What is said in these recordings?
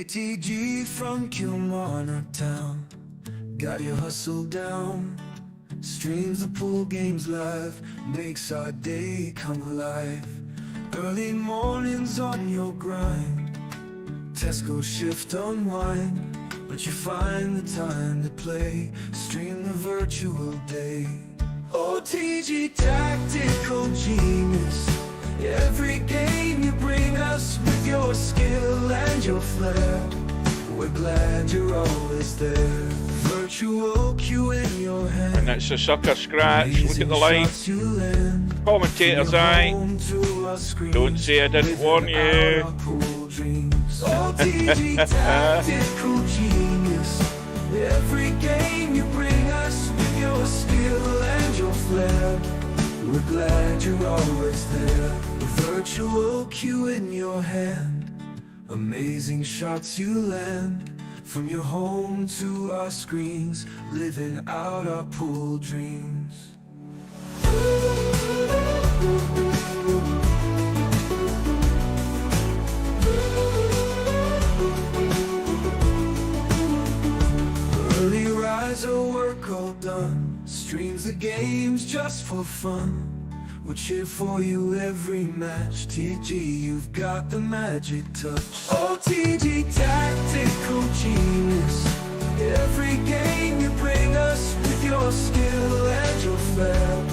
ATG from Kilmarnock town, got your hustle down. Streams the pool games live, makes our day come alive. Early mornings on your grind, Tesco shift unwind, but you find the time to play, stream the virtual day. OTG tactical genius, every game you bring us with your skill and your flair. We're glad you're always there. Virtual cue in your hand. And it's a sucker scratch. Look at the line. Commentator's eye. Don't say I didn't warn you. OTG tactical genius, every game you bring us with your skill and your flair. We're glad you're always there. Virtual cue in your hand, amazing shots you land. From your home to our screens, living out our pool dreams. Early riser, work all done, streams the games just for fun. We'll cheer for you every match. TG, you've got the magic touch. OTG tactical genius, every game you bring us with your skill and your flair.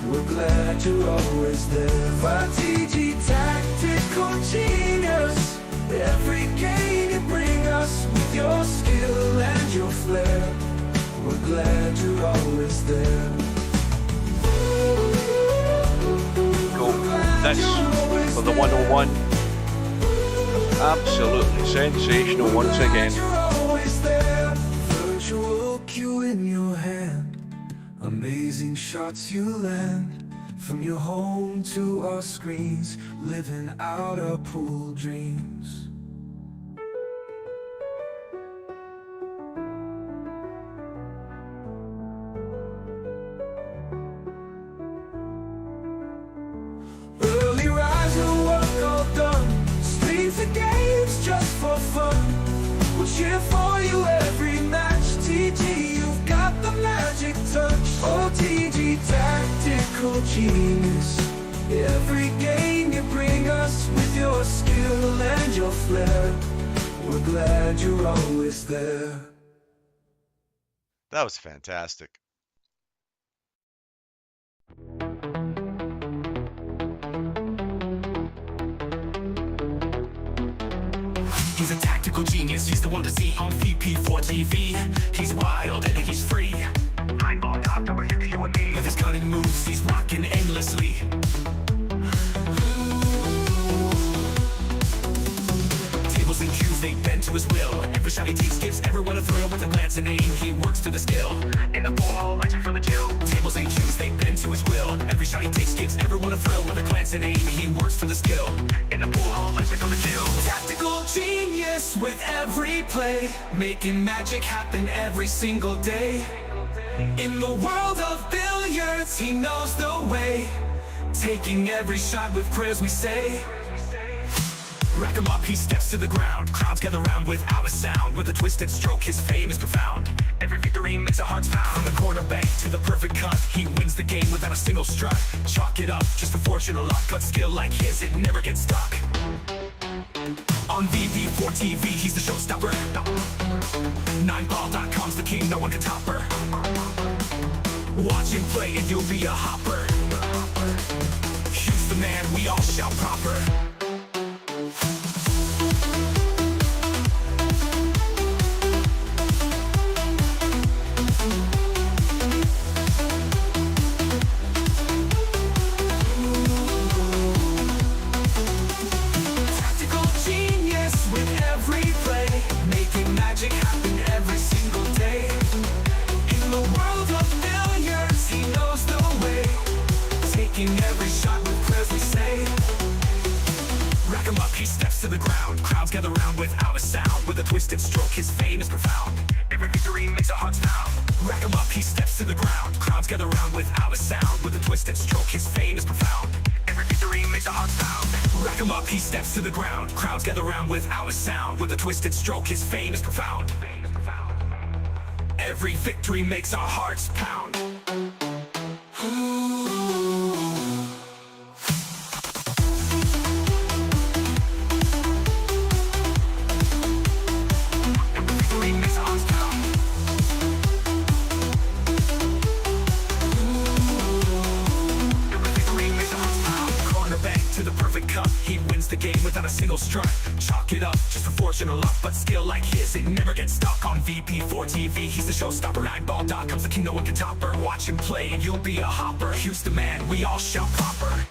We're glad you're always there. OTG tactical genius, every game you bring us with your skill and your flair. We're glad you're always there. This for the 101. Absolutely sensational once again. Virtual cue in your hand, amazing shots you land. From your home to our screens, living out our pool dreams. Just for fun, we'll cheer for you every match. TG, you've got the magic touch. OTG tactical genius, every game you bring us with your skill and your flair. We're glad you're always there. That was fantastic. He's a tactical genius, he's the one to see on VP4TV. He's wild and he's free. High ball top, number hit you and me. With his cunning moves, he's rocking endlessly. Tables and cues, they bend to his will. Every shot he takes gives everyone a thrill. With a glance and aim, he works to the skill. In the ball, lights from the chill. Tables and cues, they bend to his will. Every shot he takes gives everyone a thrill. With a glance and aim, he works to the skill. In the ball, lights from the chill. Tactical genius with every play, making magic happen every single day. In the world of billiards, he knows the way, taking every shot with prayers we say. Rack him up, he steps to the ground. Crowds gather round without a sound. With a twisted stroke, his fame is profound. Every victory makes our hearts pound. From the corner bank to the perfect cut, he wins the game without a single strut. Chalk it up, just a fortune or luck. But skill like his, it never gets stuck. On VP4TV, he's the showstopper. 9ball.com's the king, no one can top her. Watch him play and you'll be a hopper. He's the man, we all shout proper. Every shot with prayers we say. Rack him up, he steps to the ground. Crowds gather round without a sound. With a twisted stroke, his fame is profound. Every victory makes our hearts pound. Rack him up, he steps to the ground. Crowds gather round without a sound. With a twisted stroke, his fame is profound. Every victory makes our hearts pound. Back him up, he steps to the ground. Crowds gather round without a sound. With a twisted stroke, his fame is profound. Every victory makes our hearts pound. He wins the game without a single strut. Chalk it up just for fortune or luck, but skill like his, it never gets stuck. On VP4TV, he's the showstopper. Eyeball.com comes the king, no one can top her. Watch him play and you'll be a hopper. Houston man, we all shout proper.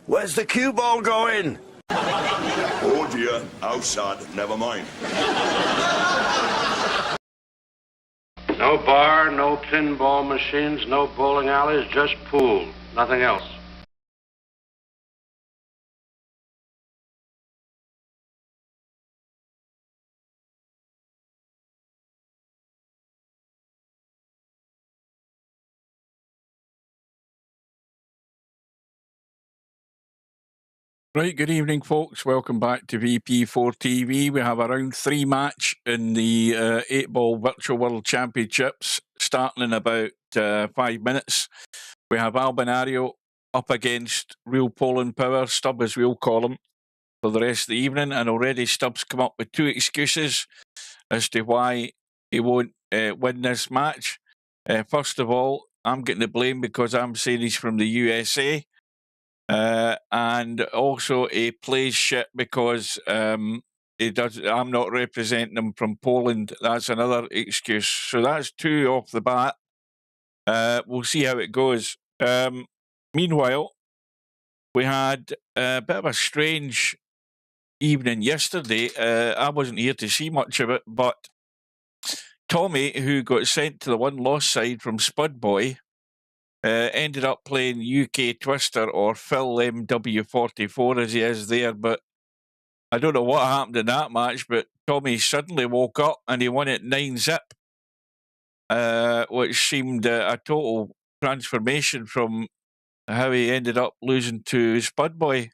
Where's the cue ball going? Oh dear, how sad, never mind. No bar, no pinball machines, no bowling alleys, just pool. Nothing else. Right, good evening, folks. Welcome back to VP4TV. We have a round 3 match in the 8-ball Virtual World Championships starting in about 5 minutes. We have Albinario up against Real Poland Power, Stub as we'll call him, for the rest of the evening. And already Stub's come up with 2 excuses as to why he won't win this match. First of all, I'm getting the blame because I'm saying he's from the USA. And also he plays shit because he does. I'm not representing him from Poland. That's another excuse. So that's 2 off the bat. We'll see how it goes. Meanwhile, we had a bit of a strange evening yesterday. I wasn't here to see much of it, but Tommy, who got sent to the one-loss side from Spudboy, ended up playing UK Twister, or Phil MW44 as he is there, but I don't know what happened in that match, but Tommy suddenly woke up and he won it 9-zip, which seemed a total transformation from how he ended up losing to Spudboy.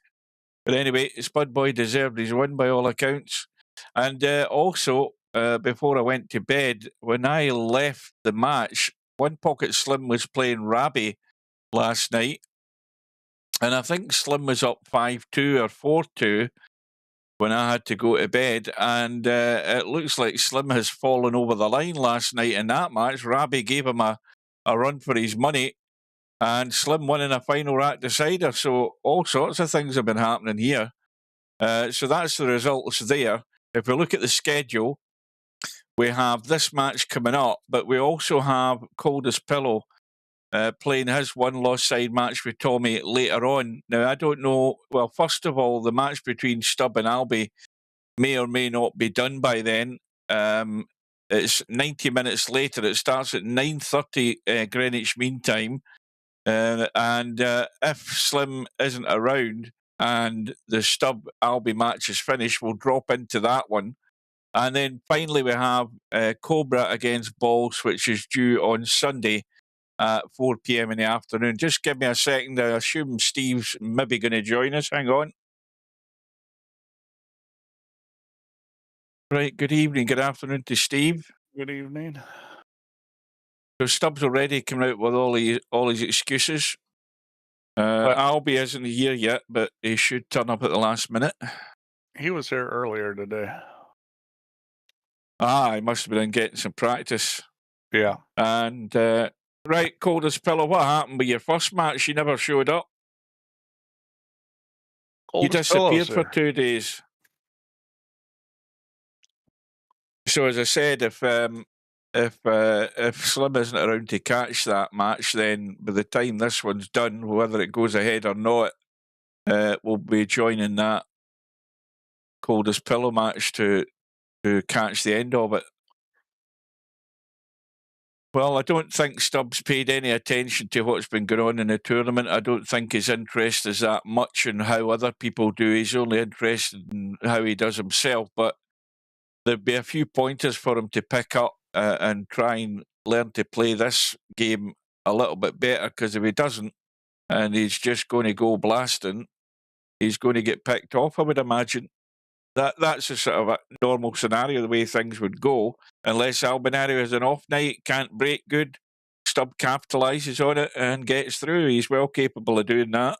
But anyway, Spudboy deserved his win by all accounts. And also, before I went to bed, when I left the match, One Pocket Slim was playing Rabbi last night, and I think Slim was up 5-2 or 4-2 when I had to go to bed, and it looks like Slim has fallen over the line last night in that match. Rabbi gave him a run for his money, and Slim won in a final rack decider, so all sorts of things have been happening here. So that's the results there. If we look at the schedule, we have this match coming up, but we also have Coldest Pillow playing his one-loss side match with Tommy later on. Now, I don't know. Well, first of all, the match between Stub and Albie may or may not be done by then. It's 90 minutes later. It starts at 9:30 Greenwich Mean Time. And if Slim isn't around and the Stub Albie match is finished, we'll drop into that one. And then finally we have Cobra against Balls, which is due on Sunday at 4 p.m. in the afternoon. Just give me a second. I assume Steve's maybe going to join us. Hang on. Right, good evening, good afternoon to Steve. Good evening. So Stubbs already come out with all his excuses. Albie isn't here yet, but he should turn up at the last minute. He was here earlier today. Ah, he must have been getting some practice. Yeah. And, right, Coldest Pillow, what happened with your first match? You never showed up. You disappeared for 2 days. So as I said, if Slim isn't around to catch that match, then by the time this one's done, whether it goes ahead or not, we'll be joining that Coldest Pillow match to catch the end of it. Well, I don't think Stubbs paid any attention to what's been going on in the tournament. I don't think his interest is that much in how other people do. He's only interested in how he does himself, but there'd be a few pointers for him to pick up and try and learn to play this game a little bit better, because if he doesn't and he's just going to go blasting, he's going to get picked off, I would imagine. That's a sort of a normal scenario, the way things would go, unless Albinario has an off night, can't break good. Stub capitalises on it and gets through. He's well capable of doing that.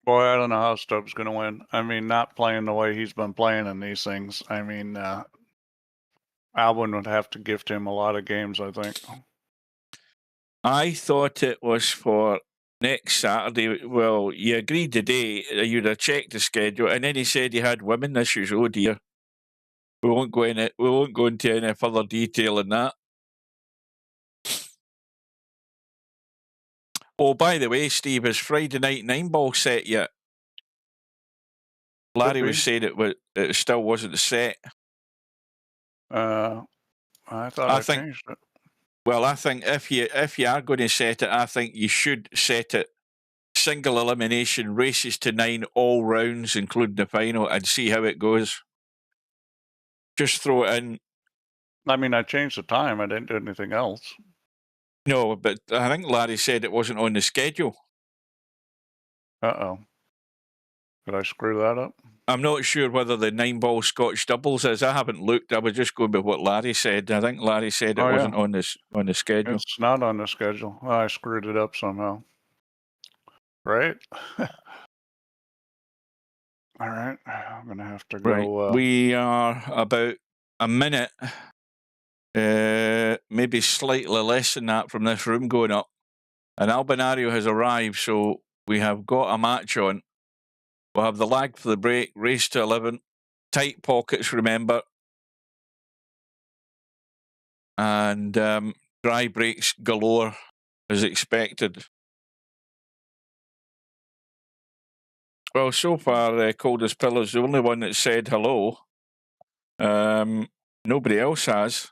Boy, I don't know how Stubbs going to win. I mean, not playing the way he's been playing in these things. I mean, Albin would have to gift him a lot of games, I think. I thought it was for next Saturday. Well, you agreed today you'd have checked the schedule, and then he said he had women issues. Oh dear. We won't go into any further detail in that. Oh, by the way, Steve, is Friday night 9-ball set yet? Larry be. was saying it still wasn't set. I thought I I think- changed it. Well, I think if you are going to set it, I think you should set it single elimination, races to 9, all rounds, including the final, and see how it goes. Just throw it in. I mean, I changed the time. I didn't do anything else. No, but I think Larry said it wasn't on the schedule. Uh-oh. Did I screw that up? I'm not sure whether the 9-ball Scotch doubles is. I haven't looked. I was just going by what Larry said. I think Larry said it Oh, yeah. wasn't on the schedule. It's not on the schedule. Oh, I screwed it up somehow. Right? All right. I'm going to have to go. Right. We are about a minute, maybe slightly less than that from this room going up. And Albinario has arrived, so we have got a match on. We'll have the lag for the break, race to 11, tight pockets, remember. And dry brakes galore as expected. Well, so far, Cold as Pillows, the only one that said hello. Nobody else has.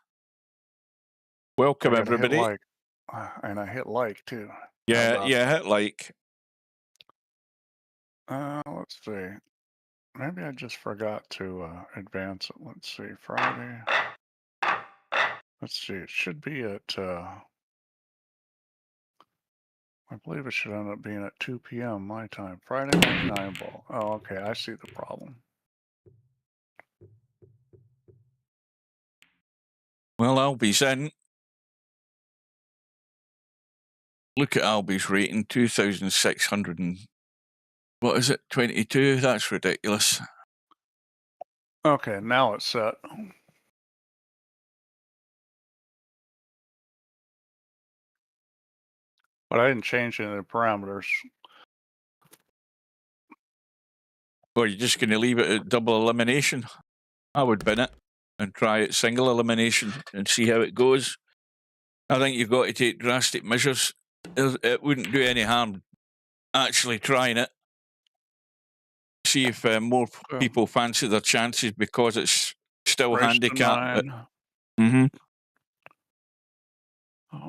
Welcome, everybody. Like, and I hit like, too. Yeah, hit like. Let's see. Maybe I just forgot to advance it. Let's see. Friday. Let's see. It should be at, I believe it should end up being at 2 p.m. my time. Friday night 9-ball. Oh, okay. I see the problem. Well, Albie's in. Look at Albie's rating, 2,600 and... What is it, 22? That's ridiculous. Okay, now it's set. But I didn't change any of the parameters. Well, you're just going to leave it at double elimination? I would bin it and try it single elimination and see how it goes. I think you've got to take drastic measures. It wouldn't do any harm actually trying it. See if more people fancy their chances because it's still handicapped. I'll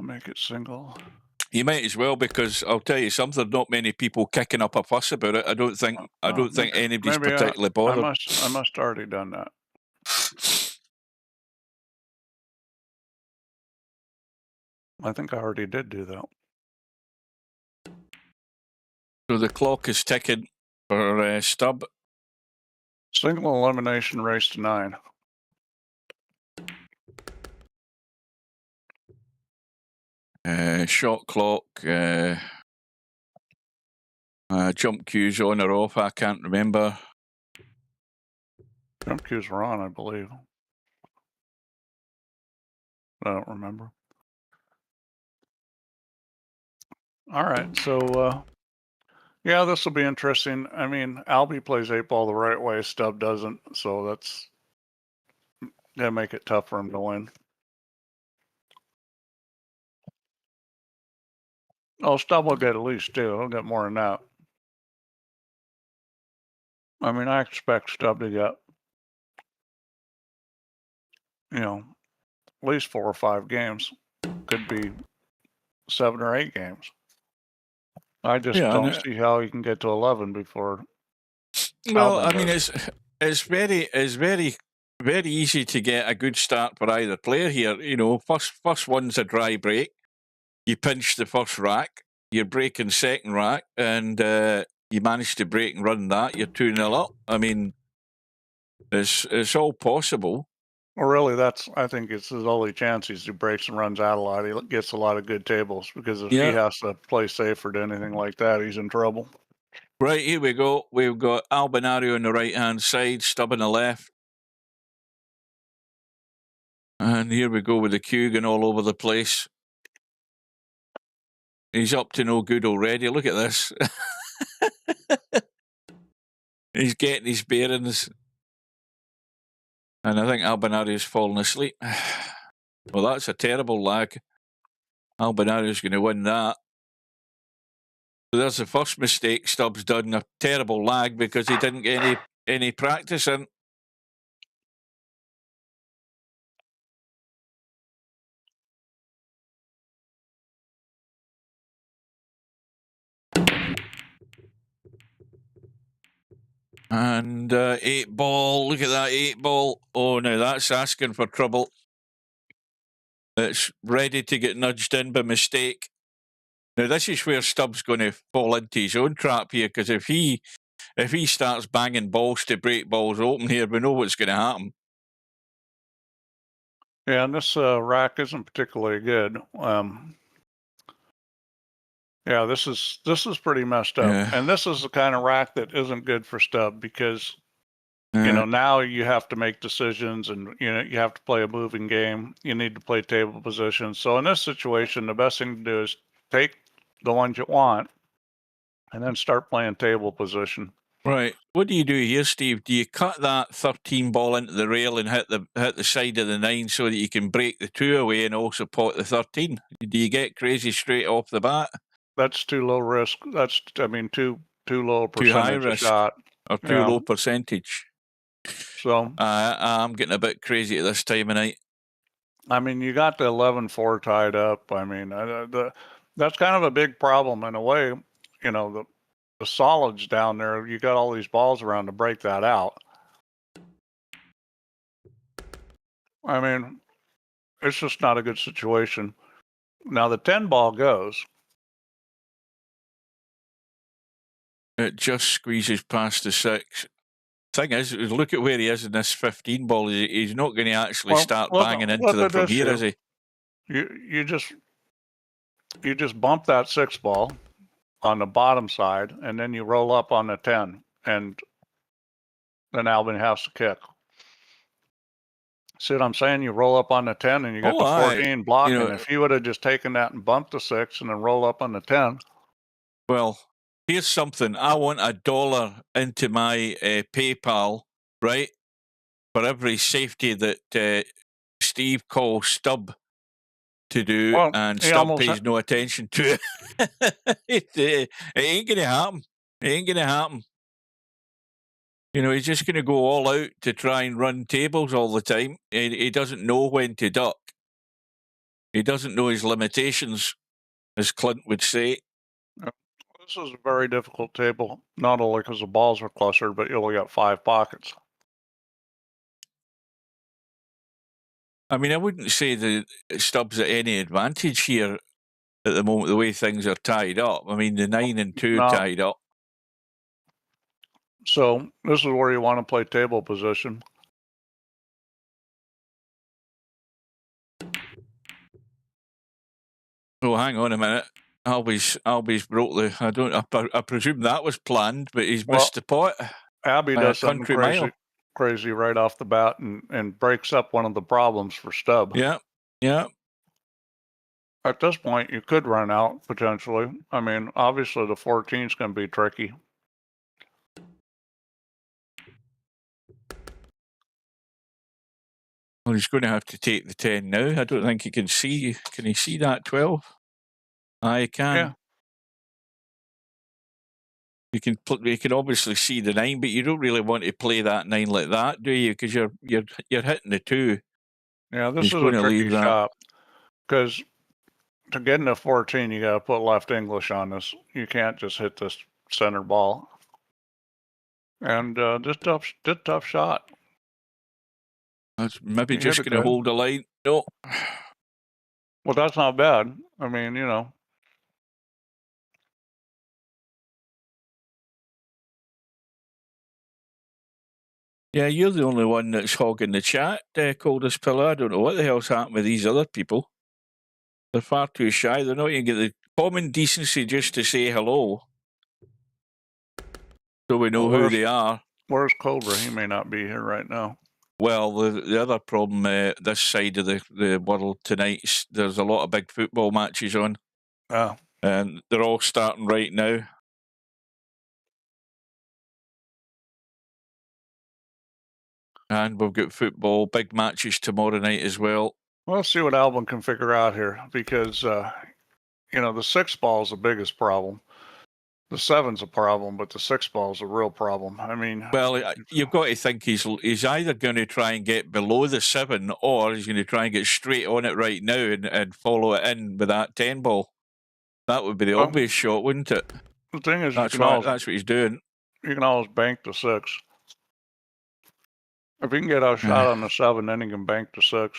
make it single. You might as well, because I'll tell you something. Not many people kicking up a fuss about it. I don't think anybody's particularly bothered. I must already done that. I think I already did do that. So the clock is ticking for Stubb. Single elimination race to 9. Shot clock. Jump cues on or off. I can't remember. Jump cues were on, I believe. I don't remember. All right, so yeah, this will be interesting. I mean, Albie plays 8-ball the right way, Stubb doesn't, so that's gonna make it tough for him to win. Oh, Stubb will get at least 2. He'll get more than that. I mean, I expect Stubb to get, you know, at least 4 or 5 games. Could be 7 or 8 games. I just don't see how you can get to 11 before. Well, I mean, it's very easy to get a good start for either player here. You know, first one's a dry break. You pinch the first rack, you're breaking second rack, and you manage to break and run that. You're 2-0 up. I mean, it's all possible. Well, really, I think it's his only chance. He breaks and runs out a lot. He gets a lot of good tables, because if he has to play safe or do anything like that, he's in trouble. Right, here we go. We've got Albinario on the right-hand side, Stubb on the left. And here we go with the cue going all over the place. He's up to no good already. Look at this. He's getting his bearings. And I think Albinario's fallen asleep. Well, that's a terrible lag. Albinario's going to win that. So there's the first mistake Stubbs done, a terrible lag, because he didn't get any any practice in. And 8-ball, look at that 8-ball. Oh, now that's asking for trouble. It's ready to get nudged in by mistake. Now this is where Stubbs going to fall into his own trap here, because if he starts banging balls to break balls open here, we know what's going to happen. Yeah, and this rack isn't particularly good. Yeah, this is pretty messed up. Yeah. And this is the kind of rack that isn't good for Stubb because, you know, now you have to make decisions and, you know, you have to play a moving game. You need to play table position. So in this situation, the best thing to do is take the ones you want and then start playing table position. Right. What do you do here, Steve? Do you cut that 13 ball into the rail and hit the side of the 9 so that you can break the 2 away and also pot the 13? Do you get crazy straight off the bat? That's too low risk. That's, I mean, too low percentage Too high risk shot. or too low percentage? So I'm getting a bit crazy at this time of night. I mean, you got the 11-4 tied up. I mean, that's kind of a big problem in a way. You know, the solids down there, you got all these balls around to break that out. I mean, it's just not a good situation. Now the 10 ball goes. It just squeezes past the 6. Thing is, look at where he is in this 15 ball. He's not going to actually start banging into them from here, is he? You just bump that 6 ball on the bottom side, and then you roll up on the 10, and then Albin has to kick. See what I'm saying? You roll up on the 10, and you got the 14 blocking. You know, if you would have just taken that and bumped the 6 and then roll up on the 10. Well, here's something. I want $1 into my PayPal, right, for every safety that Steve calls Stubb to do, and Stubb pays no attention to it. It ain't going to happen. It ain't going to happen. You know, he's just going to go all out to try and run tables all the time. He doesn't know when to duck. He doesn't know his limitations, as Clint would say. This is a very difficult table, not only because the balls are clustered, but you only got 5 pockets. I mean, I wouldn't say that Stubbs at any advantage here at the moment, the way things are tied up. I mean, the 9 and 2 tied up. So this is where you want to play table position. Oh, hang on a minute. Albie's broke the. I presume that was planned, but he's missed the pot. Abby does something crazy right off the bat and breaks up one of the problems for Stubb. Yeah, yeah. At this point, you could run out potentially. I mean, obviously the 14's going to be tricky. Well, he's going to have to take the 10 now. I don't think he can see. Can he see that 12? I can. Yeah. You can obviously see the 9, but you don't really want to play that 9 like that, do you? Because you're hitting the 2. Yeah, this is a tricky shot. Because to get into 14, you got to put left English on this. You can't just hit this center ball. And this tough shot. That's maybe just going to hold the line. No. Well, that's not bad. I mean, you know. Yeah, you're the only one that's hogging the chat, Coldest Pillar. I don't know what the hell's happened with these other people. They're far too shy. They're not even getting the common decency just to say hello. So we know who they are. Where's Cobra? He may not be here right now. Well, the other problem this side of the world tonight, there's a lot of big football matches on. Oh. And they're all starting right now. And we've got football, big matches tomorrow night as well. Well, let's see what Albin can figure out here because, you know, the 6 ball is the biggest problem. The 7's a problem, but the 6 ball's a real problem. I mean, Well, you've got to think he's either going to try and get below the 7, or he's going to try and get straight on it right now and follow it in with that 10 ball. That would be the obvious shot, wouldn't it? The thing is, that's what he's doing. You can always bank the 6. If he can get a shot on the 7, then he can bank the 6.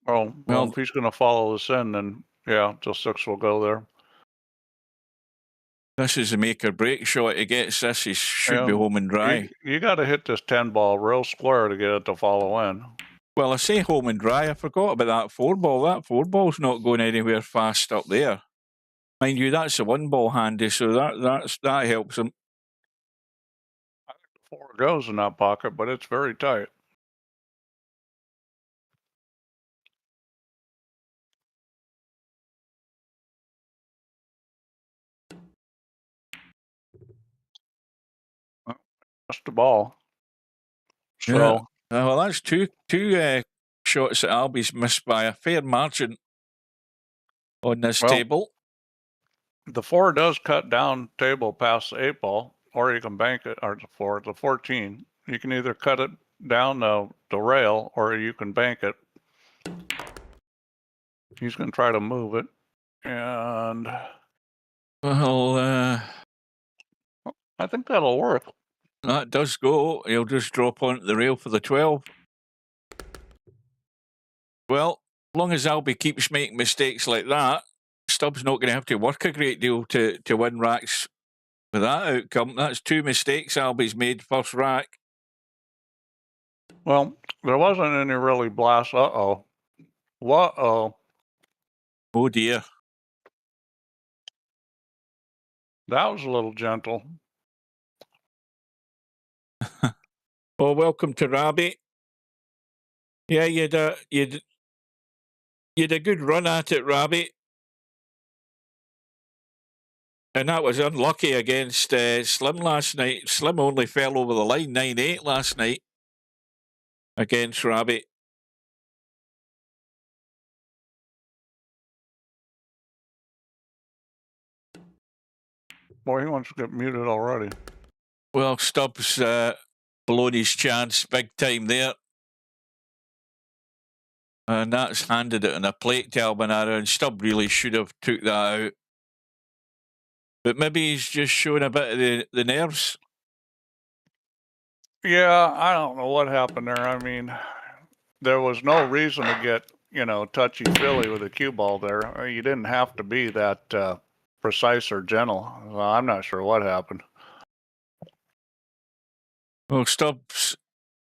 Well, if he's going to follow this in, then yeah, the 6 will go there. This is a make or break shot. He gets this, he should be home and dry. You got to hit this 10 ball real square to get it to follow in. Well, I say home and dry. I forgot about that 4 ball. That 4 ball's not going anywhere fast up there. Mind you, that's a 1 ball handy, so that helps him. I think the 4 goes in that pocket, but it's very tight. That's the ball. So, yeah. Well, that's two shots that Albie's missed by a fair margin on this table. The 4 does cut down table past the 8 ball, or you can bank it, or the 14. You can either cut it down the rail, or you can bank it. He's going to try to move it, and well, I think that'll work. That does go. He'll just drop onto the rail for the 12. Well, as long as Albie keeps making mistakes like that, Stubbs not going to have to work a great deal to win racks with that outcome. That's 2 mistakes Albie's made first rack. Well, there wasn't any really blast. Uh-oh. Whoa-oh. Oh, dear. That was a little gentle. Well, welcome to Rabbit. Yeah, you'd a good run at it, Rabbit. And that was unlucky against Slim last night. Slim only fell over the line 9-8 last night against Rabbit. Boy, he wants to get muted already. Well, Stubbs blown his chance big time there. And that's handed it on a plate to Albinario, and Stubb really should have took that out. But maybe he's just showing a bit of the nerves. Yeah, I don't know what happened there. I mean, there was no reason to get, touchy-feely with a cue ball there. You didn't have to be that precise or gentle. Well, I'm not sure what happened. Well, Stubbs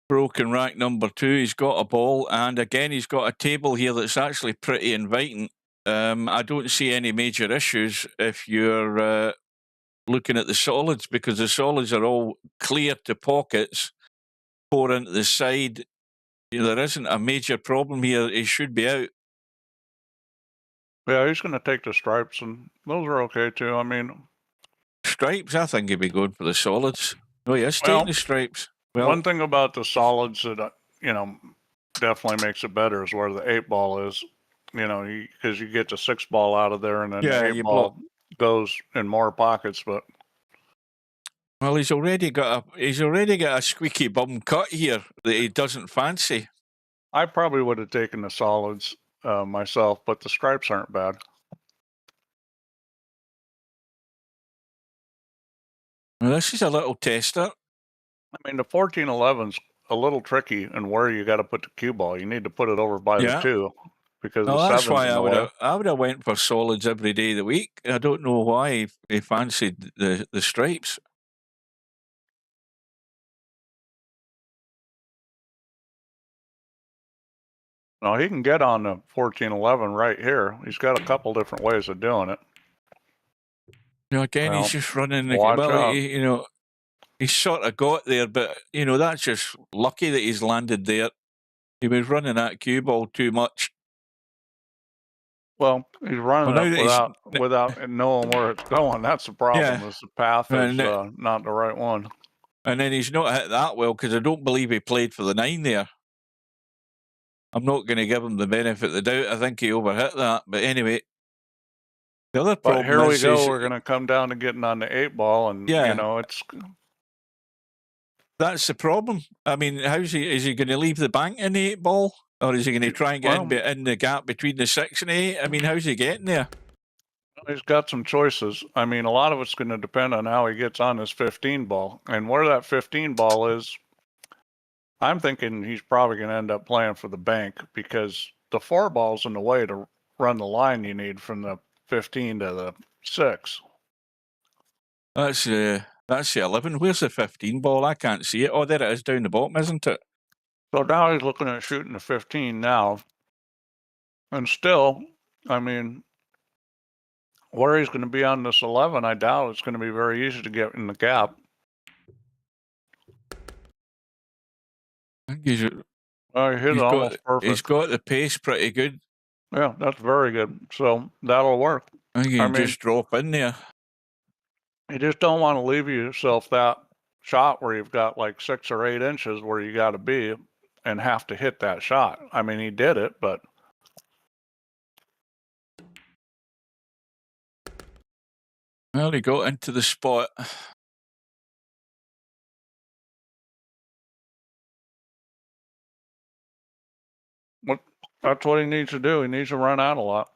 broken rack number 2. He's got a ball, and again, he's got a table here that's actually pretty inviting. I don't see any major issues if you're looking at the solids, because the solids are all clear to pockets, 4 into the side. There isn't a major problem here. He should be out. Yeah, he's going to take the stripes, and those are okay too. I mean, stripes, I think he'd be good for the solids. Oh, yes, taking the stripes. Well, one thing about the solids that, definitely makes it better is where the 8 ball is, because you get the 6 ball out of there, and then the 8 ball goes in more pockets. But well, he's already got a squeaky bum cut here that he doesn't fancy. I probably would have taken the solids myself, but the stripes aren't bad. Well, this is a little tester. I mean, the 1411's a little tricky, and where you got to put the cue ball, you need to put it over by the 2, because the 7's that's why I would have went for solids every day of the week. I don't know why he fancied the stripes. No, he can get on the 1411 right here. He's got a couple different ways of doing it. Again, he's just running. He's sort of got there, but, that's just lucky that he's landed there. He was running that cue ball too much. Well, he's running it without knowing where it's going. That's the problem. Yeah. Is the path is not the right one. And then he's not hit that well, because I don't believe he played for the 9 there. I'm not going to give him the benefit of the doubt. I think he overhit that. But anyway, The other But problem here we is, go. We're going to come down to getting on the 8 ball, and Yeah. you know, it's that's the problem. I mean, is he going to leave the bank in the 8 ball, or is he going to try and get in the gap between the 6 and 8? I mean, how's he getting there? he's got some choices. I mean, a lot of it's going to depend on how he gets on his 15 ball, and where that 15 ball is. I'm thinking he's probably going to end up playing for the bank because the 4 ball's in the way to run the line you need from the 15 to the 6. That's the 11. Where's the 15 ball? I can't see it. Oh, there it is down the bottom, isn't it? So now he's looking at shooting the 15 now. And still, I mean, where he's going to be on this 11, I doubt it's going to be very easy to get in the gap. I think he's He hit it almost perfect. He's got the pace pretty good. Yeah, that's very good. So that'll work. I think you can just drop in there. You just don't want to leave yourself that shot where you've got like 6 or 8 inches where you got to be and have to hit that shot. I mean, he did it, but. Well, he got into the spot. That's what he needs to do. He needs to run out a lot.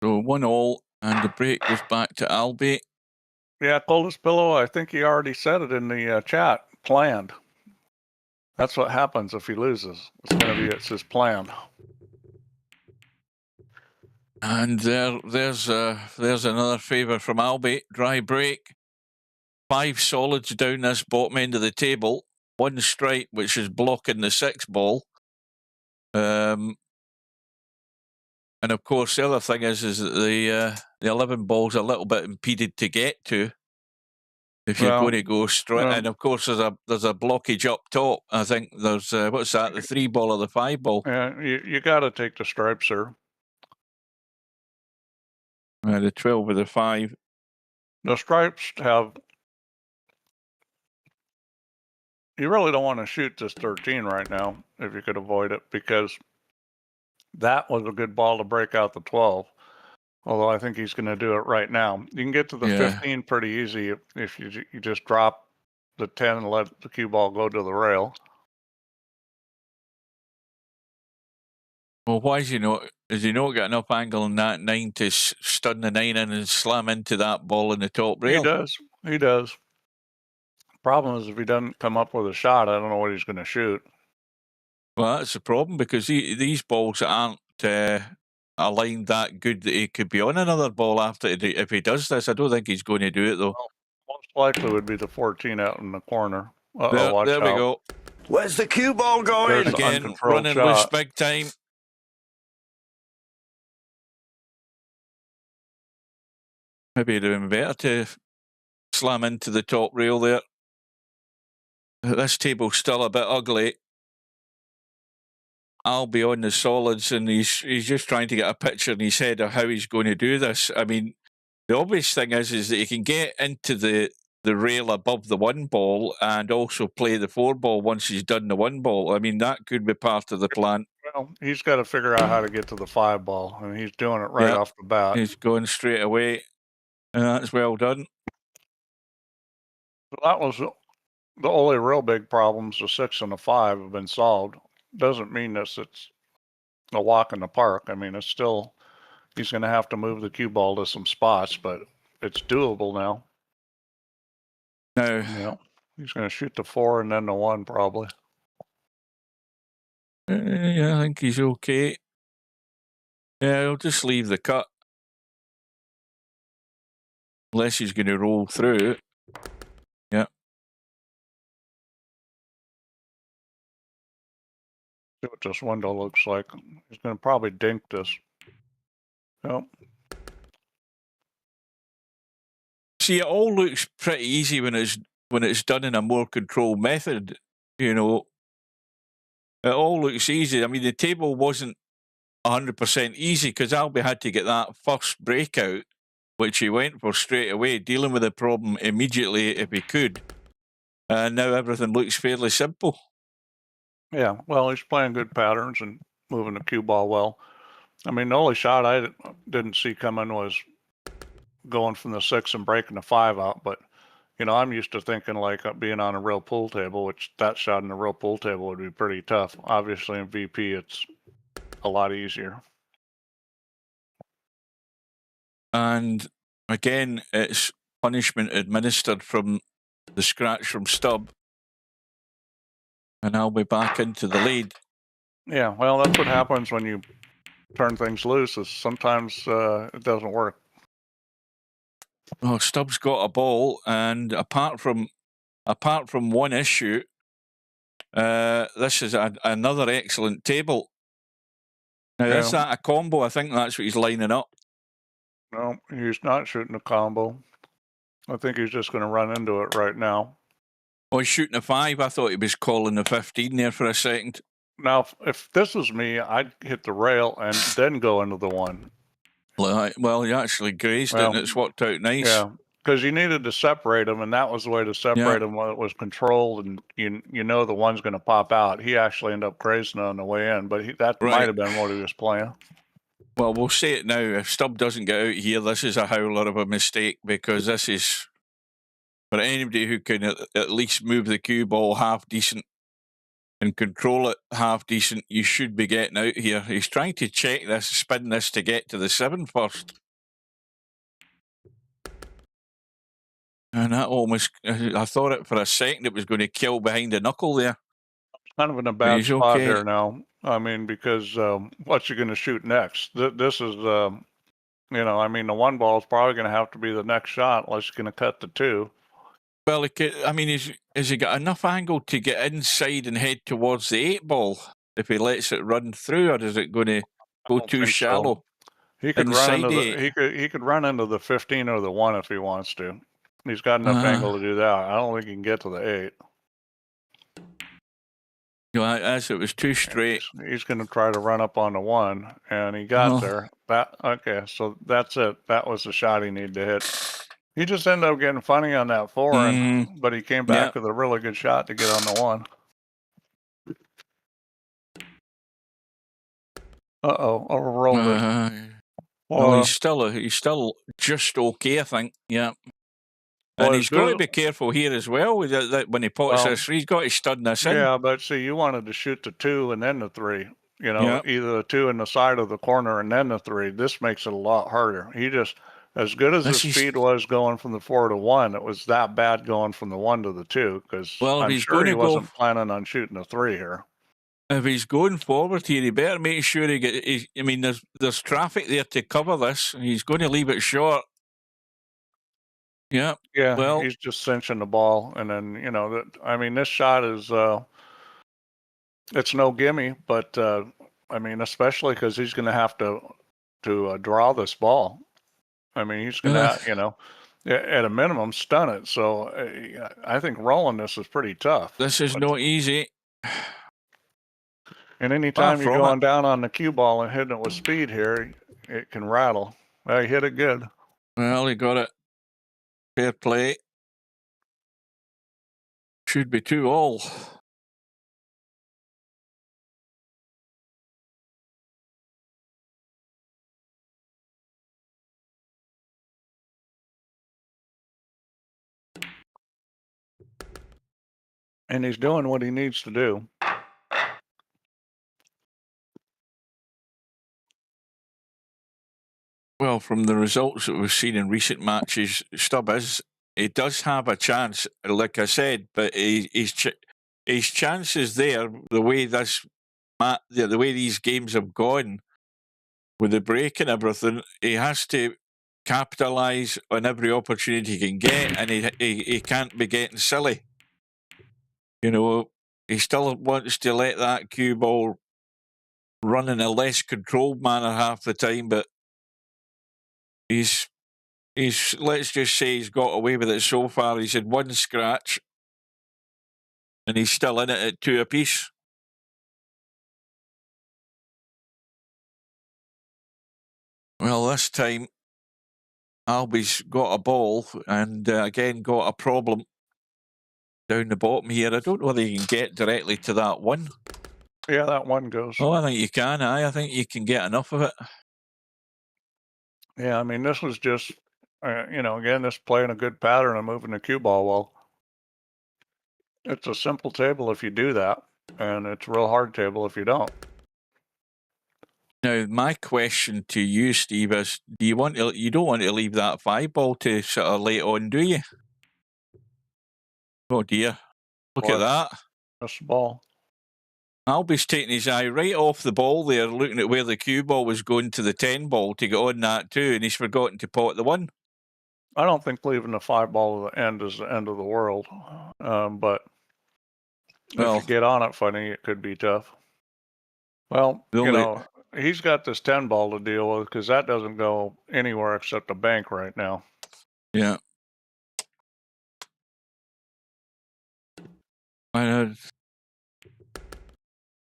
So 1-all, and the break goes back to Albi. Yeah, Coldest Pillow, I think he already said it in the chat. Planned. That's what happens if he loses. It's his plan. And there's another favour from Albi. Dry break. 5 solids down this bottom end of the table. 1 stripe, which is blocking the 6 ball. And of course, the other thing is that the 11 ball's a little bit impeded to get to. If you're going to go straight, and of course there's a blockage up top. I think there's what's that? The 3 ball or the 5 ball? Yeah, you got to take the stripes, sir. The 12 or the 5. The stripes have. You really don't want to shoot this 13 right now if you could avoid it, because that was a good ball to break out the 12. Although I think he's going to do it right now. You can get to the 15 pretty easy if you just drop the 10 and let the cue ball go to the rail. Well, why is he not got enough angle on that 9 to stun the 9 in and slam into that ball in the top rail? He does. Problem is, if he doesn't come up with a shot, I don't know what he's going to shoot. Well, that's the problem, because these balls aren't aligned that good that he could be on another ball after. If he does this, I don't think he's going to do it, though. Well, most likely would be the 14 out in the corner. There we go. Where's the cue ball going? Again, running loose big time. Maybe it'd have been better to slam into the top rail there. This table's still a bit ugly. I'll be on the solids, and he's just trying to get a picture in his head of how he's going to do this. I mean, the obvious thing is that he can get into the rail above the 1 ball and also play the 4 ball once he's done the 1 ball. I mean, that could be part of the plan. Well, he's got to figure out how to get to the 5 ball, and he's doing it right off the bat. He's going straight away, and that's well done. So that was the only real big problems. The 6 and the 5 have been solved. Doesn't mean it's a walk in the park. I mean, it's still, he's going to have to move the cue ball to some spots, but it's doable now. Now, he's going to shoot the 4 and then the 1 probably. Yeah, I think he's okay. Yeah, he'll just leave the cut. Unless he's going to roll through. Yeah. See what this window looks like. He's going to probably dink this. Yep. See, it all looks pretty easy when it's done in a more controlled method. You know, it all looks easy. I mean, the table wasn't 100% easy because Albie had to get that first breakout, which he went for straight away, dealing with the problem immediately if he could. And now everything looks fairly simple. Yeah, well, he's playing good patterns and moving the cue ball well. I mean, the only shot I didn't see coming was going from the 6 and breaking the 5 out. But, you know, I'm used to thinking like being on a real pool table, which that shot in a real pool table would be pretty tough. Obviously, in VP, it's a lot easier. And again, it's punishment administered from the scratch from stub. And I'll be back into the lead. Yeah, well, that's what happens when you turn things loose, is sometimes it doesn't work. Oh, Stubbs got a ball, and apart from one issue, this is another excellent table. Now, Yeah. is that a combo? I think that's what he's lining up. No, he's not shooting a combo. I think he's just going to run into it right now. Oh, he's shooting a 5. I thought he was calling the 15 there for a second. Now, if this was me, I'd hit the rail and then go into the 1. Well, he actually grazed it, and it's worked out nice. Yeah, because you needed to separate them, and that was the way to separate them when it was controlled, and you know the 1's going to pop out. He actually ended up grazing on the way in, but that might have been what he was playing. Well, we'll say it now. If Stubb doesn't get out here, this is a howler of a mistake, because this is, for anybody who can at least move the cue ball half decent and control it half decent, you should be getting out here. He's trying to check this, spin this to get to the 7 first. And that almost, I thought it for a second it was going to kill behind the knuckle there. Kind of in a bad spot here now. I mean, because what's you going to shoot next? This is, you know, I mean, the 1 ball is probably going to have to be the next shot unless you're going to cut the 2. Well, I mean, has he got enough angle to get inside and head towards the 8 ball if he lets it run through, or is it going to go too shallow? So. He could run into he could run into the 15 or the 1 if he wants to. He's got enough angle to do that. I don't think he can get to the 8. You know, as it was too straight. He's going to try to run up on the 1, and he got there. Okay, so that's it. That was the shot he needed to hit. He just ended up getting funny on that 4, but he came back with a really good shot to get on the 1. Uh-oh, overrolled it. Well, he's still just okay, I think. Yeah. And he's got to be careful here as well with that when he pots this. He's got to stun this in. Yeah, but see, you wanted to shoot the 2 and then the 3. You know, either the 2 in the side of the corner and then the 3. This makes it a lot harder. He just, as good as his speed was going from the 4 to 1, it was that bad going from the 1 to the 2, because I'm sure he wasn't planning on shooting a 3 here. If he's going forward here, he better make sure he get. I mean, there's traffic there to cover this, and he's going to leave it short. Yeah. Yeah. Well, he's just cinching the ball, and then I mean, this shot is it's no gimme, but I mean, especially because he's going to have to draw this ball. I mean, he's going to at a minimum stun it. So I think rolling this is pretty tough. This is not easy. And anytime you're going down on the cue ball and hitting it with speed here, it can rattle. Well, he hit it good. Well, he got it. Fair play. Should be 2-all. And he's doing what he needs to do. Well, from the results that we've seen in recent matches, Stubb he does have a chance, like I said, but his chance is there. The way the way these games have gone, with the break and everything, he has to capitalise on every opportunity he can get, and he can't be getting silly. You know, he still wants to let that cue ball run in a less controlled manner half the time, but he's let's just say he's got away with it so far. He's had 1 scratch, and he's still in it at 2 apiece. Well, this time Albie's got a ball and again got a problem down the bottom here. I don't know whether he can get directly to that 1. Yeah, that one goes. Oh, I think you can. I think you can get enough of it. Yeah, I mean, this was just, again, this playing a good pattern and moving the cue ball well. It's a simple table if you do that, and it's a real hard table if you don't. Now, my question to you, Steve, is: you don't want to leave that 5 ball to sort of late on, do you? Oh dear! Look at that. That's the ball. Albie's taking his eye right off the ball there, looking at where the cue ball was going to the 10 ball to get on that too, and he's forgotten to pot the 1. I don't think leaving the 5 ball at the end is the end of the world, but if you get on it funny, it could be tough. Well, he's got this 10 ball to deal with because that doesn't go anywhere except the bank right now. Yeah.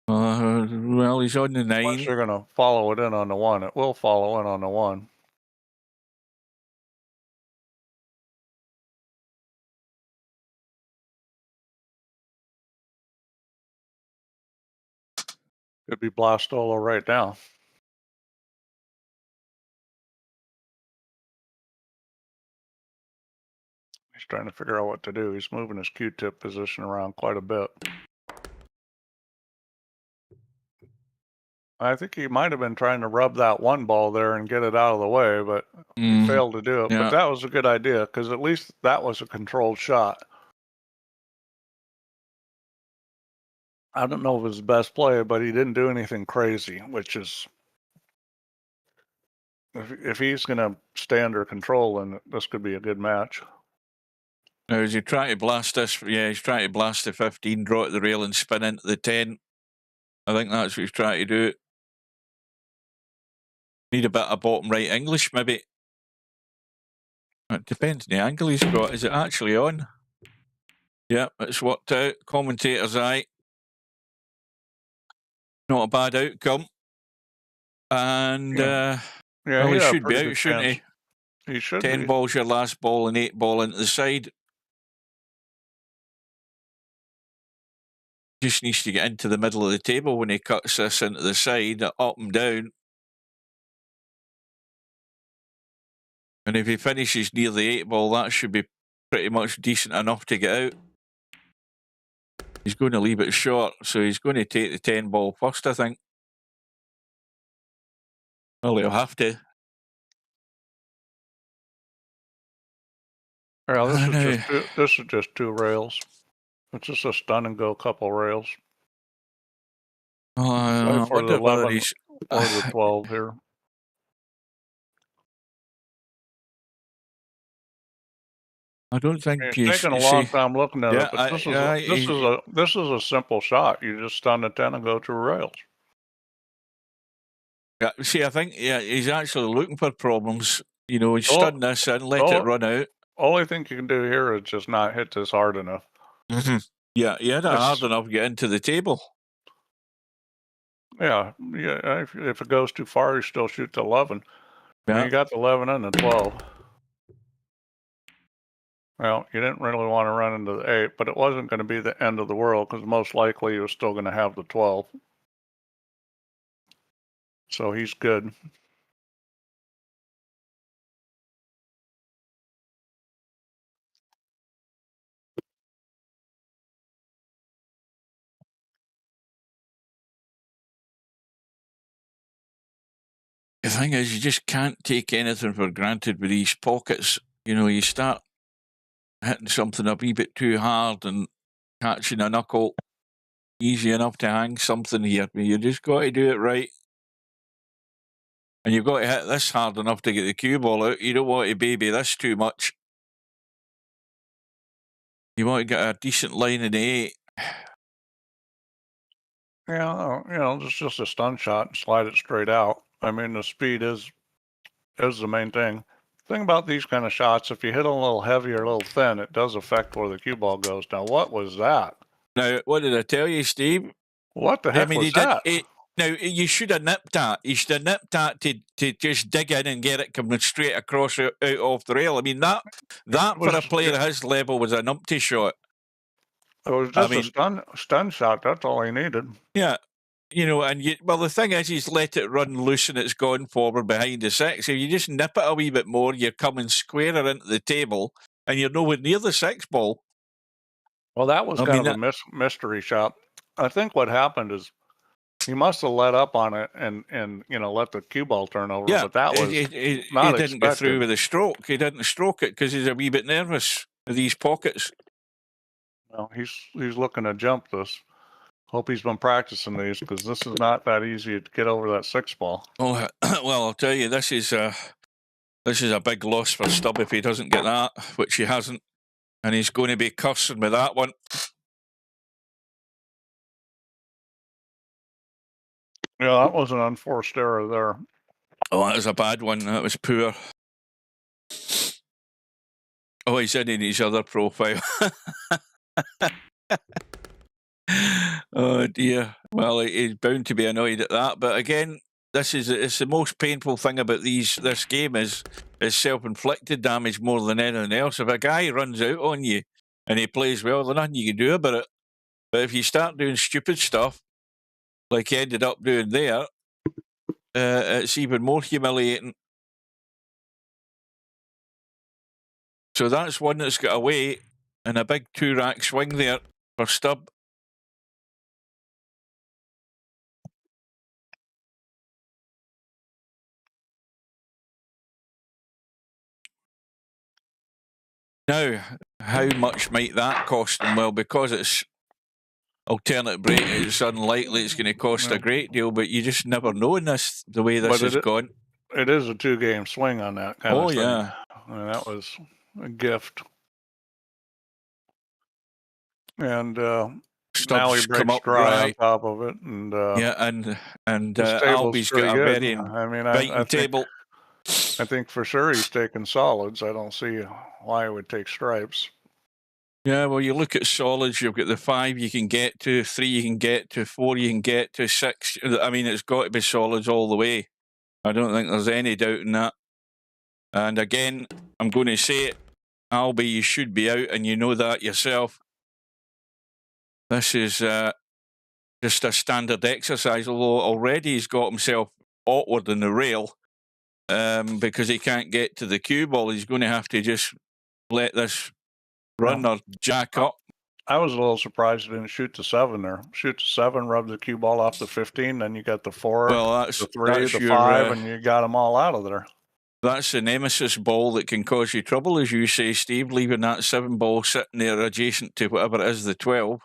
Well, he's on the 9. Unless you're going to follow it in on the 1, it will follow in on the 1. Could be Blastola right now. He's trying to figure out what to do. He's moving his Q-tip position around quite a bit. I think he might have been trying to rub that 1 ball there and get it out of the way, but he failed to do it. Yeah. But that was a good idea because at least that was a controlled shot. I don't know if it was his best play, but he didn't do anything crazy, which is, if he's going to stay under control, then this could be a good match. Now, is he trying to blast this? Yeah, he's trying to blast the 15, draw at the rail and spin into the 10. I think that's what he's trying to do. Need a bit of bottom right English, maybe. It depends on the angle he's got. Is it actually on? Yeah, it's worked out. Commentator's eye. Not a bad outcome. And he should be out, shouldn't he? He should 10 be. balls your last ball and 8 ball into the side. Just needs to get into the middle of the table when he cuts this into the side, up and down. And if he finishes near the 8 ball, that should be pretty much decent enough to get out. He's going to leave it short, so he's going to take the 10 ball first, I think. Well, he'll have to. Well, this is just 2 rails. It's just a stun and go couple rails. For the 11 or the 12 here. I don't think he's taking a long time looking at it, but this is a simple shot. You just stun the 10 and go 2 rails. Yeah, see, I think he's actually looking for problems. He's stunned this and let it run out. Only thing you can do here is just not hit this hard enough. Yeah, he had it hard enough to get into the table. Yeah. If it goes too far, you still shoot the 11. Yeah. And you got the 11 and the 12. Well, you didn't really want to run into the 8, but it wasn't going to be the end of the world because most likely you're still going to have the 12. So he's good. The thing is, you just can't take anything for granted with these pockets. You start hitting something a wee bit too hard and catching a knuckle. Easy enough to hang something here, but you just got to do it right. And you've got to hit this hard enough to get the cue ball out. You don't want to baby this too much. You want to get a decent line in the 8. Yeah, it's just a stun shot and slide it straight out. I mean, the speed is the main thing. The thing about these kind of shots, if you hit a little heavy or a little thin, it does affect where the cue ball goes. Now, what was that? Now, what did I tell you, Steve? What the heck was that? Now, you should have nipped that. You should have nipped that to just dig in and get it coming straight across out off the rail. I mean, that for a player at his level was an numpty shot. It was just a stun shot. That's all he needed. Yeah. you know, and well, the thing is, he's let it run loose and it's gone forward behind the 6. If you just nip it a wee bit more, you're coming squarer into the table and you're nowhere near the 6 ball. Well, that was kind of a mystery shot. I think what happened is he must have let up on it and you know, let the cue ball turn over. Yeah, but that was he not didn't go through expected. with a stroke. He didn't stroke it because he's a wee bit nervous of these pockets. Well, he's looking to jump this. Hope he's been practicing these because this is not that easy to get over that 6 ball. Oh well, I'll tell you, this is a big loss for Stubb if he doesn't get that, which he hasn't, and he's going to be cursing with that one. Yeah, that was an unforced error there. Oh, that was a bad one. That was poor. Oh, he's in his other profile. Oh dear. Well, he's bound to be annoyed at that. But again, it's the most painful thing about this game is self-inflicted damage more than anything else. If a guy runs out on you and he plays well, there's nothing you can do about it. But if you start doing stupid stuff, like he ended up doing there, it's even more humiliating. So that's one that's got away, and a big 2-rack swing there for Stubb. Now, how much might that cost him? Well, because it's alternate break, it's unlikely it's going to cost a great deal, but you just never know in this, the way this has gone. It is a 2-game swing on that kind of thing. Oh, yeah. And that was a gift. And now he breaks dry on top of it. And yeah, and Albie's got a very biting table. I think for sure he's taking solids. I don't see why he would take stripes. Yeah, well, you look at solids, you've got the 5 you can get to, 3 you can get to, 4 you can get to, 6. I mean, it's got to be solids all the way. I don't think there's any doubt in that. And again, I'm going to say it, Albie, you should be out, and you know that yourself. This is just a standard exercise, although already he's got himself awkward in the rail because he can't get to the cue ball. He's going to have to just let this run or jack up. I was a little surprised he didn't shoot to 7 there. Shoot to 7, rub the cue ball off the 15, then you got the 4, the 3, the 5, and you got them all out of there. That's the nemesis ball that can cause you trouble, as you say, Steve, leaving that 7 ball sitting there adjacent to whatever it is, the 12.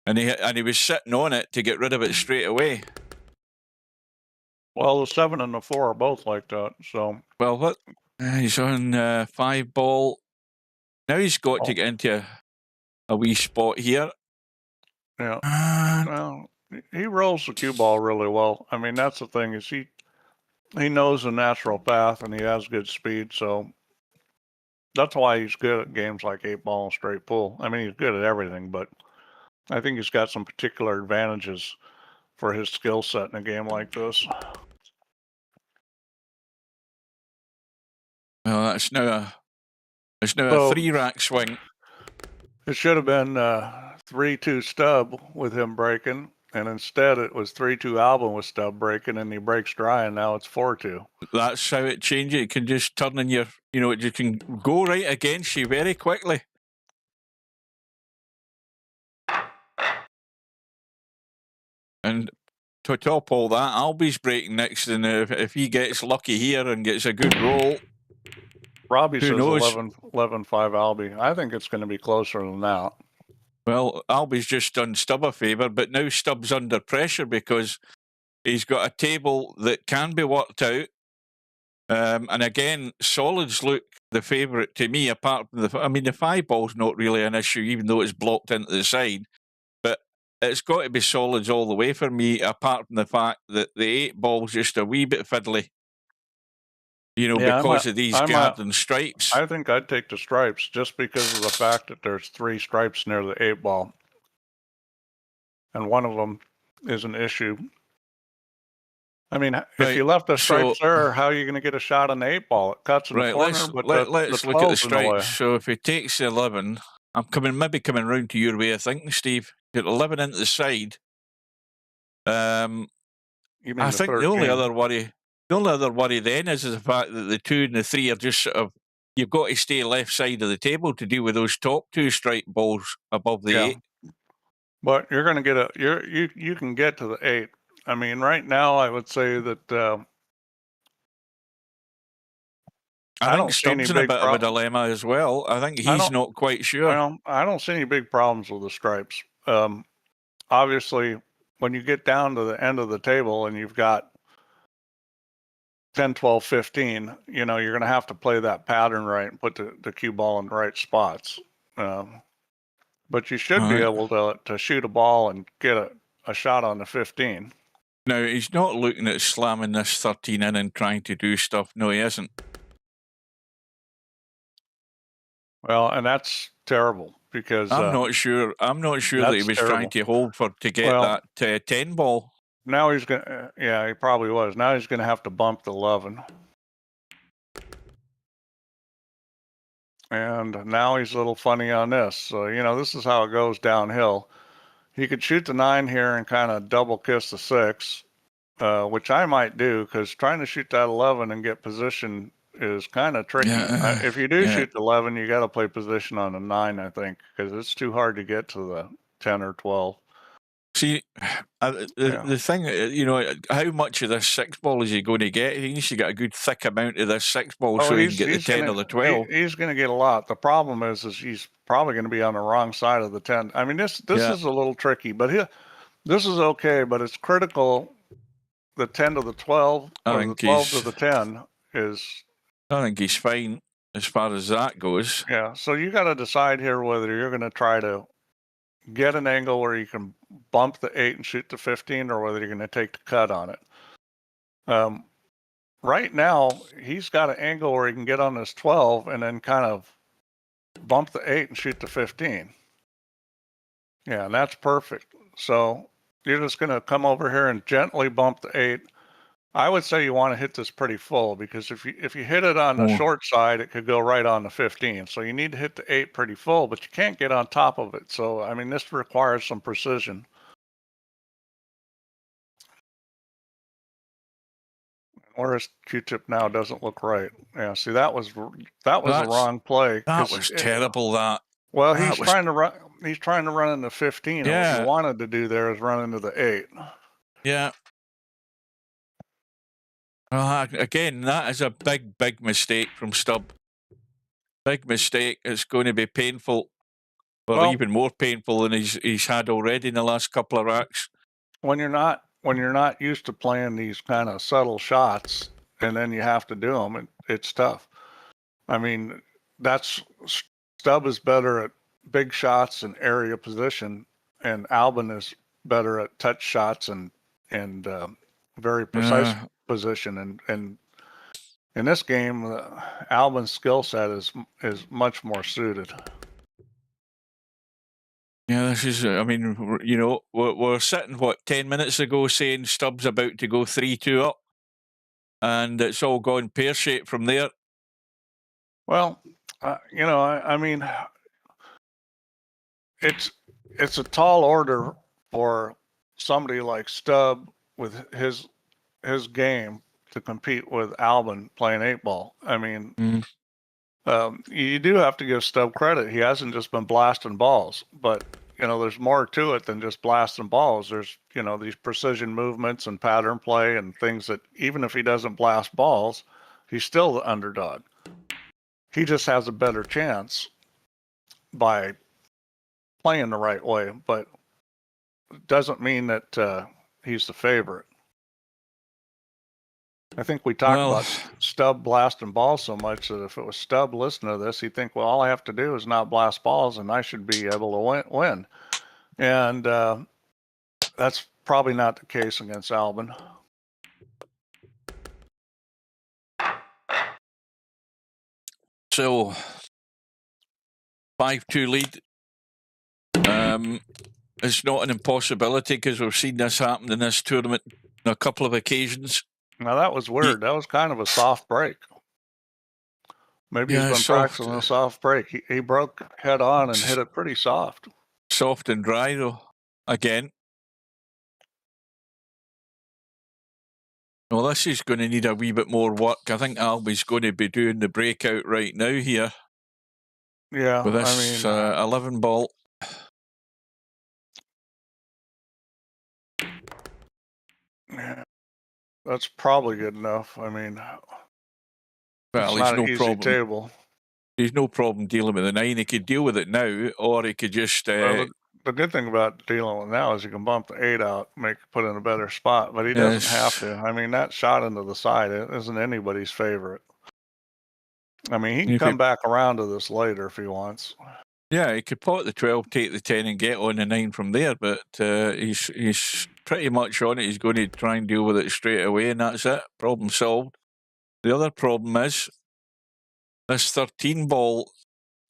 And he was sitting on it to get rid of it straight away. Well, the 7 and the 4 are both like that. So well, what he's on 5 ball. Now he's got to get into a wee spot here. Yeah. Well, he rolls the cue ball really well. I mean, that's the thing is he knows the natural path and he has good speed. So that's why he's good at games like 8 ball and straight pull. I mean, he's good at everything, but I think he's got some particular advantages for his skill set in a game like this. Well, that's now a 3-rack swing. It should have been 3-2 Stubb with him breaking, and instead it was 3-2 Albin with Stubb breaking, and he breaks dry, and now it's 4-2. That's how it changes. It can just turn in your, it can go right against you very quickly. And to top all that, Albie's breaking next, and if he gets lucky here and gets a good roll, Robbie says 11-5 Albie. I think it's going to be closer than that. Well, Albie's just done Stubb a favour, but now Stubb's under pressure because he's got a table that can be worked out. And again, solids look the favourite to me, apart from the 5 ball's not really an issue, even though it's blocked into the side. But it's got to be solids all the way for me, apart from the fact that the 8 ball's just a wee bit fiddly. Because of these garden stripes. I think I'd take the stripes just because of the fact that there's 3 stripes near the 8 ball. And one of them is an issue. I mean, if you left the stripes there, how are you going to get a shot on the 8 ball? It cuts in the corner, let's look at the stripes. So if he takes the 11, I'm maybe coming round to your way of thinking, Steve. Get 11 into the side. You mean I the think 13? the only other worry then is the fact that the 2 and the 3 are just sort of, you've got to stay left side of the table to deal with those top 2 strike balls above the 8. But you're going to get you can get to the 8. I mean, right now I would say that I think don't see any Stubbs in a big bit of a dilemma as well. I think he's not quite sure. Well, I don't see any big problems with the stripes. Obviously, when you get down to the end of the table and you've got 10, 12, 15, you're going to have to play that pattern right and put the cue ball in the right spots. But you should be able to shoot a ball and get a shot on the 15. Now, he's not looking at slamming this 13 in and trying to do stuff. No, he isn't. Well, and that's terrible because I'm not sure that he was trying to hold to get that 10 ball. Now he's going to, yeah, he probably was. Now he's going to have to bump the 11. And now he's a little funny on this. So, this is how it goes downhill. He could shoot the 9 here and kind of double kiss the 6, which I might do because trying to shoot that 11 and get position is kind of tricky. If you do shoot the 11, you got to play position on the 9, I think, because it's too hard to get to the 10 or 12. See, the thing, how much of this 6 ball is he going to get? He needs to get a good thick amount of this 6 ball so he can get the 10 or the 12. He's going to get a lot. The problem is he's probably going to be on the wrong side of the 10. I mean, this is a little tricky, but this is okay, but it's critical. The 10 to the 12 or the 12 to the 10 is... I think he's fine as far as that goes. Yeah, so you got to decide here whether you're going to try to get an angle where you can bump the 8 and shoot the 15 or whether you're going to take the cut on it. Right now, he's got an angle where he can get on this 12 and then kind of bump the 8 and shoot the 15. Yeah, and that's perfect. So you're just going to come over here and gently bump the 8. I would say you want to hit this pretty full because if you hit it on the short side, it could go right on the 15. So you need to hit the 8 pretty full, but you can't get on top of it. So, I mean, this requires some precision. Whereas Q-tip now doesn't look right. Yeah, see, that was the wrong play. That was terrible. Well, he's trying to run. He's trying to run into 15. Yeah. And what he wanted to do there is run into the 8. Yeah. Again, that is a big, big mistake from Stubb. Big mistake. It's going to be painful, or even more painful than he's had already in the last couple of racks. When you're not used to playing these kind of subtle shots, and then you have to do them, it's tough. I mean, Stubb is better at big shots and area position, and Albin is better at touch shots and very precise position. And in this game, Albin's skill set is much more suited. Yeah, this is, I mean, we're sitting, 10 minutes ago saying Stubb's about to go 3-2 up, and it's all gone pear-shaped from there. Well, I mean, it's a tall order for somebody like Stubb with his game to compete with Albin playing 8-ball. I mean, you do have to give Stubb credit. He hasn't just been blasting balls, but there's more to it than just blasting balls. There's these precision movements and pattern play and things that even if he doesn't blast balls, he's still the underdog. He just has a better chance by playing the right way, but it doesn't mean that he's the favorite. I think we talked about Stubb blasting balls so much that if it was Stubb listening to this, he'd think, well, all I have to do is not blast balls and I should be able to win. And that's probably not the case against Albin. So, 5-2 lead. It's not an impossibility because we've seen this happen in this tournament on a couple of occasions. Now, that was weird. That was kind of a soft break. Maybe he's been practicing a soft break. He broke head on and hit it pretty soft. Soft and dry, though, again. Well, this is going to need a wee bit more work. I think Albie's going to be doing the breakout right now here Yeah, with I this mean, 11 ball. yeah, that's probably good enough. I mean, Well, it's he's not an no easy problem. table. He's no problem dealing with the 9. He could deal with it now, or he could just. Well, the good thing about dealing with now is you can bump the 8 out, put in a better spot, but he doesn't have to. I mean, that shot into the side isn't anybody's favorite. I mean, he can come back around to this later if he wants. Yeah, he could pot the 12, take the 10, and get on the 9 from there. But he's pretty much on it. He's going to try and deal with it straight away, and that's it. Problem solved. The other problem is this 13 ball.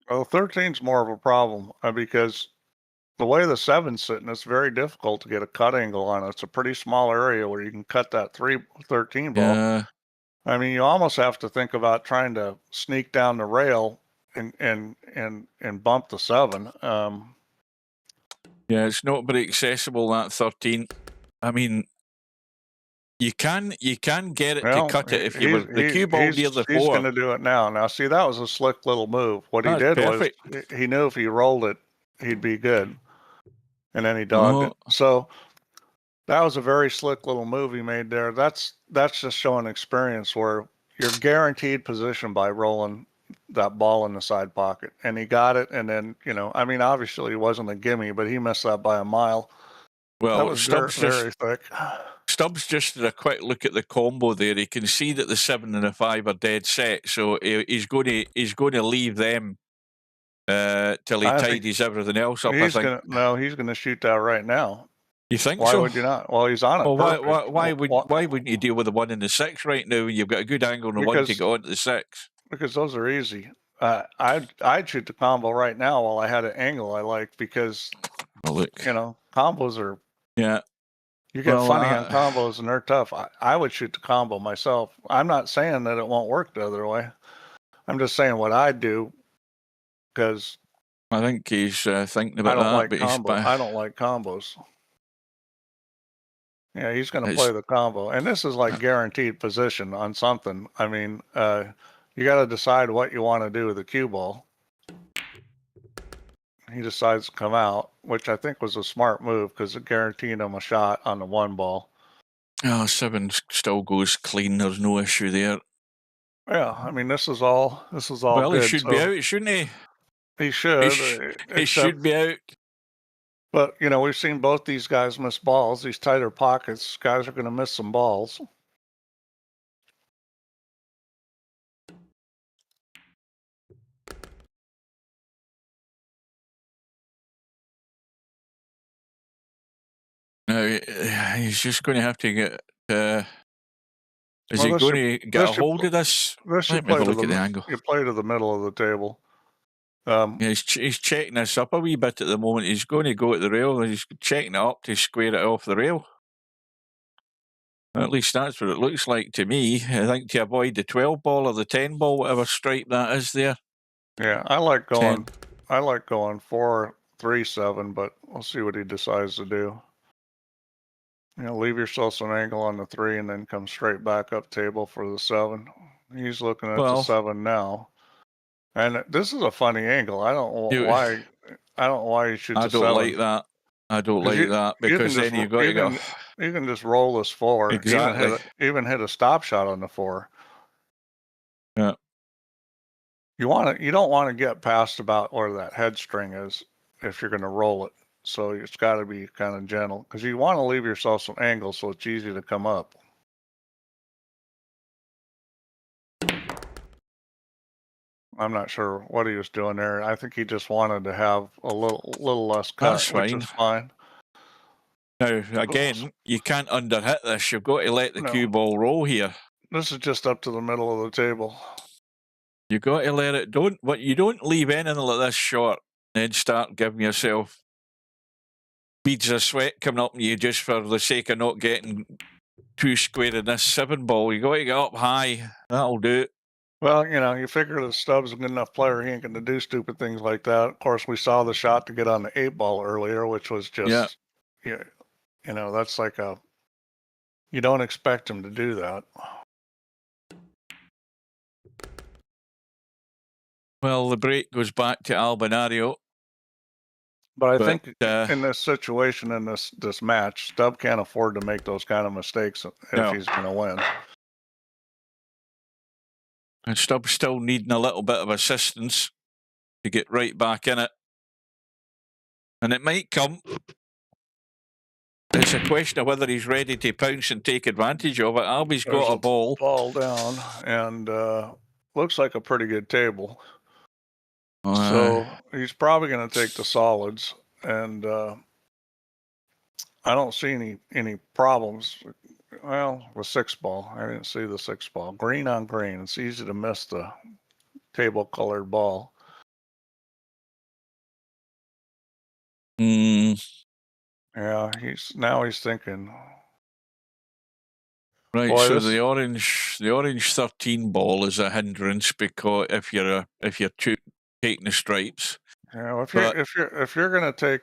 Well, 13's more of a problem because the way the 7's sitting, it's very difficult to get a cut angle on it. It's a pretty small area where you can cut that 13 ball. Yeah. I mean, you almost have to think about trying to sneak down the rail and bump the 7. Yeah, it's not very accessible, that 13. I mean, you can get it to cut it if you were the cue ball near the 4. He's going to do it now. Now, see, that was a slick little move. What he did was he knew if he rolled it, he'd be good. And then he dogged it. So that was a very slick little move he made there. That's just showing experience where you're guaranteed position by rolling that ball in the side pocket. And he got it. And then, I mean, obviously it wasn't a gimme, but he missed that by a mile. Well, that was very thick. Stubbs just did a quick look at the combo there. He can see that the 7 and the 5 are dead set, so he's going to leave them till he tidies everything else up. I think. He's going to shoot that right now. You think why so? Why would you not? Well, he's on it. Well, why wouldn't you deal with the 1 and the 6 right now? You've got a good angle on the 1 to get onto the 6. Because those are easy. I'd shoot the combo right now while I had an angle I like because combos are you get funny on combos and they're tough. I would shoot the combo myself. I'm not saying that it won't work the other way. I'm just saying what I do because I think he's thinking about that. I don't like combos. Yeah, he's going to play the combo, and this is like guaranteed position on something. I mean, you got to decide what you want to do with the cue ball. He decides to come out, which I think was a smart move because it guaranteed him a shot on the 1 ball. Oh, 7 still goes clean. There's no issue there. Yeah, I mean, this is all well, good. He should be out, shouldn't he? He should. He should be out. But, we've seen both these guys miss balls. These tighter pockets, guys are going to miss some balls. No, he's just going to have to get. Is he going to get a hold of this? Let me have a look at the angle. You play to the middle of the table. He's checking this up a wee bit at the moment. He's going to go at the rail. He's checking it up to square it off the rail. At least that's what it looks like to me. I think to avoid the 12 ball or the 10 ball, whatever stripe that is there. Yeah, I like going 4-3-7, but we'll see what he decides to do. Leave yourself some angle on the 3 and then come straight back up table for the 7. He's looking at the 7 now. And this is a funny angle. I don't know why you shoot the 7. I don't like that. I don't like that because then you can just roll this 4. Exactly. Even hit a stop shot on the 4. Yeah. You don't want to get past about where that head string is if you're going to roll it. So it's got to be kind of gentle because you want to leave yourself some angle so it's easy to come up. I'm not sure what he was doing there. I think he just wanted to have a little less cut, which is fine. Now, again, you can't underhit this. You've got to let the cue ball roll here. This is just up to the middle of the table. You got to let it. You don't leave anything like this short and then start giving yourself beads of sweat coming up on you just for the sake of not getting too square in this 7 ball. You got to get up high. That'll do it. Well, you figure that Stubbs is a good enough player. He ain't going to do stupid things like that. Of course, we saw the shot to get on the 8 ball earlier, which was just, that's like You don't expect him to do that. Well, the break goes back to Albinario. But I But, think in this situation, in this match, Stubb can't afford to make those kind of mistakes if No. he's going to win. And Stubb's still needing a little bit of assistance to get right back in it. And it might come. It's a question of whether he's ready to pounce and take advantage of it. Albie's got a ball. Ball down, and looks like a pretty good table. So he's probably going to take the solids, and I don't see any problems. Well, with 6-ball, I didn't see the 6-ball. Green on green. It's easy to miss the table-colored ball. Yeah, he's thinking. Right, Boy, so the orange 13 ball is a hindrance because if you're taking the stripes. Yeah, if you're gonna take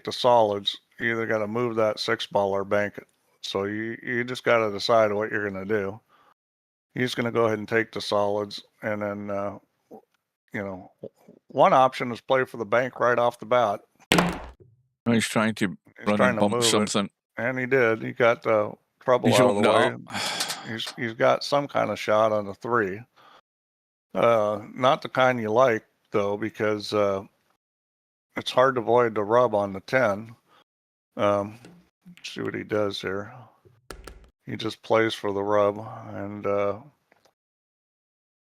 the solids, you either got to move that 6-ball or bank it. So you just got to decide what you're gonna do. He's gonna go ahead and take the solids, and then one option is play for the bank right off the bat. He's trying to run and bump something, and he did. He got the trouble out of the way. He's got some kind of shot on the 3. Not the kind you like though, because it's hard to avoid the rub on the 10. See what he does here. He just plays for the rub, and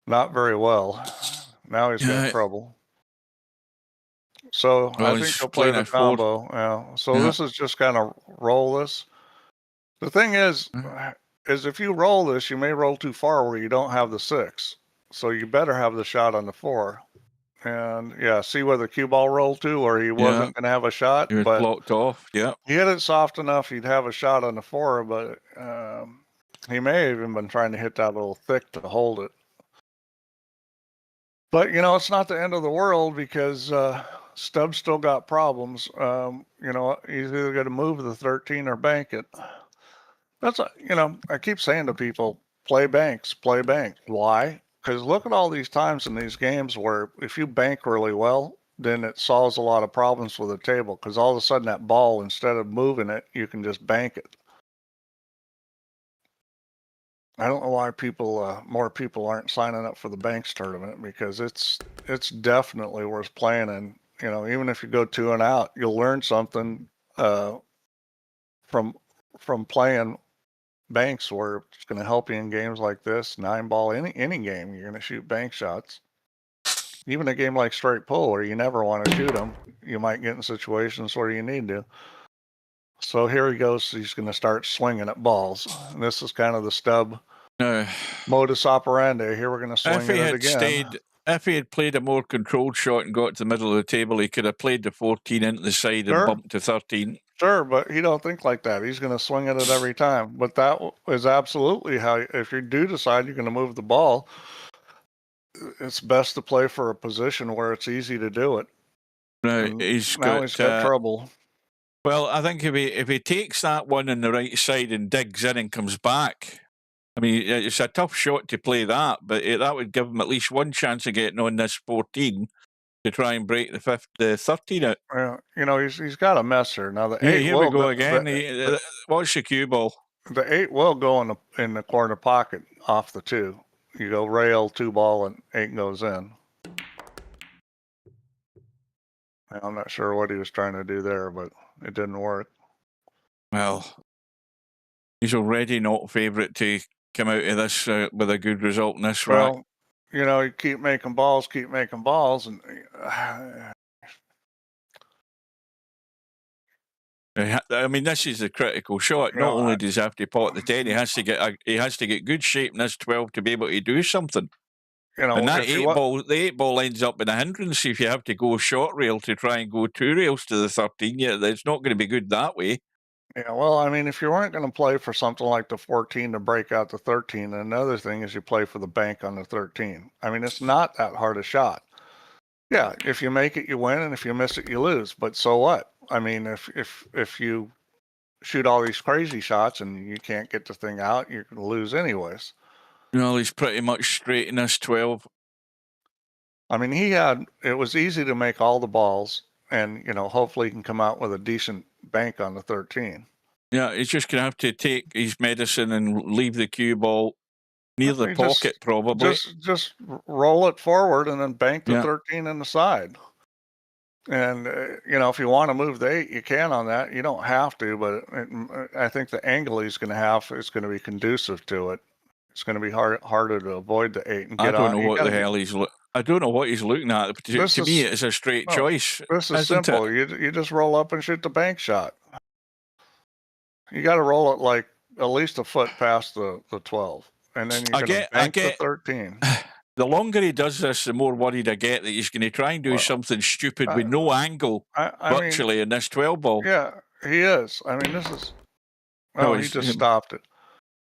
not very well. Now he's got trouble. So I think he'll play the combo. Yeah. So this is just kind of roll this. The thing is if you roll this, you may roll too far where you don't have the 6. So you better have the shot on the 4. And yeah, see where the cue ball rolled to, or he wasn't going to have a shot. He was blocked off. Yeah. He hit it soft enough he'd have a shot on the 4, but he may have even been trying to hit that a little thick to hold it. But it's not the end of the world, because Stubbs still got problems. He's either going to move the 13 or bank it. That's I keep saying to people, play banks, play bank. Why? Because look at all these times in these games where if you bank really well, then it solves a lot of problems with the table, because all of a sudden that ball, instead of moving it, you can just bank it. I don't know why more people aren't signing up for the banks tournament, because it's definitely worth playing. And even if you go 2 and out, you'll learn something from playing banks, where it's going to help you in games like this. 9-ball, any game, you're going to shoot bank shots. Even a game like straight pull, where you never want to shoot them, you might get in situations where you need to. So here he goes. He's going to start swinging at balls. And this is kind of the Stubb modus operandi. Here we're going to swing it again. If he had played a more controlled shot and got to the middle of the table, he could have played the 14 into the side and bumped to 13. Sure, but he don't think like that. He's going to swing at it every time. But that is absolutely how, if you do decide you're going to move the ball, it's best to play for a position where it's easy to do it. Right, he's got trouble. Well, I think if he takes that one on the right side and digs in and comes back, I mean, it's a tough shot to play that, but that would give him at least one chance of getting on this 14 to try and break the 13 out. Yeah, he's got a mess here. Now the 8 here we go again. Watch the cue ball. The 8 will go in the corner pocket off the 2. You go rail, 2-ball, and 8 goes in. I'm not sure what he was trying to do there, but it didn't work. Well, he's already not favourite to come out of this with a good result in this rack. Well, you keep making balls, and I mean, this is the critical shot. Not only does he have to pot the 10, he has to get good shape in this 12 to be able to do something. And that the 8 ball ends up in a hindrance if you have to go short rail to try and go 2 rails to the 13. Yeah, it's not going to be good that way. Yeah, well, I mean, if you weren't going to play for something like the 14 to break out the 13, another thing is you play for the bank on the 13. I mean, it's not that hard a shot. Yeah, if you make it, you win, and if you miss it, you lose. But so what? I mean, if you shoot all these crazy shots and you can't get the thing out, you're going to lose anyways. Well, he's pretty much straight in this 12. I mean, it was easy to make all the balls, and, you know, hopefully he can come out with a decent bank on the 13. Yeah, he's just going to have to take his medicine and leave the cue ball near the pocket, probably. Just roll it forward and then bank the Yeah. 13 in the side. And, you know, if you want to move the 8, you can on that. You don't have to, but I think the angle he's going to have is going to be conducive to it. It's going to be harder to avoid the 8 and get on. I don't know what the hell I don't know what he's looking at. To me, it's a straight choice. This is simple. You just roll up and shoot the bank shot. You got to roll it like at least a foot past the 12. And then you're going to bank the 13. The longer he does this, the more worried I get that he's going to try and do something stupid with no angle virtually in this 12 ball. Yeah, he is. I mean, this is... Oh, he just stopped it.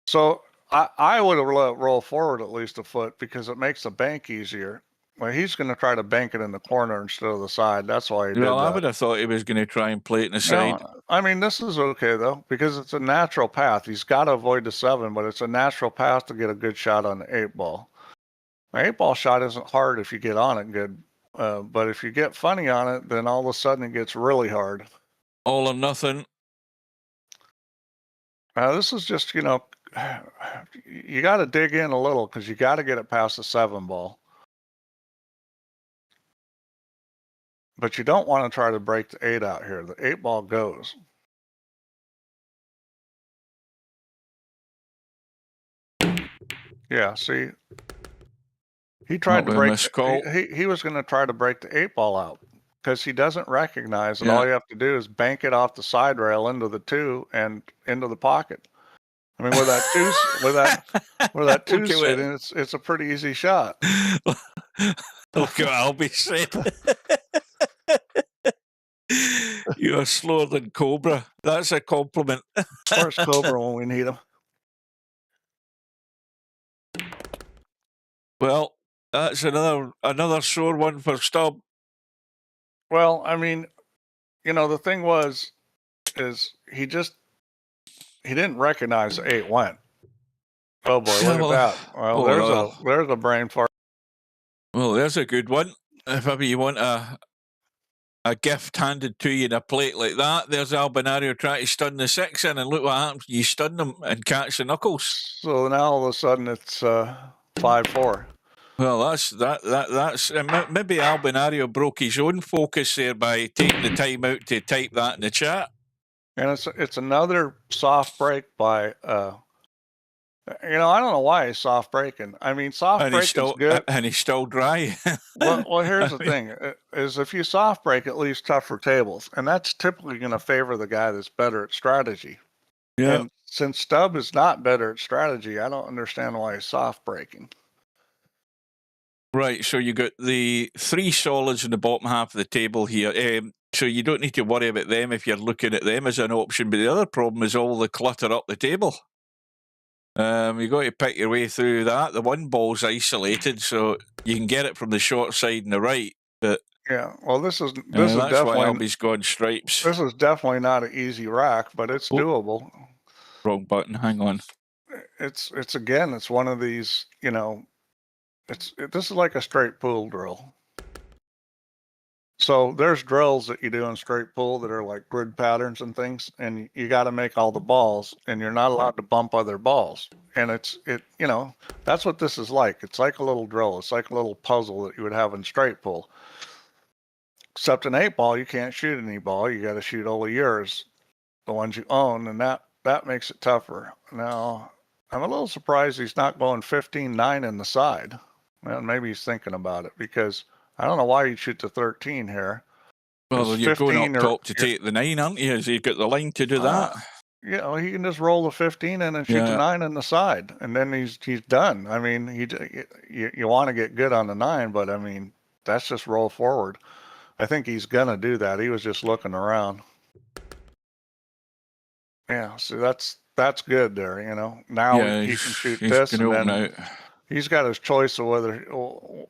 So I would have let it roll forward at least a foot because it makes the bank easier. Well, he's going to try to bank it in the corner instead of the side. That's why he did that. Well, I would have thought he was going to try and play it in the side. I mean, this is okay, though, because it's a natural path. He's got to avoid the 7, but it's a natural path to get a good shot on the 8 ball. The 8 ball shot isn't hard if you get on it good, but if you get funny on it, then all of a sudden it gets really hard. All or nothing. This is just, you know, you got to dig in a little because you got to get it past the 7 ball. But you don't want to try to break the 8 out here. The 8 ball goes. Yeah, see, he tried to break. He was going to try to break the 8 ball out because he doesn't recognize that all you have to do is bank it off the side rail into the 2 and into the pocket. I mean, with that 2, with that 2 sitting, it's a pretty easy shot. Look at Albie said. You're slower than Cobra. That's a compliment. Where's Cobra when we need him? Well, that's another sore one for Stubb. Well, I mean, you know, the thing is he didn't recognize the 8 went. Oh boy, look at that. Well, there's a brain fart. Well, there's a good one. If ever you want a gift handed to you in a plate like that, there's Albinario trying to stun the 6 in, and look what happens. You stun them and catch the knuckles. So now all of a sudden it's 5-4. Well, that's maybe Albinario broke his own focus there by taking the time out to type that in the chat. And it's another soft break by you know, I don't know why he's soft breaking. I mean, soft break is good. And he's still dry. well, here's the thing, is if you soft break, it leaves tougher tables. And that's typically going to favor the guy that's better at strategy. Yeah. And since Stubb is not better at strategy, I don't understand why he's soft breaking. Right, so you got the 3 solids in the bottom half of the table here. So you don't need to worry about them if you're looking at them as an option. But the other problem is all the clutter up the table. You've got to pick your way through that. The 1 ball's isolated, so you can get it from the short side and the right. But yeah, well, this is that's definitely why Albie's gone stripes. This is definitely not an easy rack, but it's doable. Wrong button. Hang on. It's again, it's one of these, you know, this is like a straight pool drill. So there's drills that you do in straight pool that are like grid patterns and things, and you got to make all the balls, and you're not allowed to bump other balls. And you know, that's what this is like. It's like a little drill. It's like a little puzzle that you would have in straight pool. Except in 8 ball, you can't shoot any ball. You got to shoot only yours, the ones you own, and that makes it tougher. Now, I'm a little surprised he's not going 15-9 in the side. Well, maybe he's thinking about it because I don't know why you'd shoot the 13 here. Well, you're going up top to take the 9, aren't you? Has he got the line to do that? Yeah, well, he can just roll the 15 in and shoot the 9 in the side, and then he's done. I mean, you want to get good on the 9, but I mean, that's just roll forward. I think he's gonna do that. He was just looking around. Yeah, so that's good there. You know, now he can shoot this, and then he's got his choice of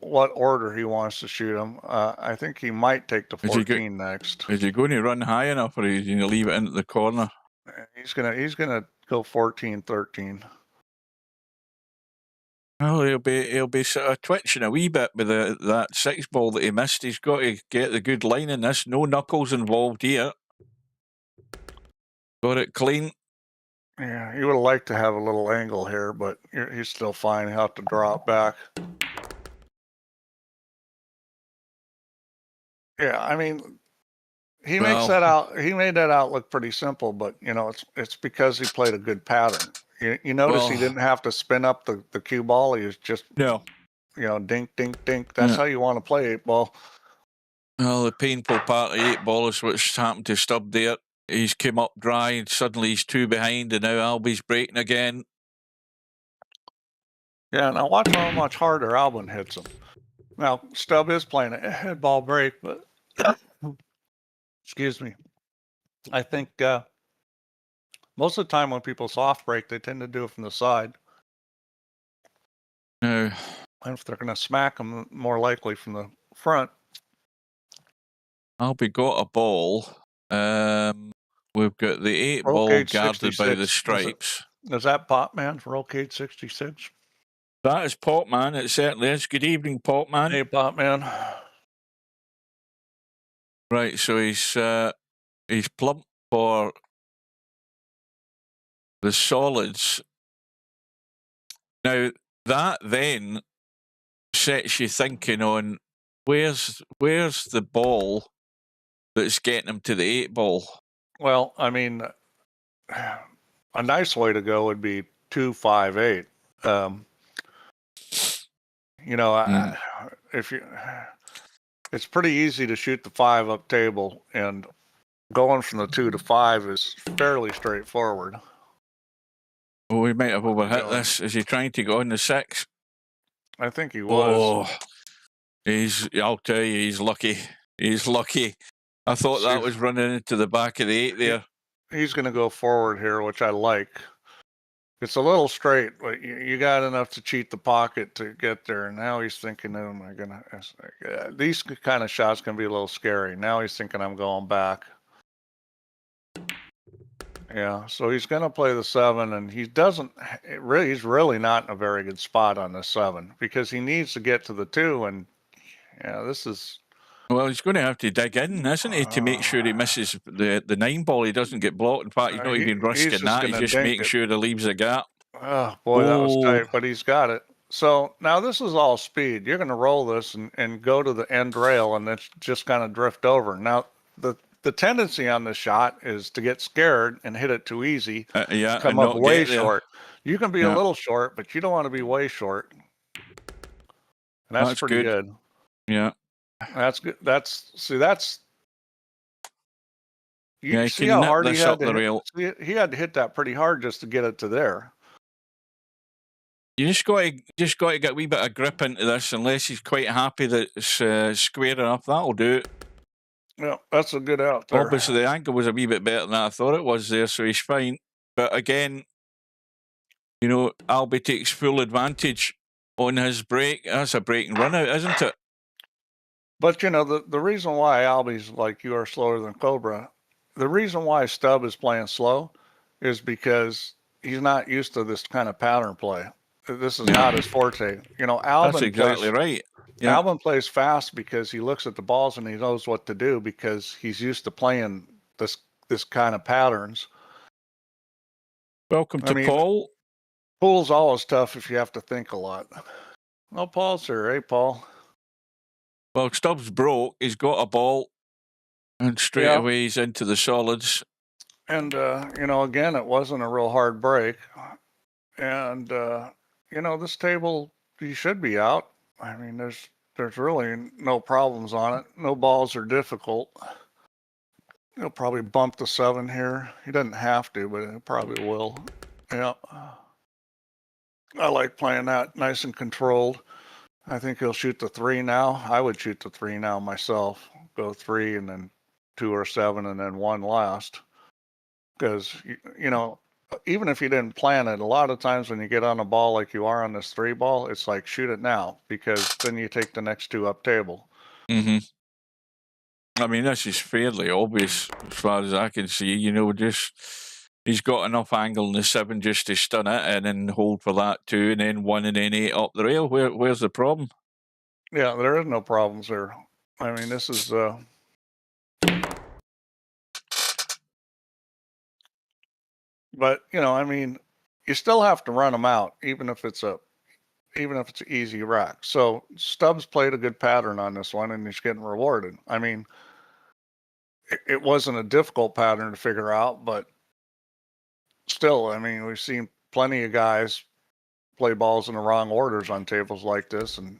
what order he wants to shoot him. I think he might take the 14 next. Is he going to run high enough, or is he going to leave it in the corner? He's gonna go 14-13. Well, he'll be sort of twitching a wee bit with that 6 ball that he missed. He's got to get the good line in this. No knuckles involved here. Got it clean. Yeah, he would have liked to have a little angle here, but he's still fine. He'll have to drop back. Yeah, I mean, he makes that out. He made that out look pretty simple, but you know, it's because he played a good pattern. You notice he didn't have to spin up the cue ball. He was just you know, dink, dink, dink. That's how you want to play 8 ball. Well, the painful part of 8 ball is what's happened to Stubb there. He's came up dry and suddenly he's 2 behind, and now Albie's breaking again. Yeah, now watch how much harder Albin hits him. Now Stubb is playing a head ball break, but excuse me. I think most of the time when people soft break, they tend to do it from the side. No. And if they're going to smack them, more likely from the front. Albie got a ball. We've got the 8 ball guarded by the stripes. Is that Popman for Rollcade 66? That is Popman. It certainly is. Good evening, Popman. Hey, Popman. Right, so he's plump for the solids. Now that then sets you thinking on where's the ball that's getting him to the 8 ball. Well, I mean, a nice way to go would be 2-5-8. You know, if you, it's pretty easy to shoot the 5 up table, and going from the 2 to 5 is fairly straightforward. Well, we might have overhit this. Is he trying to go on the 6? I think he was. Oh, I'll tell you, he's lucky. He's lucky. I thought that was running into the back of the 8 there. He's going to go forward here, which I like. It's a little straight, but you got enough to cheat the pocket to get there. And now he's thinking, oh my goodness, these kind of shots can be a little scary. Now he's thinking, I'm going back. Yeah, so he's going to play the 7, and he doesn't really, he's really not in a very good spot on the 7 because he needs to get to the 2. And yeah, this is. Well, he's going to have to dig in, isn't he, to make sure he misses the 9 ball. He doesn't get blocked. In fact, he's not even risking that. He's just making sure he leaves a gap. Oh, boy, that was tight, but he's got it. So now this is all speed. You're going to roll this and go to the end rail, and it's just kind of drift over. Now, the tendency on this shot is to get scared and hit it too easy. Come up way short. You can be a little short, but you don't want to be way short. And that's pretty good. Yeah. That's good. You see can how hard he had to hit? He had to hit that pretty hard just to get it to there. You just got to get a wee bit of grip into this. Unless he's quite happy that it's square enough, that'll do it. Yeah, that's a good out there. Obviously, the angle was a wee bit better than I thought it was there, so he's fine. But again, you know, Albie takes full advantage on his break. That's a break and run out, isn't it? But, you know, the reason why Albie's like you are slower than Cobra, the reason why Stubb is playing slow is because he's not used to this kind of pattern play. This is not his forte. You know, Albin That's exactly right. Yeah. Albin plays fast because he looks at the balls and he knows what to do because he's used to playing this kind of patterns. Welcome to Paul. Pool's always tough if you have to think a lot. Oh, Paul's here. Hey, Paul. Well, Stubbs broke. He's got a ball, and straight away he's into the solids. And, you know, again, it wasn't a real hard break. And, you know, this table, you should be out. I mean, there's really no problems on it. No balls are difficult. He'll probably bump the 7 here. He doesn't have to, but he probably will. Yeah. I like playing that nice and controlled. I think he'll shoot the 3 now. I would shoot the 3 now myself. Go 3 and then 2 or 7 and then 1 last. Because, you know, even if you didn't plan it, a lot of times when you get on a ball like you are on this 3 ball, it's like shoot it now because then you take the next 2 up table. Mm-hmm. I mean, this is fairly obvious as far as I can see. You know, just he's got enough angle in the 7 just to stun it and then hold for that 2 and then 1 and then 8 up the rail. Where's the problem? Yeah, there is no problems there. I mean, this is but you know, I mean, you still have to run them out, even if it's an easy rack. So Stubbs played a good pattern on this one, and he's getting rewarded. I mean, it wasn't a difficult pattern to figure out, but still, I mean, we've seen plenty of guys play balls in the wrong orders on tables like this, and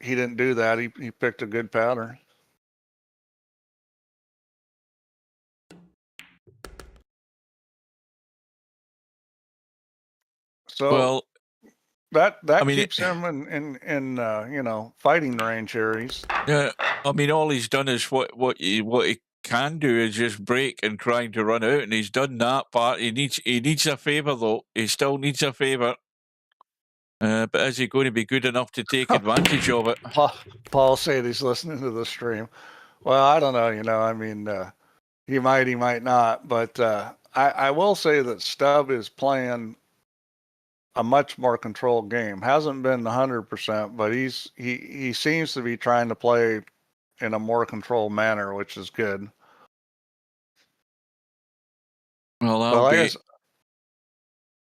he didn't do that. He picked a good pattern. So Well, that I mean, keeps him in you know, fighting range here. He's yeah, I mean, all he's done is what he can do is just break and trying to run out, and he's done that part. He needs a favour though. He still needs a favour. But is he going to be good enough to take advantage of it? Paul said he's listening to the stream. Well, I don't know. You know, I mean, he might not. But I will say that Stubb is playing a much more controlled game. Hasn't been 100%, but he seems to be trying to play in a more controlled manner, which is good. Well, Like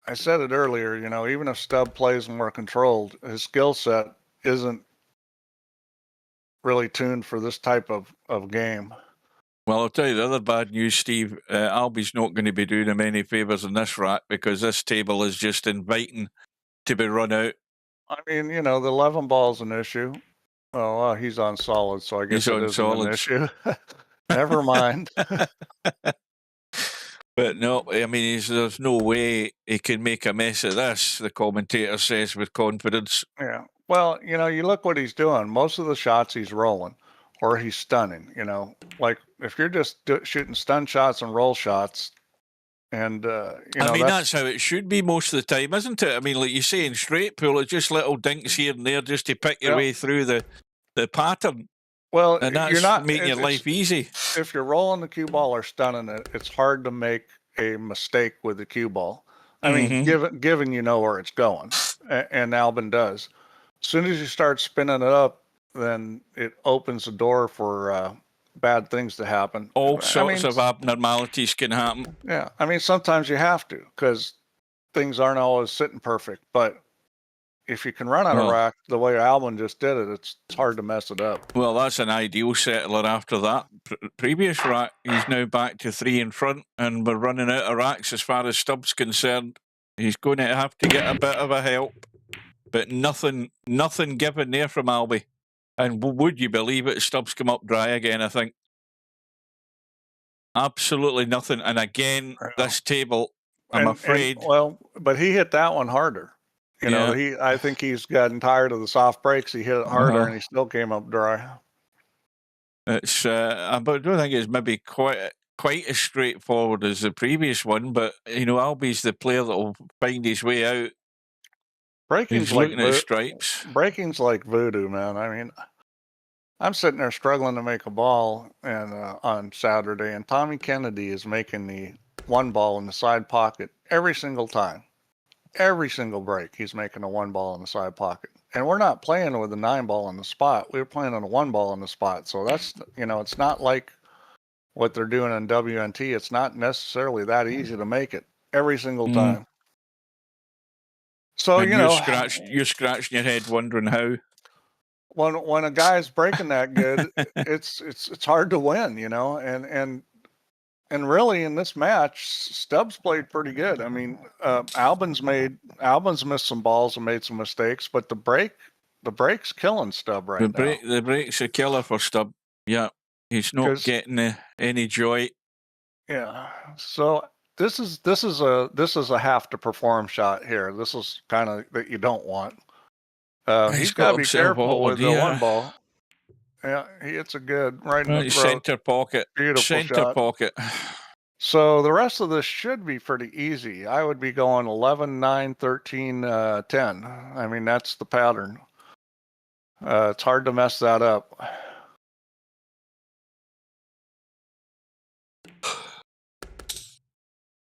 I said it earlier, you know, even if Stubb plays more controlled, his skill set isn't really tuned for this type of game. Well, I'll tell you the other bad news, Steve. Albie's not going to be doing him any favours in this rack because this table is just inviting to be run out. I mean, you know, the 11 ball's an issue. Oh, well, he's on solid, so I guess He's it on isn't solids. an issue. Never mind. But no, I mean, there's no way he can make a mess of this, the commentator says with confidence. Yeah. Well, you know, you look what he's doing. Most of the shots he's rolling or he's stunning, you know. Like if you're just shooting stun shots and roll shots and, you know. I mean, that's how it should be most of the time, isn't it? I mean, like you say in straight pool, it's just little dinks here and there just to pick your way through the pattern. Well, and that's you're not making your life easy. If you're rolling the cue ball or stunning it, it's hard to make a mistake with the cue ball. I mean, given you know where it's going, and Albin does. As soon as you start spinning it up, then it opens the door for bad things to happen. All sorts of abnormalities can happen. Yeah, I mean, sometimes you have to because things aren't always sitting perfect. But if you can run out of rack the way Albin just did it, it's hard to mess it up. Well, that's an ideal settler after that previous rack. He's now back to 3 in front, and we're running out of racks as far as Stubbs concerned. He's going to have to get a bit of a help, but nothing given there from Albie. And would you believe it, Stubbs come up dry again, I think. Absolutely nothing. And again, this table, I'm afraid. Well, but he hit that one harder. You know, I think he's gotten tired of the soft breaks. He hit it harder, and he still came up dry. It's, I don't think it's maybe quite as straightforward as the previous one, but you know, Albie's the player that will find his way out. Breaking's He's looking at stripes. Breaking's like voodoo, man. I mean, I'm sitting there struggling to make a ball, and on Saturday, and Tommy Kennedy is making the 1 ball in the side pocket every single time. Every single break, he's making a 1 ball in the side pocket. And we're not playing with a 9 ball on the spot. We're playing on a 1 ball on the spot. So that's, you know, it's not like what they're doing in WNT. It's not necessarily that easy to make it every single time. So, and you know. You're scratching your head wondering how. When a guy's breaking that good, it's hard to win, you know, and really in this match, Stubbs played pretty good. I mean, Albin's missed some balls and made some mistakes, but the break's killing Stubb right now. The break's a killer for Stubb. Yeah, he's not getting any joy. Yeah. So this is a have to perform shot here. This is kind of that you don't want. He's got to be careful with the 1 ball. Yeah, he hits a good right in the throat. Center pocket. Beautiful center shot. Pocket. So the rest of this should be pretty easy. I would be going 11, 9, 13, 10. I mean, that's the pattern. It's hard to mess that up.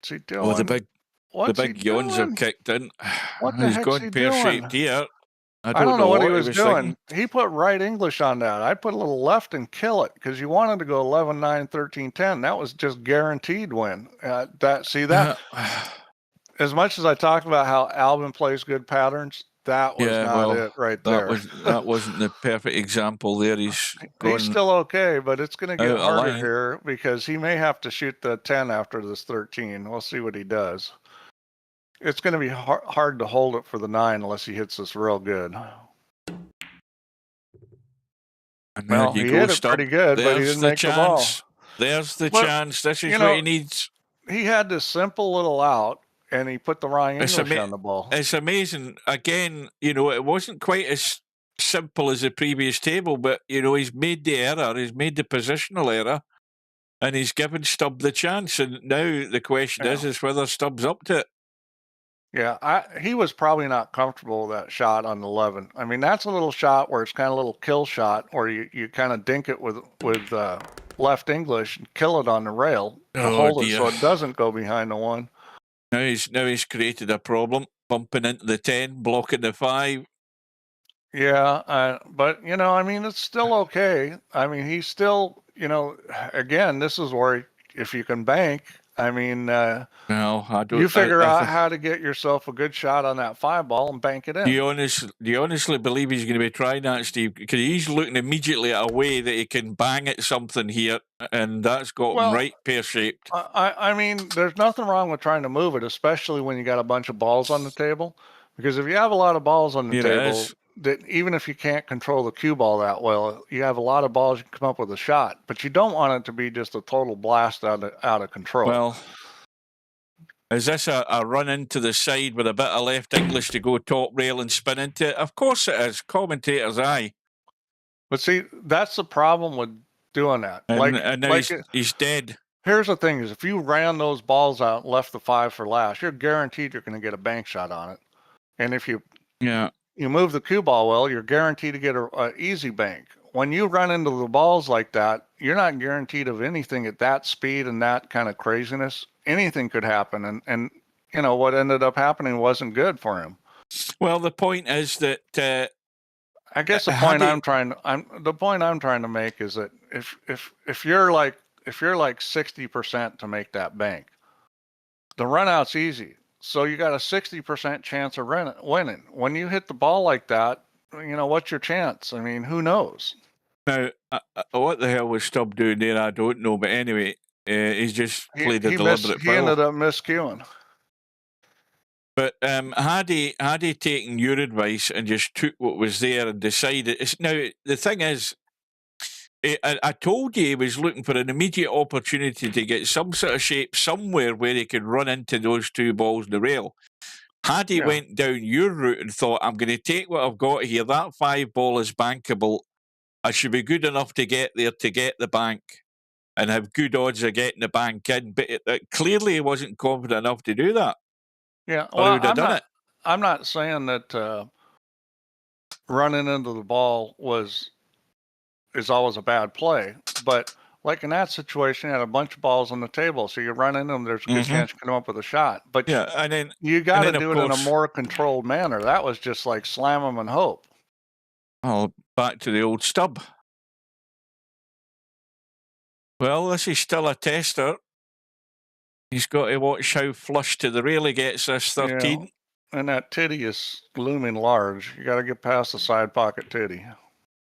What's he doing? Oh, the big yawns have kicked in. What the He's heck's gone he pear-shaped doing? here. I don't know what he was doing. thinking. He put right English on that. I put a little left and kill it because you wanted to go 11, 9, 13, 10. That was just guaranteed win. As much as I talked about how Albin plays good patterns, that was not it right there. That wasn't the perfect example there. He's still okay, but it's going to get out of harder line. here because he may have to shoot the 10 after this 13. We'll see what he does. It's going to be hard to hold it for the 9 unless he hits this real good. Well, he hit it pretty good, but he didn't make the ball. There's the chance. This is what he needs. He had this simple little out, and he put the wrong English on the ball. It's amazing. Again, it wasn't quite as simple as the previous table, but, he's made the error. He's made the positional error, and he's given Stubb the chance. And now the question is whether Stubb's up to it. Yeah, he was probably not comfortable with that shot on 11. I mean, that's a little shot where it's kind of a little kill shot, where you kind of dink it with left English and kill it on the rail to hold it so it doesn't go behind the 1. Now he's created a problem, bumping into the 10, blocking the 5. Yeah, but I mean, it's still okay. I mean, he's still, again, this is where if you can bank. I mean, no, I don't. You figure out how to get yourself a good shot on that 5 ball and bank it in. Do you honestly believe he's going to be trying that, Steve? Because he's looking immediately at a way that he can bang at something here, and that's got him right pear-shaped. I mean, there's nothing wrong with trying to move it, especially when you got a bunch of balls on the table. Because if you have a lot of balls on the table, that even if you can't control the cue ball that well, you have a lot of balls, you can come up with a shot. But you don't want it to be just a total blast out of control. Well, is this a run into the side with a bit of left English to go top rail and spin into it? Of course it is. Commentator's eye. But see, that's the problem with doing that. And now he's dead. Here's the thing is, if you ran those balls out and left the 5 for last, you're guaranteed you're going to get a bank shot on it. And if you move the cue ball well, you're guaranteed to get a easy bank. When you run into the balls like that, you're not guaranteed of anything at that speed and that kind of craziness. Anything could happen, and what ended up happening wasn't good for him. Well, the point is that I guess the point I'm trying to make is that if you're like 60% to make that bank, the run out's easy. So you got a 60% chance of winning. When you hit the ball like that, what's your chance? I mean, who knows? Now, what the hell was Stubb doing there? I don't know. But anyway, he's just played a deliberate foul. He ended up miscuing. But had he taken your advice and just took what was there and decided... Now, the thing is, I told you he was looking for an immediate opportunity to get some sort of shape somewhere where he could run into those 2 balls in the rail. Had he went down your route and thought, I'm going to take what I've got here, that 5 ball is bankable, I should be good enough to get there to get the bank and have good odds of getting the bank in. But clearly he wasn't confident enough to do that. Yeah, well, he would have done it. I'm not saying that running into the ball is always a bad play, but like in that situation, you had a bunch of balls on the table, so you run into them, there's a good chance you can come up with a shot. But and then you got to do it in a more controlled manner. That was just like slam them and hope. Oh, back to the old Stubb. Well, this is still a tester. He's got to watch how flush to the rail he gets this 13. Yeah. And that titty is looming large. You got to get past the side pocket titty.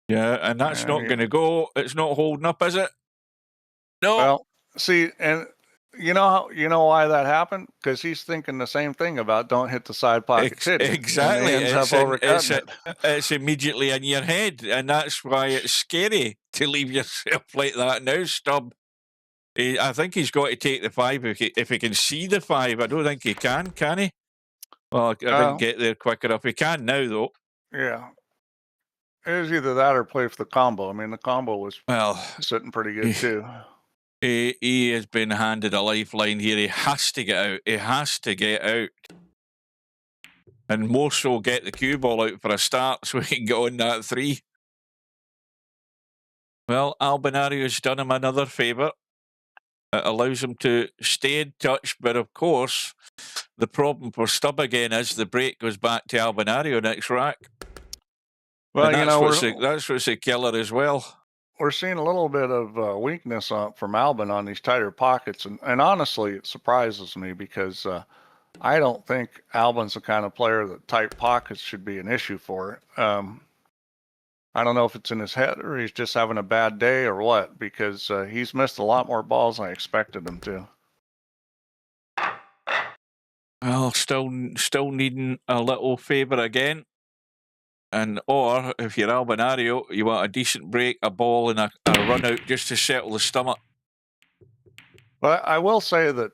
Yeah, and that's not going to go. It's not holding up, is it? No. Well, see, and you know why that happened? Because he's thinking the same thing about don't hit the side pocket titty. Exactly. It's immediately in your head, and that's why it's scary to leave yourself like that. Now, Stubb, I think he's got to take the 5 if he can see the 5. I don't think he can he? Well, I didn't get there quick enough. He can now, though. Yeah. It was either that or play for the combo. I mean, the combo was sitting pretty good, too. He has been handed a lifeline here. He has to get out. He has to get out. And more so get the cue ball out for a start so he can get on that 3. Well, Albinario's done him another favour. It allows him to stay in touch, but of course, the problem for Stubb again is the break goes back to Albinario next rack. Well, and you know, that's what's a killer as well. we're seeing a little bit of weakness from Albin on these tighter pockets, and honestly, it surprises me because I don't think Albin's the kind of player that tight pockets should be an issue for. I don't know if it's in his head or he's just having a bad day or what, because he's missed a lot more balls than I expected him to. Well, still needing a little favour again. Or if you're Albinario, you want a decent break, a ball, and a run out just to settle the stomach. But I will say that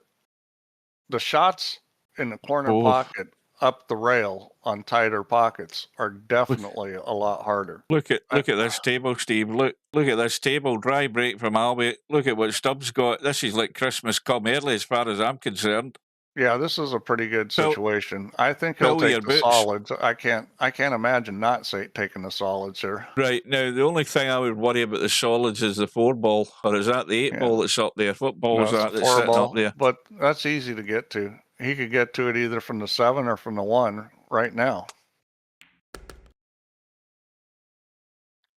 the shots in the corner pocket up the rail on tighter pockets are definitely a lot harder. Look at this table, Steve. Look at this table. Dry break from Albie. Look at what Stubbs got. This is like Christmas come early as far as I'm concerned. Yeah, this is a pretty good situation. I think he'll take the solids. I can't imagine not taking the solids here. Right, now the only thing I would worry about the solids is the 4-ball, or is that the 8-ball that's up there? What ball is that that's sitting up there? But that's easy to get to. He could get to it either from the 7 or from the 1 right now.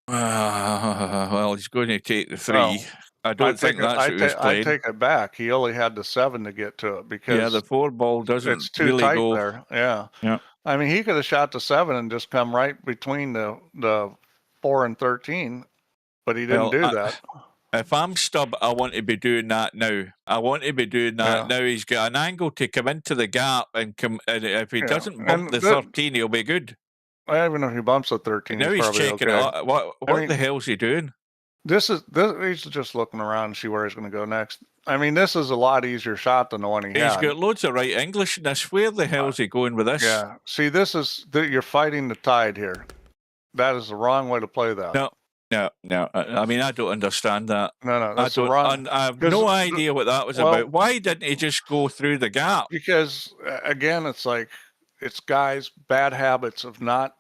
Well, he's going to take the 3. I don't think that's what he was playing. I take it back. He only had the 7 to get to it because the 4-ball doesn't it's too really tight go there. Yeah. Yeah. I mean, he could have shot the 7 and just come right between the 4 and 13, but he didn't do that. If I'm Stubb, I want to be doing that now. I want to be doing that now. He's got an angle to come into the gap and come. And if he doesn't bump the 13, he'll be good. I even know if he bumps the 13. Now he's checking it out. What the hell's he doing? He's just looking around and see where he's going to go next. I mean, this is a lot easier shot than the one he had. He's got loads of right English in this. Where the hell is he going with this? Yeah. See, you're fighting the tide here. That is the wrong way to play that. No. I mean, I don't understand that. No, that's the wrong. I have no idea what that was about. Why didn't he just go through the gap? Because again, it's like it's guys' bad habits of not,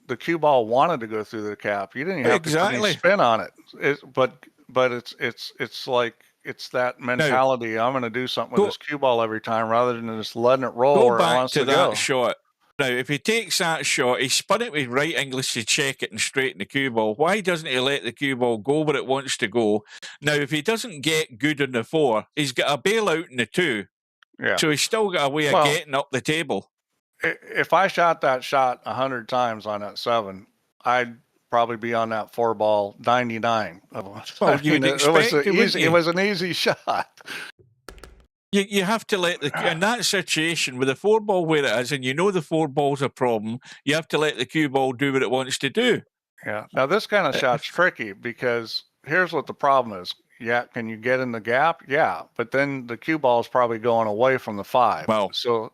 the cue ball wanted to go through the cap. You didn't even have to put any spin on it. But it's like it's that mentality. I'm going to do something with this cue ball every time rather than just letting it roll. Go back to that shot. Now, if he takes that shot, he spun it with right English to check it and straighten the cue ball. Why doesn't he let the cue ball go where it wants to go? Now, if he doesn't get good on the 4, he's got a bailout in the 2. Yeah. So he's still got a way of getting up the table. If I shot that shot 100 times on that 7, I'd probably be on that 4-ball 99. Well, it was an easy shot. You have to let in that situation with the 4-ball where it is, and the 4-ball's a problem, you have to let the cue ball do what it wants to do. Yeah. Now this kind of shot's tricky because here's what the problem is. Yeah, can you get in the gap? Yeah, but then the cue ball is probably going away from the 5. Well, so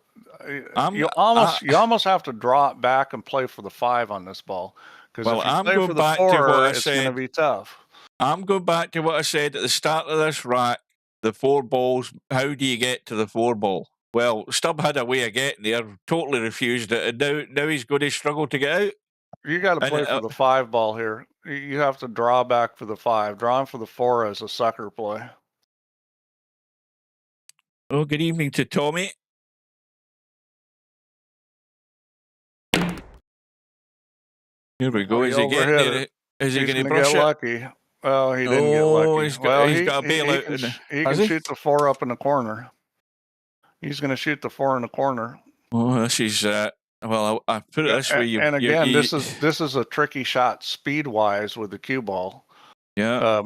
you almost have to draw it back and play for the 5 on this ball. Because if you play for the 4, it's going to be tough. I'm going back to what I said at the start of this rack. The 4 balls, how do you get to the 4-ball? Well, Stubb had a way of getting there, totally refused it, and now he's going to struggle to get out. You got to play for the 5-ball here. You have to draw back for the 5. Drawing for the 4 is a sucker play. Oh, good evening to Tommy. Here we go. Is he going to brush get lucky? Well, he didn't get lucky. He's got a bailout. He can shoot the 4 up in the corner. He's going to shoot the 4 in the corner. Oh, this is well. I put it this way. And again, this is a tricky shot speed wise with the cue ball. Yeah.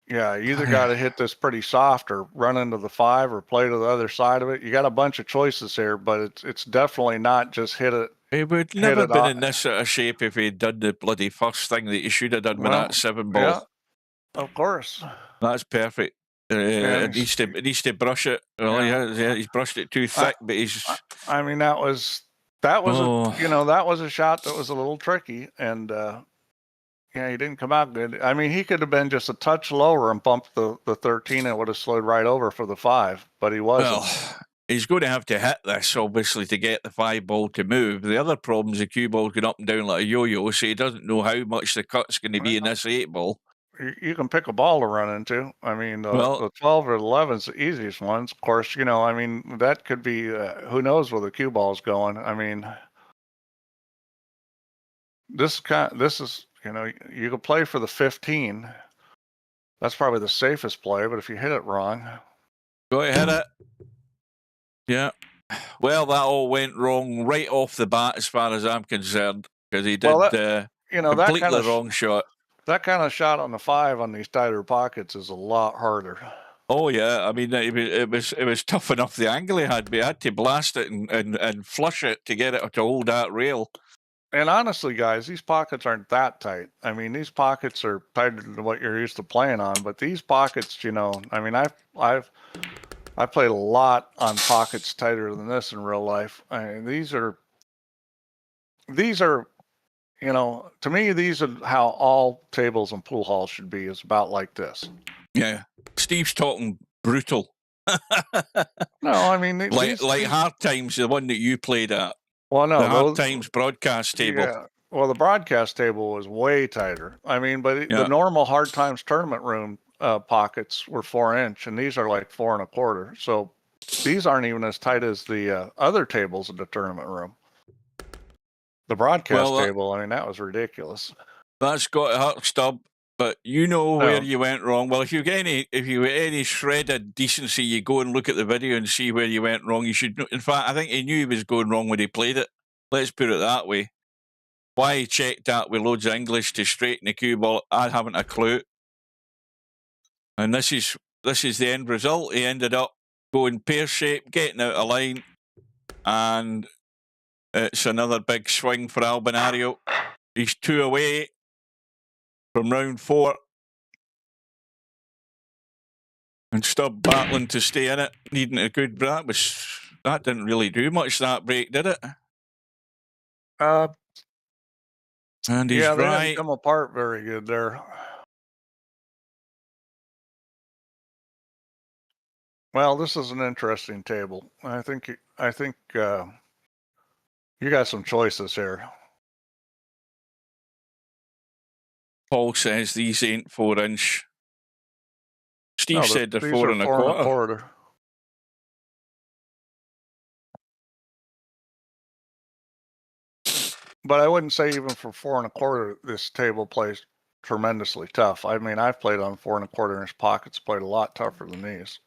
Yeah, you either got to hit this pretty soft or run into the 5 or play to the other side of it. You got a bunch of choices here, but it's definitely not just hit it. He would never been in this sort of shape if he'd done the bloody first thing that he should have done with that 7-ball. Yeah, of course. That's perfect. It needs to brush it. Well, he's brushed it too thick, but he's. I mean, that was that was a shot that was a little tricky, and he didn't come out good. I mean, he could have been just a touch lower and bumped the 13, and it would have slid right over for the 5, but he wasn't. Well, he's going to have to hit this, obviously, to get the 5-ball to move. The other problem is the cue ball's going up and down like a yo-yo, so he doesn't know how much the cut's going to be in this 8-ball. you can pick a ball to run into. I mean, Well- the 12 or 11 is the easiest ones. Of course, you know, I mean, that could be, who knows where the cue ball's going. I mean, this is, you know, you can play for the 15. That's probably the safest play, but if you hit it wrong, Go ahead it. Yeah. Well, that all went wrong right off the bat, as far as I'm concerned, because he did Well, you know, that completely kind of wrong shot. that kind of shot on the 5 on these tighter pockets is a lot harder. Oh yeah, I mean it was tough enough the angle he had. We had to blast it and flush it to get it to hold that rail. And honestly, guys, these pockets aren't that tight. I mean, these pockets are tighter than what you're used to playing on. But these pockets, you know, I mean, I've played a lot on pockets tighter than this in real life. I mean, these are, you know, to me, these are how all tables and pool halls should be. Is about like this. Yeah, Steve's talking brutal. No, I mean, like Hard Times, the one that you played at. Well, no, the Hard Times broadcast table. Yeah. Well, the broadcast table was way tighter. I mean, but the normal Hard Times tournament room pockets were 4-inch, and these are like 4 1/4. So these aren't even as tight as the other tables in the tournament room. The broadcast table, I mean, that was ridiculous. That's got to hurt, Stub. But you know where you went wrong. Well, if you get any shred of decency, you go and look at the video and see where you went wrong. You should. In fact, I think he knew he was going wrong when he played it. Let's put it that way. Why he checked that with loads of English to straighten the cue ball, I haven't a clue. And this is the end result. He ended up going pear shape, getting out of line, and it's another big swing for Albinario. He's 2 away from round 4. And Stubb battling to stay in it, needing a good break. That didn't really do much, that break, did it? And he's they dry. didn't come apart very good there. Well, this is an interesting table. I think you got some choices here. Paul says these ain't 4-inch. Steve No, said they're these 4 are 1/4. But I wouldn't say even for 4 1/4, this table plays tremendously tough. I mean, I've played on 4 1/4-inch pockets, played a lot tougher than these.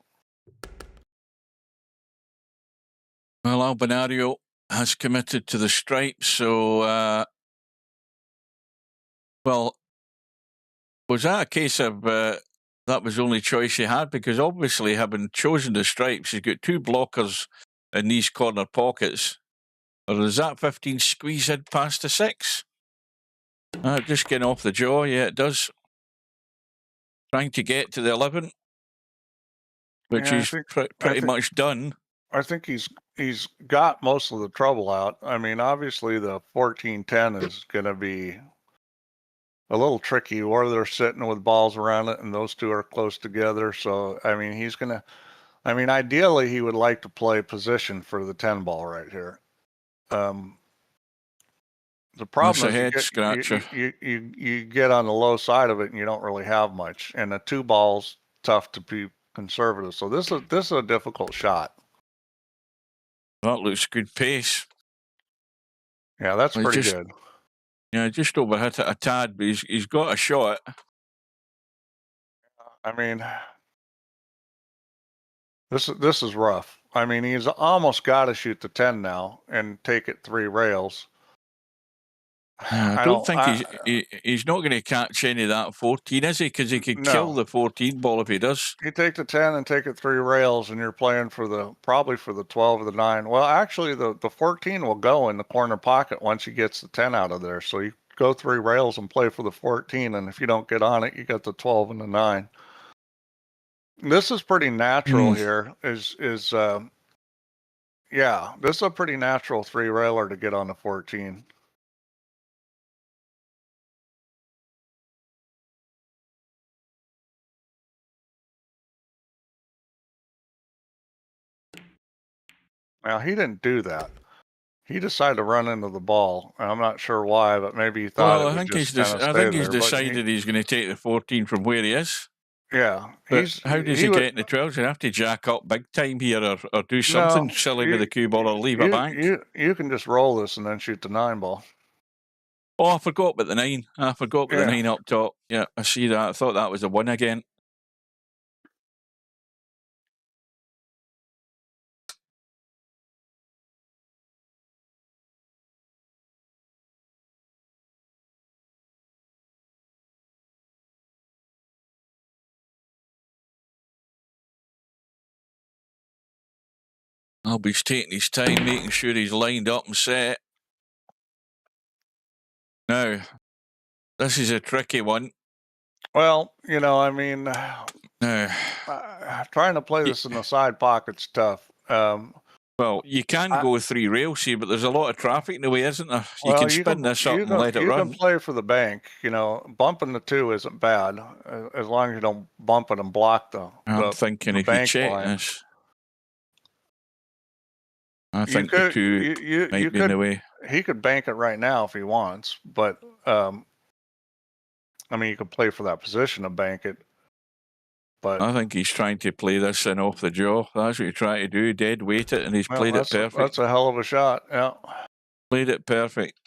Well, Albinario has committed to the stripes, so well, was that a case of that was the only choice he had? Because obviously, having chosen the stripes, he's got 2 blockers in these corner pockets. Or does that 15 squeeze in past the 6? Just getting off the jaw, yeah, it does. Trying to get to the 11, which he's pretty much done. I think he's got most of the trouble out. I mean, obviously the 14-10 is going to be a little tricky where they're sitting with balls around it and those two are close together. So, I mean, ideally he would like to play position for the 10 ball right here. The problem is you get on the low side of it and you don't really have much. And the 2 ball's tough to be conservative. So this is a difficult shot. That looks good pace. Yeah, that's pretty good. Yeah, just overhit it a tad, but he's got a shot. I mean, this is rough. I mean, he's almost got to shoot the 10 now and take it 3 rails. I don't think he's not going to catch any of that 14, is he? Because he could kill the 14 ball if he does. You take the 10 and take it 3 rails, and you're playing for probably for the 12 or the 9. Well, actually, the 14 will go in the corner pocket once he gets the 10 out of there. So you go 3 rails and play for the 14, and if you don't get on it, you got the 12 and the 9. This is pretty natural here. Yeah, this is a pretty natural 3-railer to get on the 14. Now, he didn't do that. He decided to run into the ball. I'm not sure why, but maybe he thought Well, it I would think he's just kind of I stay think he's there. But decided he's going to take the 14 from where he is. yeah, But how does he would, get in the 12s? You have to jack up big time here, or do something silly with the cue ball, or leave a bank. You can just roll this and then shoot the 9 ball. Oh, I forgot about the 9. I forgot about the Yeah. 9 up top. Yeah, I see that. I thought that was the 1 again. Albie's taking his time, making sure he's lined up and set. Now, this is a tricky one. Well, you know, I mean, Now, trying to play this in the side pocket's tough. well, you can go 3 rails here, but there's a lot of traffic in the way, isn't there? You Well, can spin this up and let it You run. can play for the bank. You know, bumping the 2 isn't bad as long as you don't bump it and block I'm thinking the if you bank check line. this, I think the 2 might be in the way. He could bank it right now if he wants, but I mean, you could play for that position to bank it. But I think he's trying to play this in off the jaw. That's what he's trying to do. Dead weight it, and he's played it perfect. That's a hell of a shot. Yeah, played it perfect.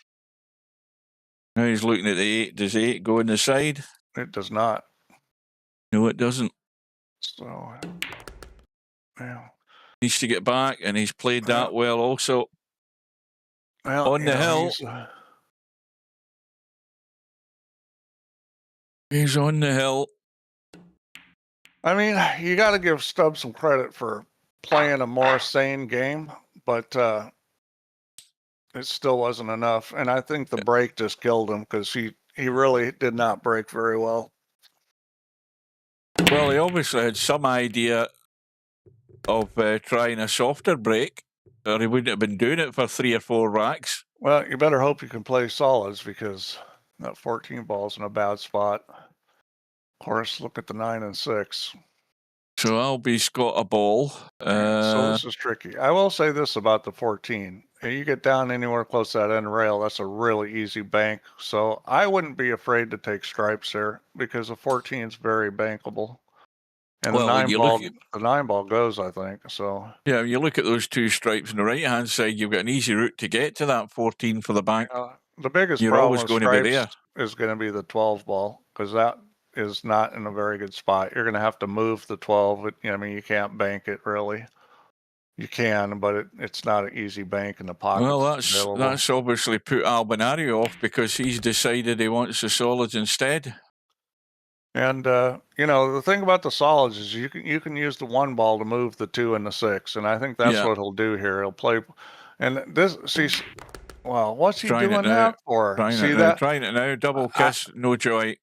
Now he's looking at the 8. Does 8 go in the side? It does not. No, it doesn't. So, yeah. Needs to get back, and he's played that well also. Well, on the hill. He's on the hill. I mean, you got to give Stubbs some credit for playing a more sane game, but it still wasn't enough. And I think the break just killed him because he really did not break very well. Well, he obviously had some idea of trying a softer break, or he wouldn't have been doing it for 3 or 4 racks. Well, you better hope you can play solids because that 14 ball's in a bad spot. Of course, look at the 9 and 6. So Albie's got a ball. So this is tricky. I will say this about the 14. You get down anywhere close to that end rail, that's a really easy bank. So I wouldn't be afraid to take stripes there because the 14 is very bankable. And well, the 9 ball goes, I think. So yeah, when you look at those 2 stripes on the right hand side, you've got an easy route to get to that 14 for the bank. The biggest You're problem always with going to be there. is going to be the 12 ball because that is not in a very good spot. You're going to have to move the 12. I mean, you can't bank it really. You can, but it's not an easy bank in the pocket. Well, that's obviously put Albinario off because he's decided he wants the solids instead. And you know, the thing about the solids is you can use the 1 ball to move the 2 and the 6, and I think that's what he'll do here. He'll play, and this well, what's he doing that for? Trying it now, double kiss, no joy.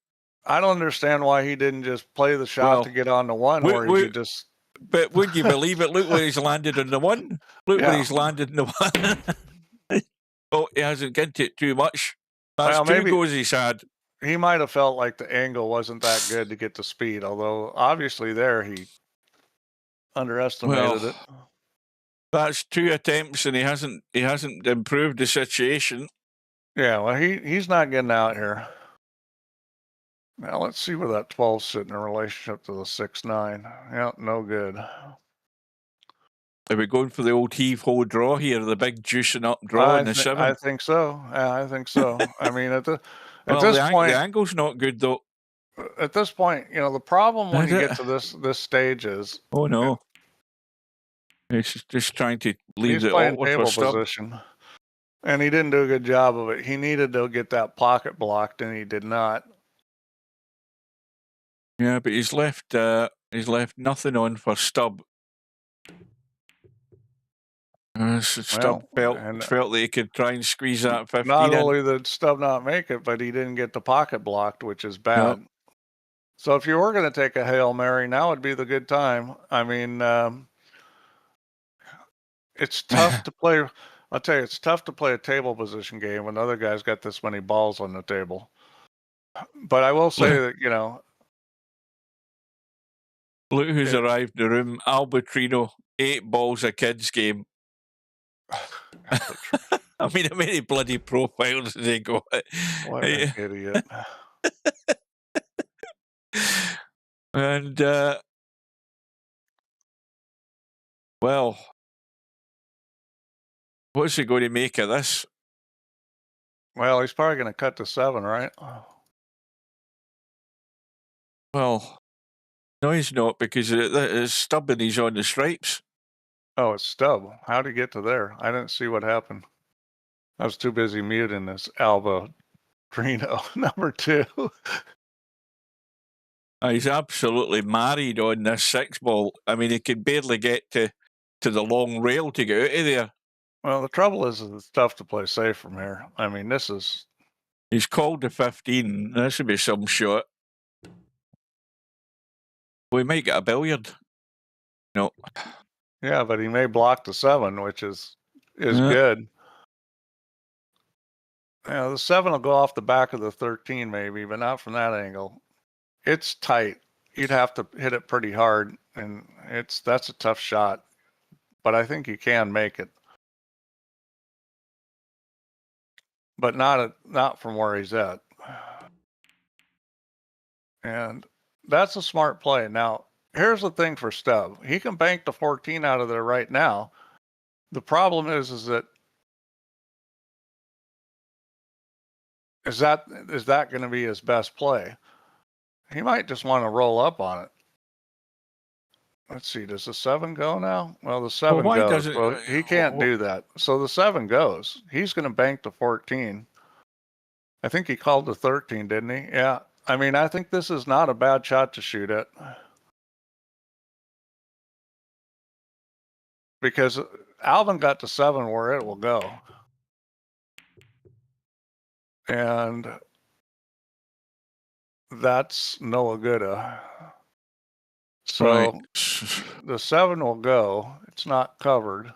I don't understand why he didn't just play the shot to get on the 1, or he could just. But would you believe it? Look where he's landed on the 1. Look where he's landed in the 1. Oh, he hasn't ginned it too much. That's 2 goes he's had. He might have felt like the angle wasn't that good to get the speed, although obviously there he underestimated it. That's 2 attempts, and he hasn't improved the situation. Yeah, well, he's not getting out here. Now let's see where that 12's sitting in relationship to the 6-9. Yeah, no good. Are we going for the old heave-ho draw here, the big juicing up draw in the 7? I think so. Yeah, I think so. I mean, at this point, the angle's not good though. At this point, you know, the problem when you get to this stage is. Oh no. He's just trying to leave the playing table position, and he didn't do a good job of it. He needed to get that pocket blocked, and he did not. Yeah, but he's left nothing on for Stubb. Stubb felt that he could try and squeeze that 15 Not only did Stubb not make it, but he didn't get the pocket blocked, which is bad. Yep. So if you were going to take a Hail Mary, now would be the good time. I mean, it's tough to play. I'll tell you, it's tough to play a table position game when other guys got this many balls on the table. But I will say that, you know. Look who's arrived in the room. Albatrino, 8 balls a kid's game. I mean, how many bloody profiles did they got? What an idiot. And, well, what's he going to make of this? Well, he's probably going to cut to 7, right? Well, no, he's not, because it's stub and he's on the stripes. Oh, it's stub. How'd he get to there? I didn't see what happened. I was too busy muting this Albinario number 2. He's absolutely married on this 6-ball. I mean, he can barely get to the long rail to get out of there. Well, the trouble is it's tough to play safe from here. I mean, this is... He's called the 15. This would be some shot. We might get a billiard. No. Yeah, but he may block the 7, which is good. Yeah, the 7 will go off the back of the 13 maybe, but not from that angle. It's tight. You'd have to hit it pretty hard, and that's a tough shot. But I think you can make it. But not from where he's at. And that's a smart play. Now, here's the thing for Stubb. He can bank the 14 out of there right now. The problem is that is that going to be his best play? He might just want to roll up on it. Let's see, does the 7 go now? Well, the 7 goes. Well, he can't do that. So the 7 goes. He's going to bank the 14. I think he called the 13, didn't he? Yeah. I mean, I think this is not a bad shot to shoot at. Because Alvin got to 7 where it will go. And that's no good. So right. The 7 will go. It's not covered.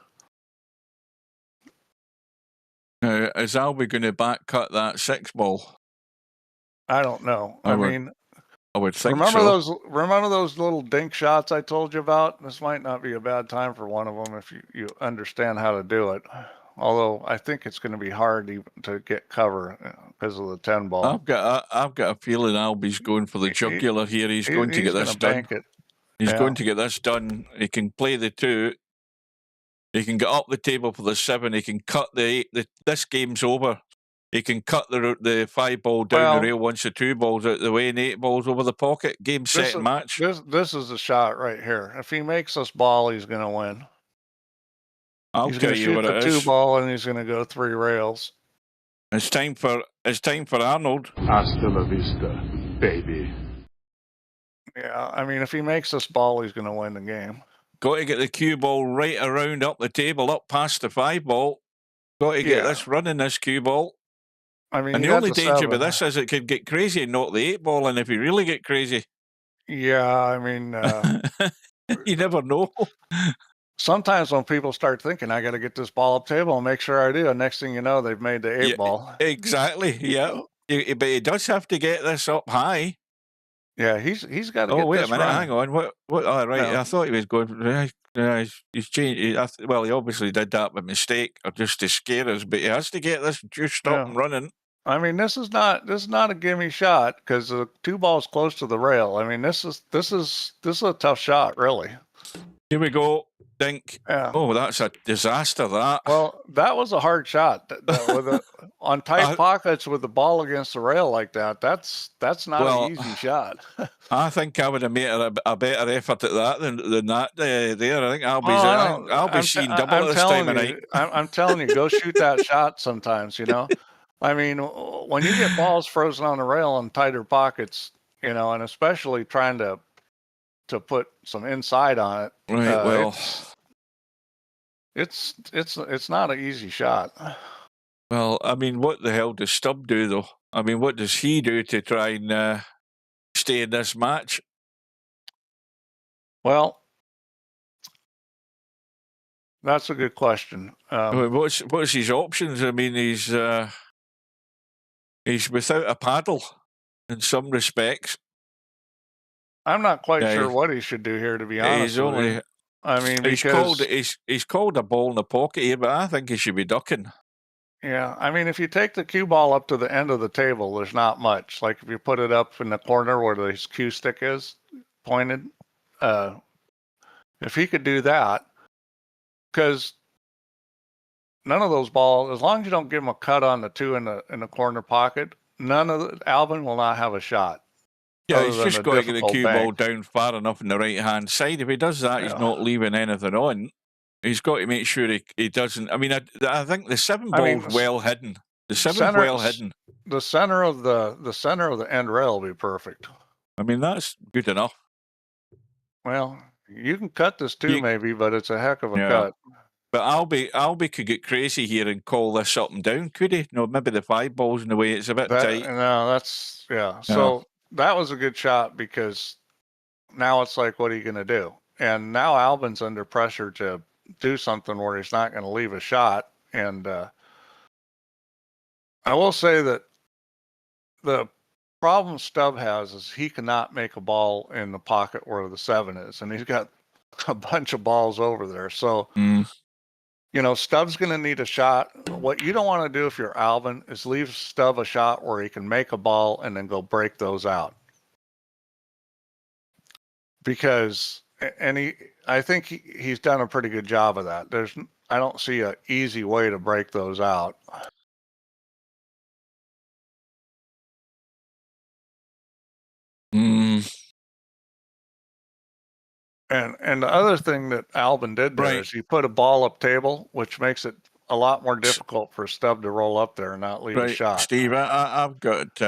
Now, is Albie going to back cut that 6-ball? I don't know. I mean, I would think remember so. Remember those little dink shots I told you about? This might not be a bad time for one of them if you understand how to do it. Although I think it's going to be hard even to get cover because of the 10 ball. I've got a feeling Albie's going for the jugular here. He's going to get this done. He's going to get this done. He can play the 2. He can get up the table for the 7. He can cut the 8. This game's over. He can cut the 5-ball down the rail once the 2 balls out the way and 8 balls over the pocket. Game, set, and match. This is the shot right here. If he makes this ball, he's going to win. He's going to shoot the 2 ball and he's going to go 3 rails. It's time for Arnold. Hasta la vista, baby. Yeah, I mean, if he makes this ball, he's going to win the game. Got to get the cue ball right around up the table, up past the 5-ball. Got to get this running, this cue ball. I mean, and the only danger with this is it could get crazy and knock the 8-ball in if you really get crazy. Yeah, I mean... you never know. Sometimes when people start thinking, I got to get this ball up table and make sure I do, and next thing you know, they've made the 8-ball. Exactly, yeah. But he does have to get this up high. Yeah, he's got to get this. Oh, wait a minute, run. hang on. What? Oh, right, No. I thought he was going... he's changed. Well, he obviously did that by mistake or just to scare us, but he has to get this juiced up and running. I mean, this is not a gimme shot because the 2 balls close to the rail. I mean, this is a tough shot, really. Here we go. Dink. Yeah. Oh, that's a disaster, that. Well, that was a hard shot. On tight pockets with the ball against the rail like that, that's not an easy shot. I think I would have made a better effort at that than that there. I think Albie's seen double this time of night. I'm telling you, go shoot that shot sometimes, you know. I mean, when you get balls frozen on the rail in tighter pockets, you know, and especially trying to put some inside on it. Right, well, it's not an easy shot. Well, I mean, what the hell does Stubb do, though? I mean, what does he do to try and stay in this match? Well, that's a good question. What's his options? I mean, he's without a paddle in some respects. I'm not quite sure what he should do here, to be honest. I mean, he's called a ball in the pocket here, but I think he should be ducking. Yeah, I mean, if you take the cue ball up to the end of the table, there's not much. Like if you put it up in the corner where the cue stick is pointed, if he could do that, because none of those balls, as long as you don't give him a cut on the two in the corner pocket, Alvin will not have a shot. Yeah, other he's than just a got to get the difficult cue ball bank. down far enough on the right-hand side. If he does that, he's Yeah. not leaving anything on. He's got to make sure he doesn't. I mean, I think the 7 ball's well hidden. The 7's well hidden. The center of the end rail will be perfect. I mean, that's good enough. Well, you can cut this too, maybe, but it's a heck of a cut. But Albie could get crazy here and call this up and down, could he? No, maybe the 5 ball's in the way. It's a bit tight. No, that's So that was a good shot because now it's like, what are you going to do? And now Albin's under pressure to do something where he's not going to leave a shot. And I will say that the problem Stubb has is he cannot make a ball in the pocket where the 7 is, and he's got a bunch of balls over there. So, you know, Stubb's going to need a shot. What you don't want to do if you're Alvin is leave Stubb a shot where he can make a ball and then go break those out. Because, and I think he's done a pretty good job of that. I don't see an easy way to break those out. And the other thing that Albin did there is he put a ball up table, which makes it a lot more difficult for Stubb to roll up there and not leave a shot. Steve, I've got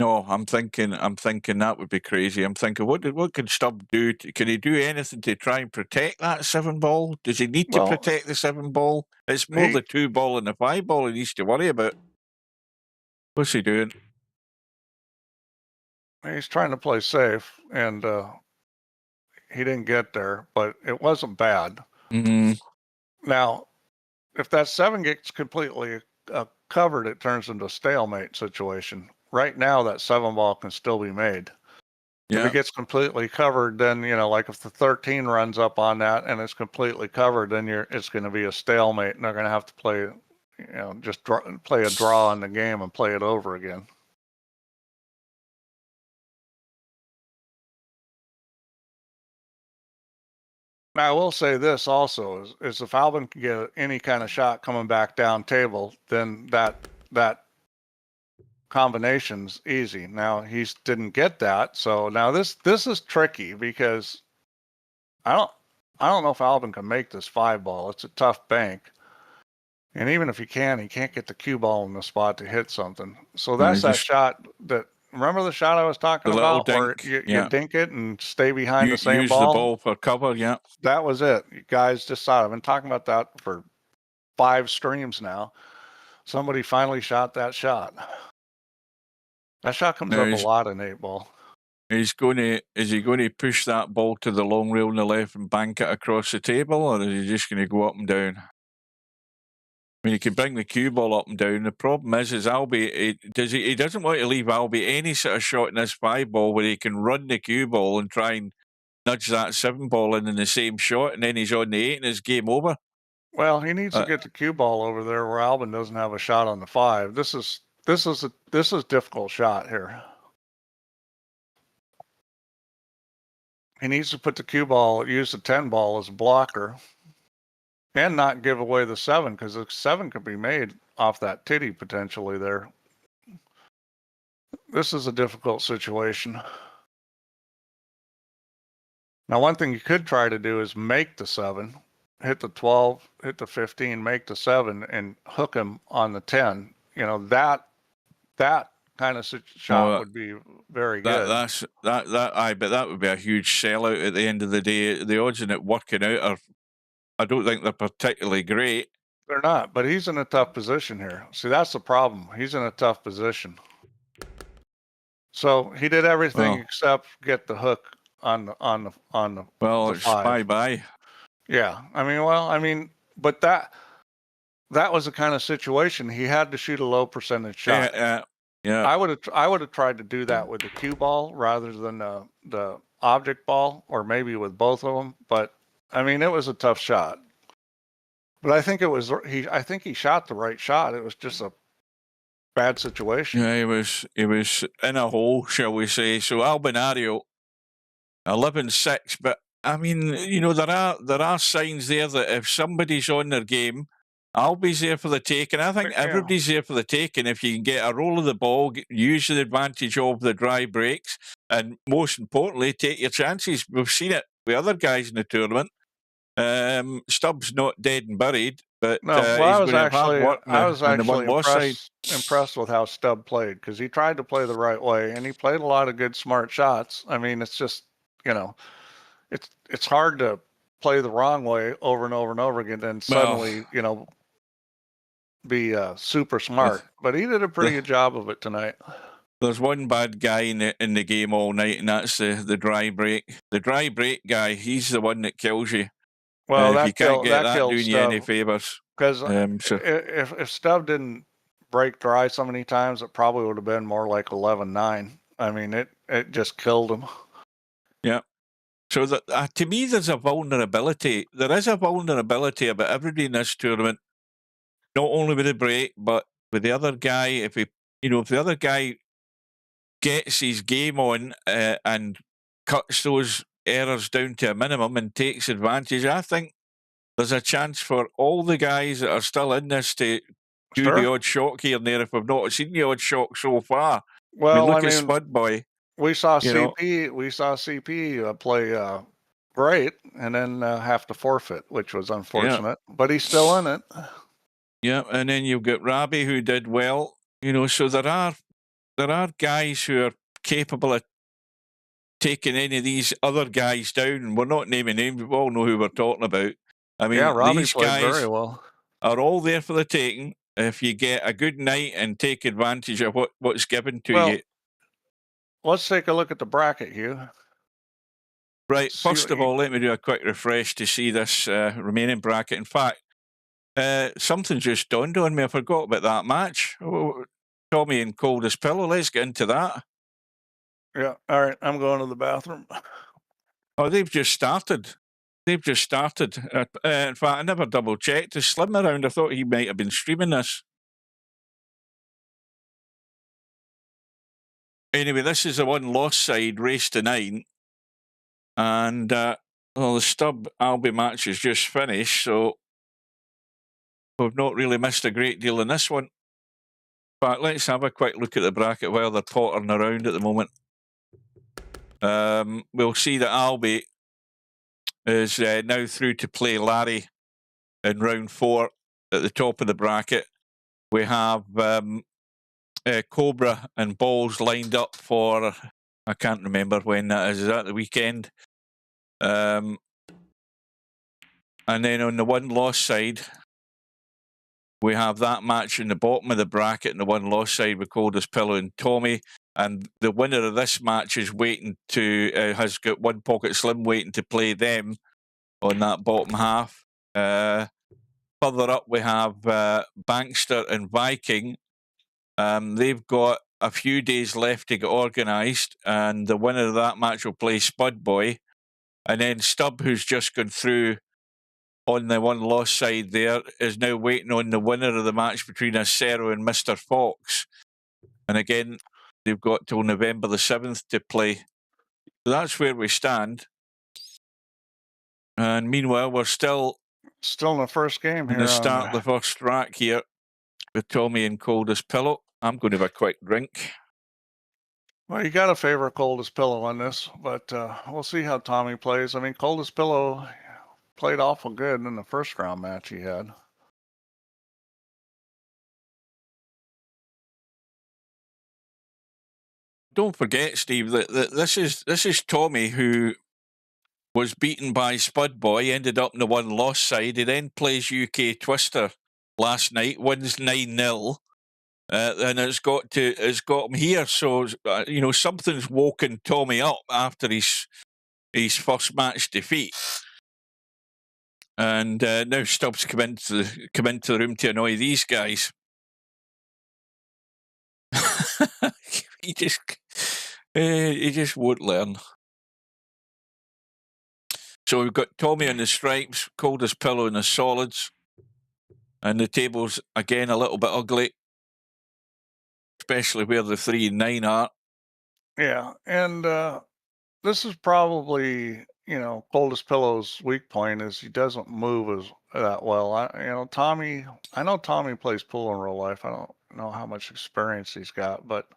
no, I'm thinking that would be crazy. I'm thinking, what can Stubb do? Can he do anything to try and protect that 7 ball? Does he need to protect the 7 ball? It's more the 2 ball and the 5 ball he needs to worry about. What's he doing? He's trying to play safe, and he didn't get there, but it wasn't bad. Now, if that 7 gets completely covered, it turns into a stalemate situation. Right now, that 7 ball can still be made. If it gets completely covered, then, you know, like if the 13 runs up on that and it's completely covered, then it's going to be a stalemate, and they're going to have to play, you know, just play a draw in the game and play it over again. Now, I will say this also is if Albin can get any kind of shot coming back down table, then that combination's easy. Now he didn't get that, so now this is tricky because I don't know if Albin can make this 5 ball. It's a tough bank, and even if he can't get the cue ball in the spot to hit something. So that's that shot that. Remember the shot I was talking about where you dink it and stay behind the same ball? Use the ball for cover, That was it. You guys just saw it. I've been talking about that for 5 streams now. Somebody finally shot that shot. That shot comes up a lot in 8 ball. Is he going to push that ball to the long rail on the left and bank it across the table, or is he just going to go up and down? I mean, he can bring the cue ball up and down. The problem is Albie, he doesn't want to leave Albie any sort of shot in this 5 ball where he can run the cue ball and try and nudge that 7 ball in the same shot, and then he's on the 8 and it's game over. Well, he needs to get the cue ball over there where Albin doesn't have a shot on the 5. This is a difficult shot here. He needs to put the cue ball, use the 10 ball as a blocker. And not give away the 7, because the 7 could be made off that titty potentially there. This is a difficult situation. Now, one thing you could try to do is make the 7, hit the 12, hit the 15, make the 7, and hook him on the 10. You know, that kind of shot would be very good. But that would be a huge sellout at the end of the day. The odds in it working out are, I don't think they're particularly great. They're not, but he's in a tough position here. See, that's the problem. He's in a tough position. So he did everything except get the hook on the Well, it's 5. bye. Yeah, but that was the kind of situation he had to shoot a low percentage shot. Yeah. I would have tried to do that with the cue ball rather than the object ball, or maybe with both of them. But I mean, it was a tough shot. But I think it was I think he shot the right shot. It was just a bad situation. Yeah, he was in a hole, shall we say. So Albinario 11-6, but I mean, you know, there are signs there that if somebody's on their game, Albi's there for the taking. I think Yeah. everybody's there for the taking. If you can get a roll of the ball, use the advantage of the dry breaks, and most importantly, take your chances. We've seen it with other guys in the tournament. Stubbs not dead and buried, but No, well, he's going to have hard work on the one-loss side. Impressed with how Stubb played, because he tried to play the right way and he played a lot of good, smart shots. I mean, it's just, you know, it's hard to play the wrong way over and over and over again, and suddenly, you know, be super smart. But he did a pretty good job of it tonight. There's one bad guy in the game all night, and that's the dry break. The dry break guy, he's the one that kills you. Well, if you can't get that doing you any favors. Because if Stubb didn't break dry so many times, it probably would have been more like 11-9. I mean, it just killed him. Yeah. So that to me, there's a vulnerability. There is a vulnerability about everybody in this tournament, not only with the break, but with the other guy. If the other guy gets his game on and cuts those errors down to a minimum and takes advantage, I think there's a chance for all the guys that are still in this to do the odd shock here and there if we've not seen the odd shock so far. Well, look at Spud Boy. We saw CP play great and then have to forfeit, which was unfortunate. Yeah. But he's still in it. Yeah, and then you've got Rabi who did well. You know, so there are guys who are capable of taking any of these other guys down. We're not naming names, we all know who we're talking about. I mean, these guys very well. Are all there for the taking if you get a good night and take advantage of what's given to you. Let's take a look at the bracket, Hugh. Right, first of all, let me do a quick refresh to see this remaining bracket. In fact, something just dawned on me. I forgot about that match. Oh, Tommy and Coldest Pillow, let's get into that. Yeah, all right, I'm going to the bathroom. Oh, they've just started. In fact, I never double-checked. Is Slim around? I thought he might have been streaming this. Anyway, this is a one-loss side, race to 9. And, the Stubb Albi match is just finished, so we've not really missed a great deal in this one. But let's have a quick look at the bracket while they're pottering around at the moment. We'll see that Albi is now through to play Larry in round 4 at the top of the bracket. We have Cobra and Balls lined up for, I can't remember when that is. Is that the weekend? And then on the one-loss side, we have that match in the bottom of the bracket, and the one-loss side with Coldest Pillow and Tommy. And the winner of this match is waiting to, has got One Pocket Slim waiting to play them on that bottom half. Further up, we have Bankster and Viking. They've got a few days left to get organised, and the winner of that match will play Spud Boy. And then Stubb, who's just gone through on the one-loss side there, is now waiting on the winner of the match between Acero and Mr. Fox. And again, they've got till November the 7th to play. So that's where we stand. And meanwhile, we're still in the first game here. In the start of the first rack here with Tommy and Coldest Pillow. I'm going to have a quick drink. Well, you got to favor Coldest Pillow on this, but we'll see how Tommy plays. I mean, Coldest Pillow played awful good in the first round match he had. Don't forget, Steve, that this is Tommy, who was beaten by Spud Boy, ended up in the one-loss side. He then plays UK Twister last night, wins 9-0, and it's got him here. So something's woken Tommy up after his first match defeat, and now Stubbs come into the room to annoy these guys. He just won't learn. So we've got Tommy on the stripes, Coldest Pillow in the solids. And the table's, again, a little bit ugly, especially where the 3 and 9 are. Yeah, and this is probably, Coldest Pillow's weak point is he doesn't move as that well. Tommy, I know Tommy plays pool in real life. I don't know how much experience he's got, but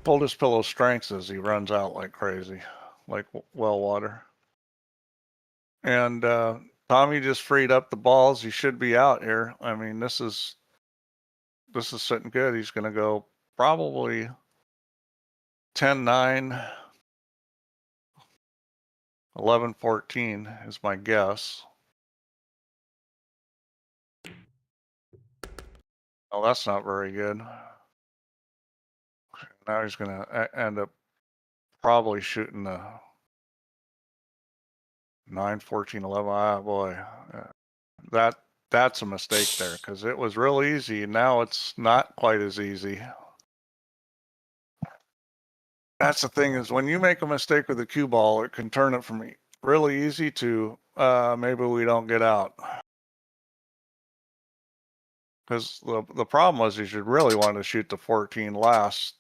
Coldest Pillow's strength is he runs out like crazy, like well water. And Tommy just freed up the balls. He should be out here. I mean, this is sitting good. He's going to go probably 10-9, 11-14 is my guess. Oh, that's not very good. Now he's going to end up probably shooting the 9, 14, 11. Ah, boy, that's a mistake there because it was real easy. And now it's not quite as easy. That's the thing is when you make a mistake with a cue ball, it can turn it from really easy to maybe we don't get out. Because the problem was you should really want to shoot the 14 last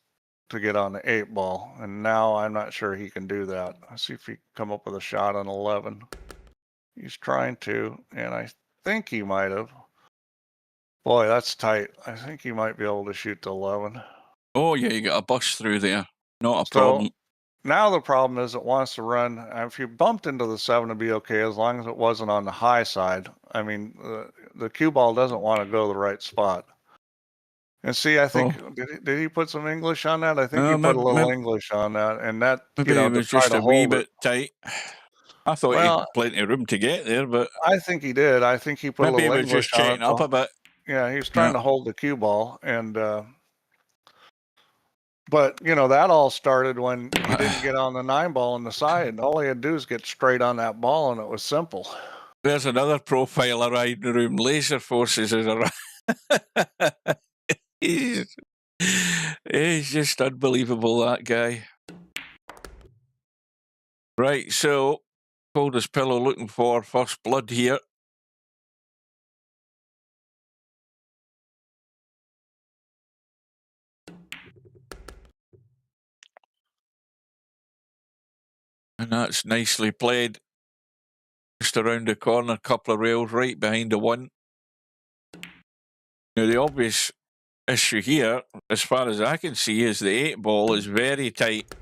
to get on the 8 ball. And now I'm not sure he can do that. Let's see if he can come up with a shot on 11. He's trying to, and I think he might have. Boy, that's tight. I think he might be able to shoot to 11. Oh, yeah, you got a bust through there. Not a problem. Now the problem is it wants to run. If you bumped into the 7, it'd be okay as long as it wasn't on the high side. I mean, the cue ball doesn't want to go the right spot. And see, I think did he put some English on that? I think he put a little English on that, and that maybe it was just a wee bit tight. I thought he had plenty of room to get there, but I think he did. I think he put a little English on it. Maybe he was just checking up a bit. Yeah, he was trying to hold the cue ball, and but that all started when he didn't get on the 9 ball on the side. All he had to do is get straight on that ball, and it was simple. There's another profile around the room. Laser Forces is around. He's just unbelievable, that guy. Right, so Coldest Pillow looking for first blood here. And that's nicely played. Just around the corner, couple of rails right behind the 1. Now, the obvious issue here, as far as I can see, is the 8 ball is very tight.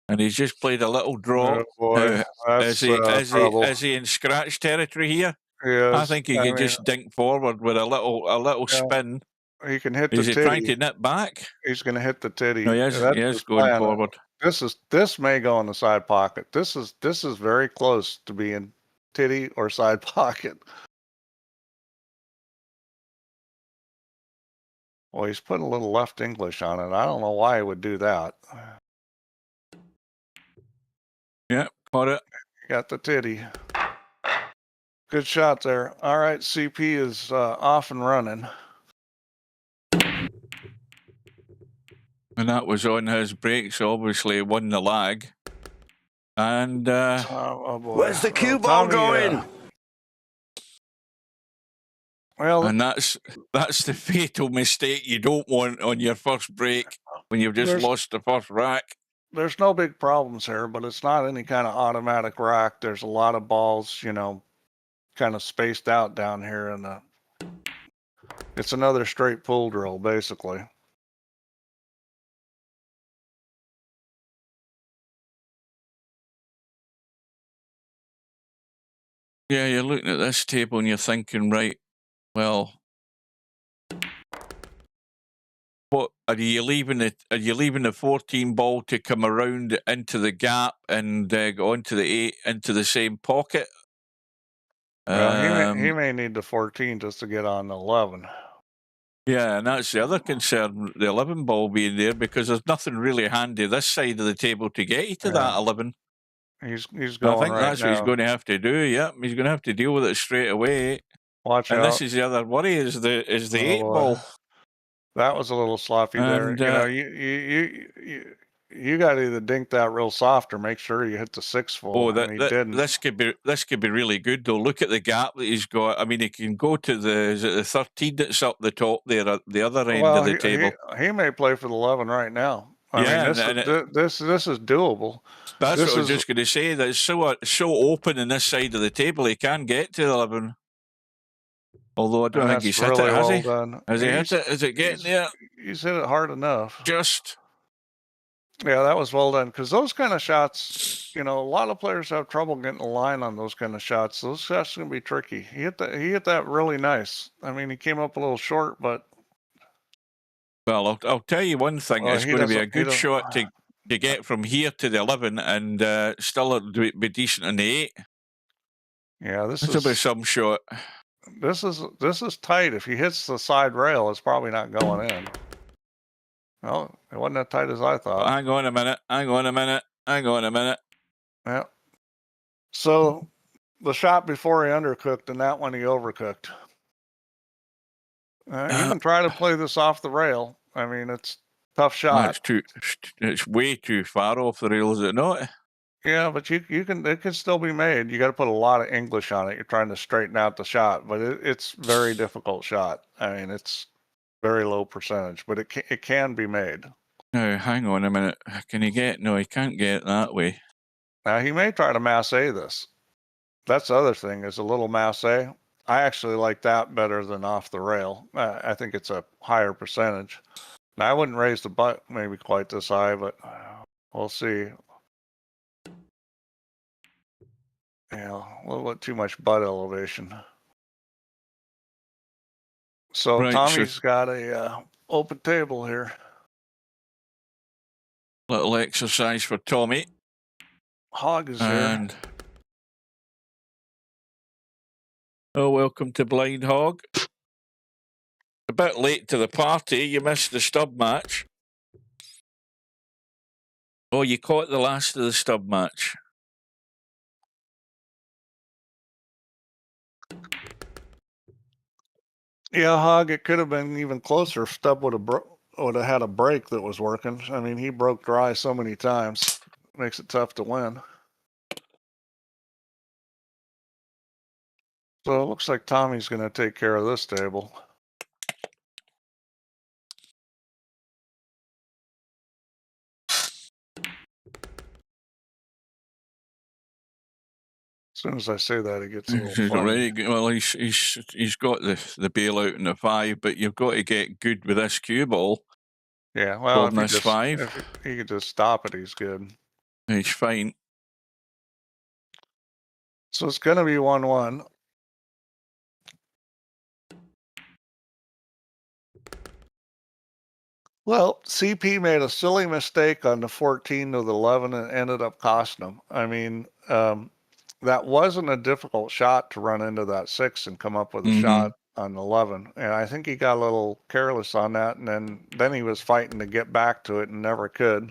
And he's just played a little draw. Oh boy, is he in scratch territory here? Yes, I think he can just dink forward with a little spin. He can hit the titty. Is he trying to nip back? He's going to hit the titty. No, he is going forward. This may go in the side pocket. This is very close to being titty or side pocket. Well, he's putting a little left English on it. I don't know why he would do that. Yeah, caught it. Got the titty. Good shot there. All right, CP is off and running. And that was on his break, so obviously won the lag. And oh boy. Where's the cue ball going? Well, and that's the fatal mistake you don't want on your first break when you've just lost the first rack. There's no big problems here, but it's not any kind of automatic rack. There's a lot of balls, kind of spaced out down here, and it's another straight pool drill, basically. Yeah, you're looking at this table and you're thinking, right, well, what are you leaving the 14 ball to come around into the gap and go onto the 8 into the same pocket? Well, he may need the 14 just to get on the 11. Yeah, and that's the other concern, the 11 ball being there, because there's nothing really handy this side of the table to get you to that 11. He's going I think that's what he's going to have to do. Yep, he's going to have to deal with it straight away. Watch out. And this is the other worry: is the 8 ball. That was a little sloppy there. you got to either dink that real soft or make sure you hit the 6 full. Oh, and he didn't. this could be really good though. Look at the gap that he's got. I mean, he can go to the 13 that's up the top there at the other end of the table. He may play for the 11 right now. I mean, this is doable. That's what I was just going to say. That it's so open in this side of the table. He can get to the 11. Although I don't think he's hit it, has he? Has he hit it? Is it getting there? He's hit it hard enough. Just. Yeah, that was well done. Because those kind of shots, you know, a lot of players have trouble getting a line on those kind of shots. Those shots are going to be tricky. He hit that really nice. I mean, he came up a little short, but. Well, I'll tell you one thing. It's going to be a good shot to get from here to the 11 and still be decent in the 8. Yeah, this will be some shot. This is tight. If he hits the side rail, it's probably not going in. Well, it wasn't as tight as I thought. Hang on a minute. Yeah. So the shot before he undercooked and that one he overcooked. You can try to play this off the rail. I mean, it's a tough shot. It's way too far off the rail, is it not? Yeah, but it can still be made. You got to put a lot of English on it. You're trying to straighten out the shot, but it's very difficult shot. I mean, it's very low percentage, but it can be made. No, hang on a minute. Can he get? No, he can't get that way. Now he may try to masse this. That's the other thing is a little masse. I actually like that better than off the rail. I think it's a higher percentage. Now I wouldn't raise the butt maybe quite this high, but we'll see. Yeah, a little bit too much butt elevation. So right, Tommy's got a open table here. Little exercise for Tommy. Hog is here. Oh, welcome to Blind Hog. A bit late to the party. You missed the stub match. Oh, you caught the last of the stub match. Yeah, Hog, it could have been even closer if Stub would have had a break that was working. I mean, he broke dry so many times. Makes it tough to win. So it looks like Tommy's going to take care of this table. As soon as I say that, he gets a little funny. Well, he's got the bailout in the 5, but you've got to get good with this cue ball. Yeah, well, if he could just stop it, he's good. He's fine. So it's going to be 1-1. Well, CP made a silly mistake on the 14 to the 11 and ended up costing him. I mean, that wasn't a difficult shot to run into that 6 and come up with a shot on 11. And I think he got a little careless on that. And then he was fighting to get back to it and never could.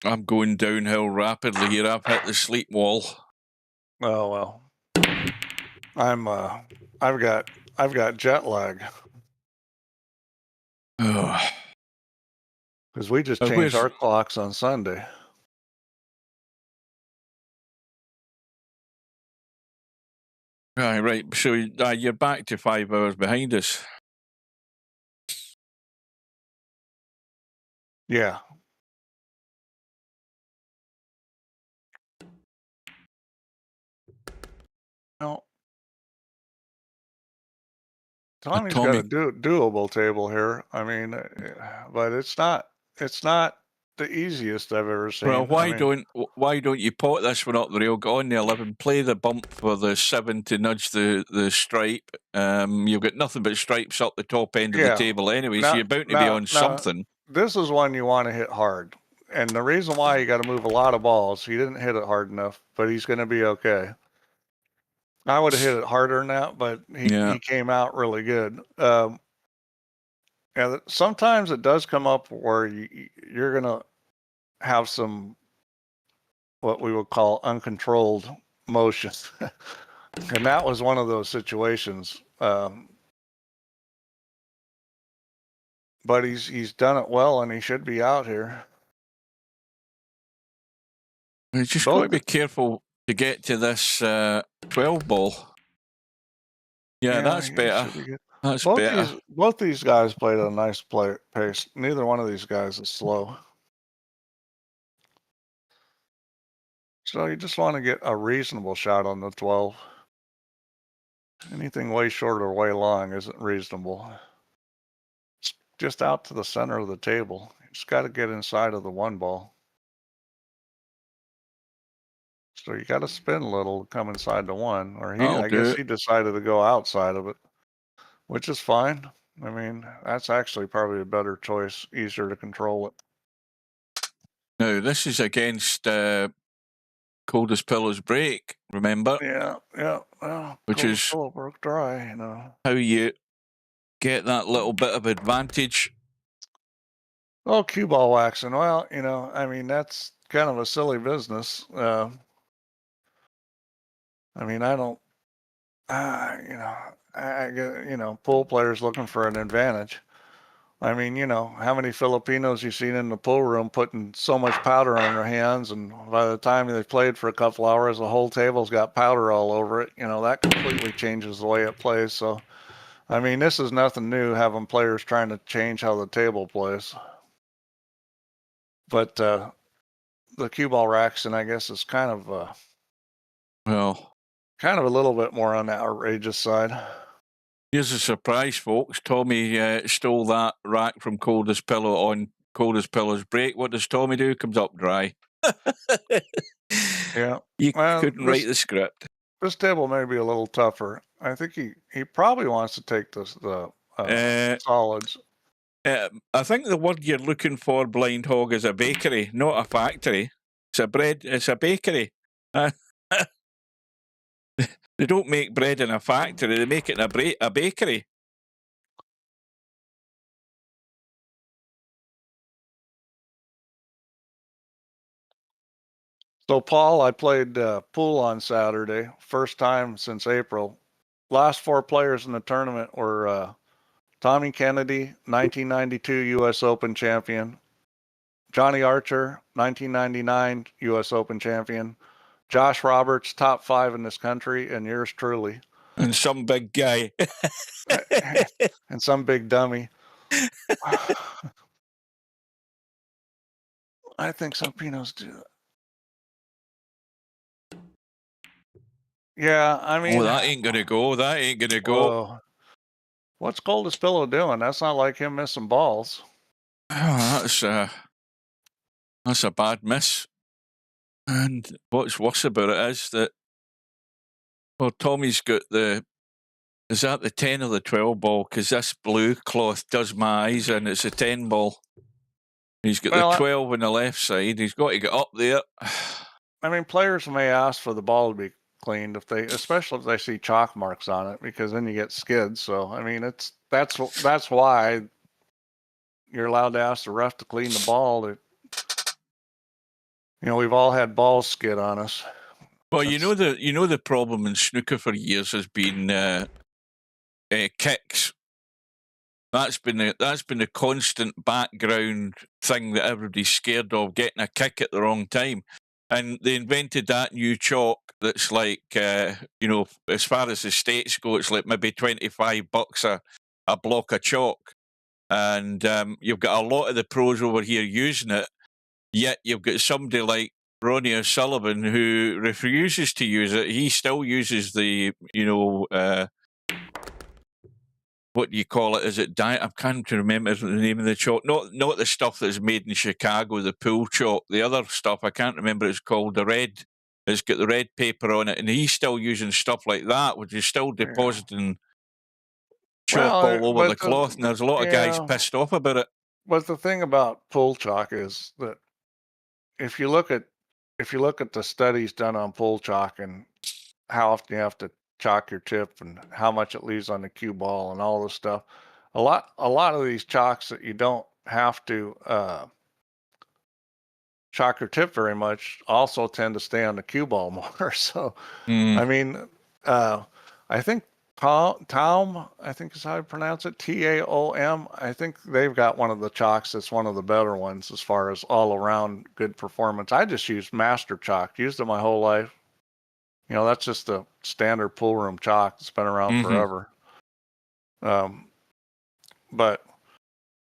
I'm going downhill rapidly here. I've hit the sleep wall. Oh, well. I've got jet lag. Oh. Because we just changed our clocks on Sunday. Right. So you're back to 5 hours behind us. Yeah. No. Tommy's got a doable table here. I mean, but it's not the easiest I've ever seen. Well, why don't you pot this one up the rail, go on the 11, play the bump for the 7 to nudge the stripe. You've got nothing but stripes up the top end of the table anyway, so you're bound to be on something. This is one you want to hit hard. And the reason why you got to move a lot of balls, he didn't hit it hard enough, but he's going to be okay. I would have hit it harder than that, but he came out really good. Yeah, sometimes it does come up where you're going to have some what we would call uncontrolled motion. And that was one of those situations. But he's done it well, and he should be out here. You just got to be careful to get to this 12 ball. Yeah, that's better. That's better. Both these guys played at a nice pace. Neither one of these guys is slow. So you just want to get a reasonable shot on the 12. Anything way short or way long isn't reasonable. It's just out to the center of the table. You just got to get inside of the 1 ball. So you got to spin a little to come inside the 1. Or I guess he decided to go outside of it, which is fine. I mean, that's actually probably a better choice, easier to control it. Now, this is against Cold as Pillows break, remember? Yeah. Well, which is pillow broke dry, you know. How you get that little bit of advantage. Oh, cue ball waxing. Well, you know, I mean, that's kind of a silly business. I mean, I don't, you know, I get, you know, pool players looking for an advantage. I mean, you know, how many Filipinos you seen in the pool room putting so much powder on their hands, and by the time they've played for a couple hours, the whole table's got powder all over it. You know, that completely changes the way it plays. So, I mean, this is nothing new, having players trying to change how the table plays. But the cue ball racks, and I guess is kind of kind of a little bit more on the outrageous side. Here's a surprise, folks. Tommy stole that rack from Cold as Pillow on Cold as Pillow's break. What does Tommy do? Comes up dry. Yeah. You couldn't write the script. This table may be a little tougher. I think he probably wants to take the solids. I think the word you're looking for, Blind Hog, is a bakery, not a factory. It's a bakery. They don't make bread in a factory. They make it in a bakery. So, Paul, I played pool on Saturday. First time since April. Last 4 players in the tournament were Tommy Kennedy, 1992 U.S. Open champion. Johnny Archer, 1999 U.S. Open champion. Josh Roberts, top 5 in this country, and yours truly. And some big guy. And some big dummy. I think some Pinos do that. Yeah, I mean... Oh, that ain't going to go. That ain't going to go. Whoa. What's Cold as Pillow doing? That's not like him missing balls. Oh, that's a bad miss. And what's worse about it is that, well, Tommy's got is that the 10 or the 12 ball? Because this blue cloth does my eyes, and it's a 10 ball. He's got the 12 on the left side. He's got to get up there. I mean, players may ask for the ball to be cleaned especially if they see chalk marks on it, because then you get skids. So, I mean, that's why you're allowed to ask the ref to clean the ball. You know, we've all had balls skid on us. Well, you know the problem in snooker for years has been kicks. That's been the constant background thing that everybody's scared of, getting a kick at the wrong time. And they invented that new chalk that's like, you know, as far as the States go, it's like maybe $25 a block of chalk. And you've got a lot of the pros over here using it, yet you've got somebody like Ronnie O'Sullivan who refuses to use it. He still uses the, you know, what do you call it? Is it I can't remember the name of the chalk. Not the stuff that's made in Chicago, the pool chalk. The other stuff, I can't remember. It's called the red. It's got the red paper on it, and he's still using stuff like that, which is still depositing chalk all over the cloth. And there's a lot of guys pissed off about it. But the thing about pool chalk is that if you look at the studies done on pool chalk and how often you have to chalk your tip and how much it leaves on the cue ball and all this stuff, a lot of these chalks that you don't have to chalk or tip very much also tend to stay on the cue ball more. So, I mean, I think Taum, I think is how you pronounce it, Taom. I think they've got one of the chalks that's one of the better ones as far as all around good performance. I just use Master Chalk, used it my whole life. You know, that's just a standard pool room chalk. It's been around forever. But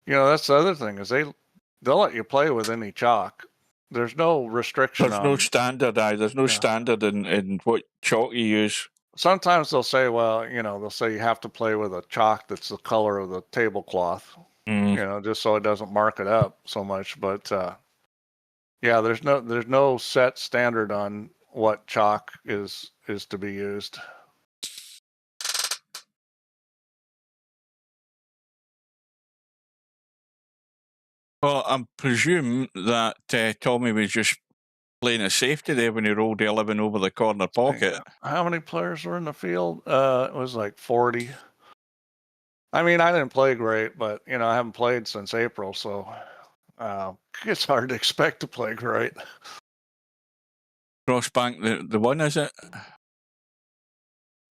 you know, that's the other thing is they'll let you play with any chalk. There's no restriction. There's no standard, there's no standard in what chalk you use. Sometimes they'll say, well, you know, they'll say you have to play with a chalk that's the color of the tablecloth, you know, just so it doesn't mark it up so much. But yeah, there's no set standard on what chalk is to be used. Well, I presume that Tommy was just playing a safety there when he rolled the 11 over the corner pocket. How many players were in the field? It was like 40. I mean, I didn't play great, but you know, I haven't played since April, so it's hard to expect to play great. Crossbank, the one, is it?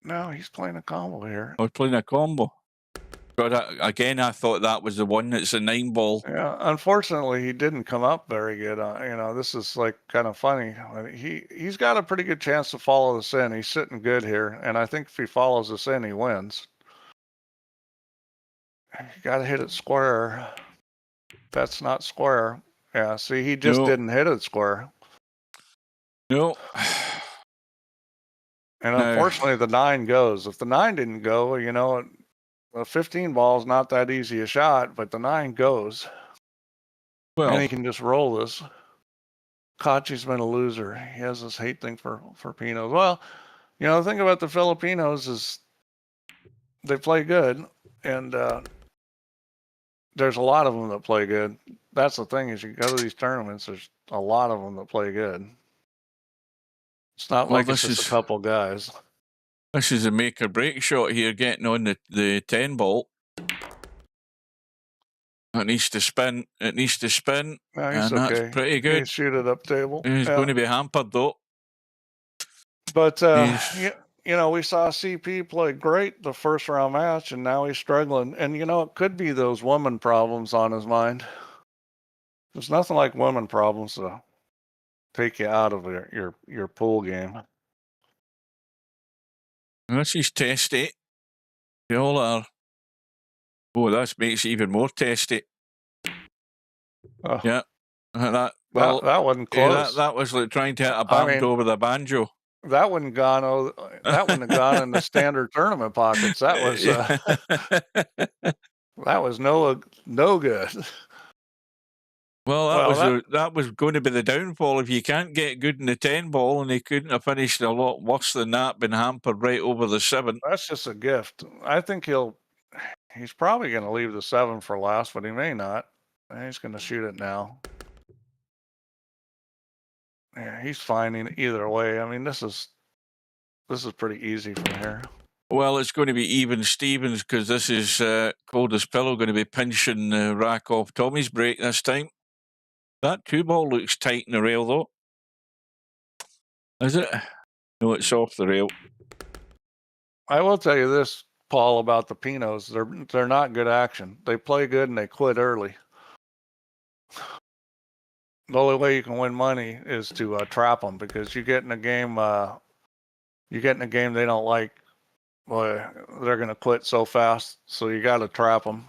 No, he's playing a combo here. Oh, he's playing a combo. God, again, I thought that was the one that's a 9-ball. Yeah, unfortunately, he didn't come up very good. You know, this is like kind of funny. He's got a pretty good chance to follow this in. He's sitting good here, and I think if he follows this in, he wins. You got to hit it square. That's not square. Yeah, see, he just didn't hit it square. No. And unfortunately, the 9 goes. If the 9 didn't go, you know, a 15 ball is not that easy a shot, but the 9 goes. Well, and he can just roll this. Kachi's been a loser. He has this hate thing for Filipinos. Well, you know, the thing about the Filipinos is they play good, and there's a lot of them that play good. That's the thing is you go to these tournaments, there's a lot of them that play good. It's not like it's just a couple guys. This is a make or break shot here, getting on the 10 ball. It needs to spin. It needs to spin. No, he's and okay. That's pretty good. He can shoot it up table. He's going to be hampered though. But you know, we saw CP play great the first round match, and now he's struggling. And you know, it could be those woman problems on his mind. There's nothing like woman problems to take you out of your pool game. This is testy. They all are. Oh, that makes it even more testy. Oh. Yeah. That wasn't close. That was like trying to hit a band over the banjo. That wouldn't have gone in the standard tournament pockets. That was that was no good. Well, that was going to be the downfall. If you can't get good in the 10 ball, and he couldn't have finished a lot worse than that, been hampered right over the 7. That's just a gift. I think he's probably going to leave the 7 for last, but he may not. He's going to shoot it now. Yeah, he's finding either way. I mean, this is pretty easy from here. Well, it's going to be even Stevens because this is Coldest Pillow going to be pinching the rack off Tommy's break this time. That 2 ball looks tight in the rail though. Is it? No, it's off the rail. I will tell you this, Paul, about the Pinos. They're not good action. They play good and they quit early. The only way you can win money is to trap them, because you get in a game they don't like, boy, they're going to quit so fast. So you got to trap them.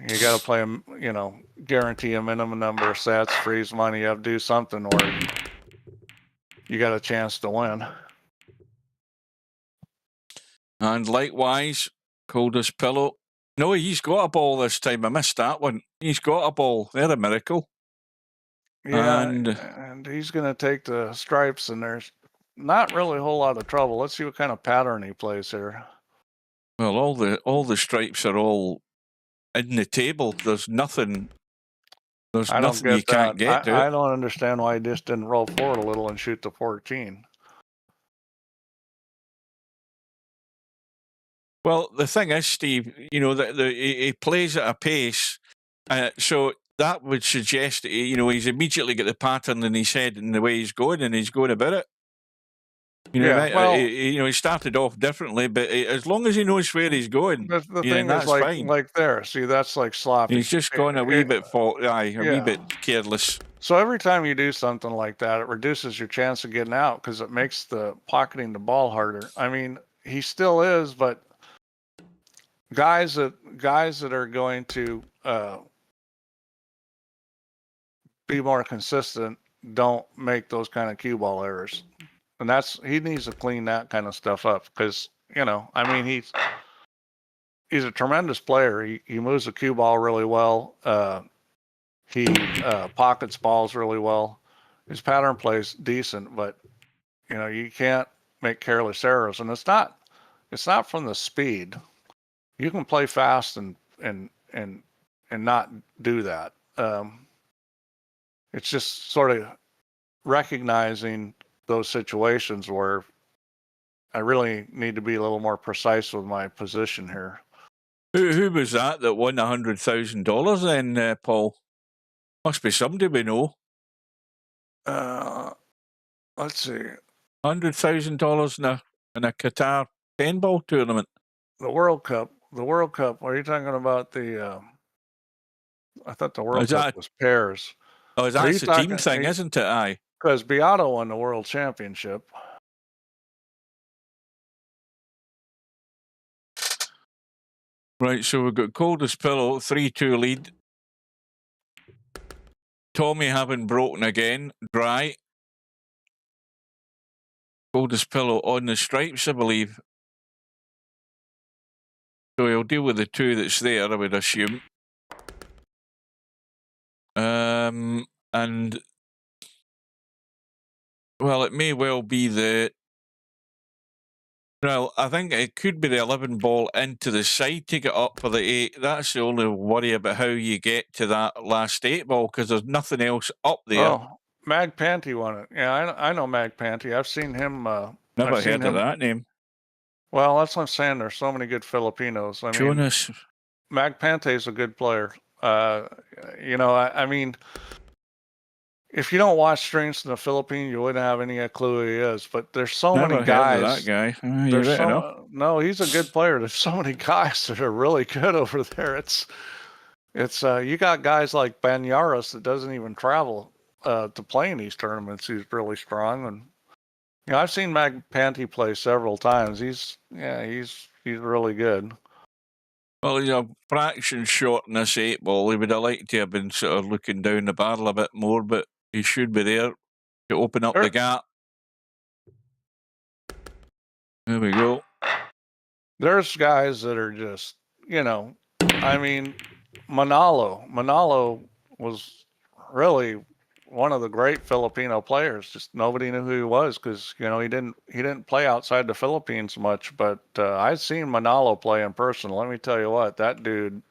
You got to play them, you know, guarantee a minimum number of sets, freeze money up, do something where you got a chance to win. And likewise, Coldest Pillow. No, he's got a ball this time. I missed that one. He's got a ball. They're a miracle. Yeah, and he's going to take the stripes, and there's not really a whole lot of trouble. Let's see what kind of pattern he plays here. Well, all the stripes are all in the table. There's nothing. There's nothing you can't get to. I don't understand why he just didn't roll forward a little and shoot the 14. Well, the thing is, Steve, you know, he plays at a pace. So that would suggest that, you know, he's immediately got the pattern in his head and the way he's going, and he's going about it. You know, Yeah, well, you know, he started off differently, but as long as he knows where he's going, the you know, thing that's is, fine. like there. See, that's like sloppy. He's just gone a wee bit a wee bit careless. So every time you do something like that, it reduces your chance of getting out because it makes the pocketing the ball harder. I mean, he still is, but guys that are going to be more consistent don't make those kind of cue ball errors, and he needs to clean that kind of stuff up because, you know, I mean, he's a tremendous player. He moves the cue ball really well. He pockets balls really well. His pattern plays decent, but, you know, you can't make careless errors, and it's not from the speed. You can play fast and not do that. It's just sort of recognizing those situations where I really need to be a little more precise with my position here. Who was that won $100,000 then, Paul? Must be somebody we know. Let's see. $100,000 in a Qatar paintball tournament. The World Cup. Are you talking about the? I thought the World Cup was pairs. Oh, that's the team thing, isn't it? Aye. Because Beato won the World Championship. Right, so we've got Coldest Pillow, 3-2 lead. Tommy having broken again, dry. Coldest Pillow on the stripes, I believe. So he'll deal with the two that's there, I would assume. And, well, it may well be well, I think it could be the 11 ball into the side to get up for the 8. That's the only worry about how you get to that last 8 ball, because there's nothing else up there. Oh, Mag Panty won it. Yeah, I know Mag Panty. I've seen him. Never heard of that name. Well, that's what I'm saying. There's so many good Filipinos. I mean, Jonas. Mag Pante's a good player. You know, I mean, if you don't watch streams in the Philippines, you wouldn't have any clue who he is. But there's so many guys. Never heard of that guy. You're right enough. No, he's a good player. There's so many guys that are really good over there. It's you got guys like Banyaras that doesn't even travel to play in these tournaments. He's really strong, and you know, I've seen Mag Panty play several times. He's really good. Well, you know, fraction short in this 8 ball. He would have liked to have been sort of looking down the barrel a bit more, but he should be there to open up the gap. There we go. There's guys that are just, you know, I mean, Manalo was really one of the great Filipino players. Just nobody knew who he was because, you know, he didn't play outside the Philippines much. But I've seen Manalo play in person. Let me tell you what, that dude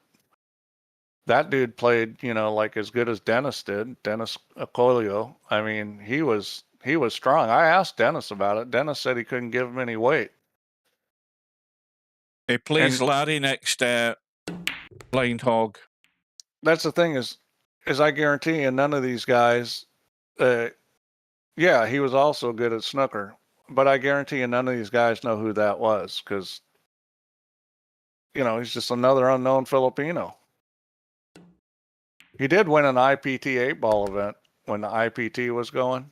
played, you know, like as good as Dennis did. Dennis Acolio. I mean, he was strong. I asked Dennis about it. Dennis said he couldn't give him any weight. He plays Larry next, Blind Hog. That's the thing is I guarantee you none of these guys, yeah, he was also good at snooker, but I guarantee you none of these guys know who that was because, you know, he's just another unknown Filipino. He did win an IPT 8-ball event when the IPT was going.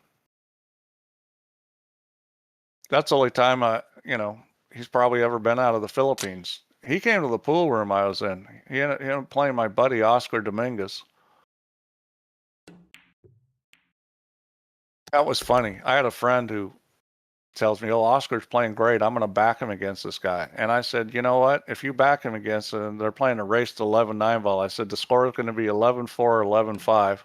That's the only time he's probably ever been out of the Philippines. He came to the pool room I was in. He ended up playing my buddy Oscar Dominguez. That was funny. I had a friend who tells me, "Oh, Oscar's playing great. I'm going to back him against this guy." And I said, "You know what? If you back him against him, they're playing a race to 11 9-ball." I said, "The score is going to be 11-4 or 11-5.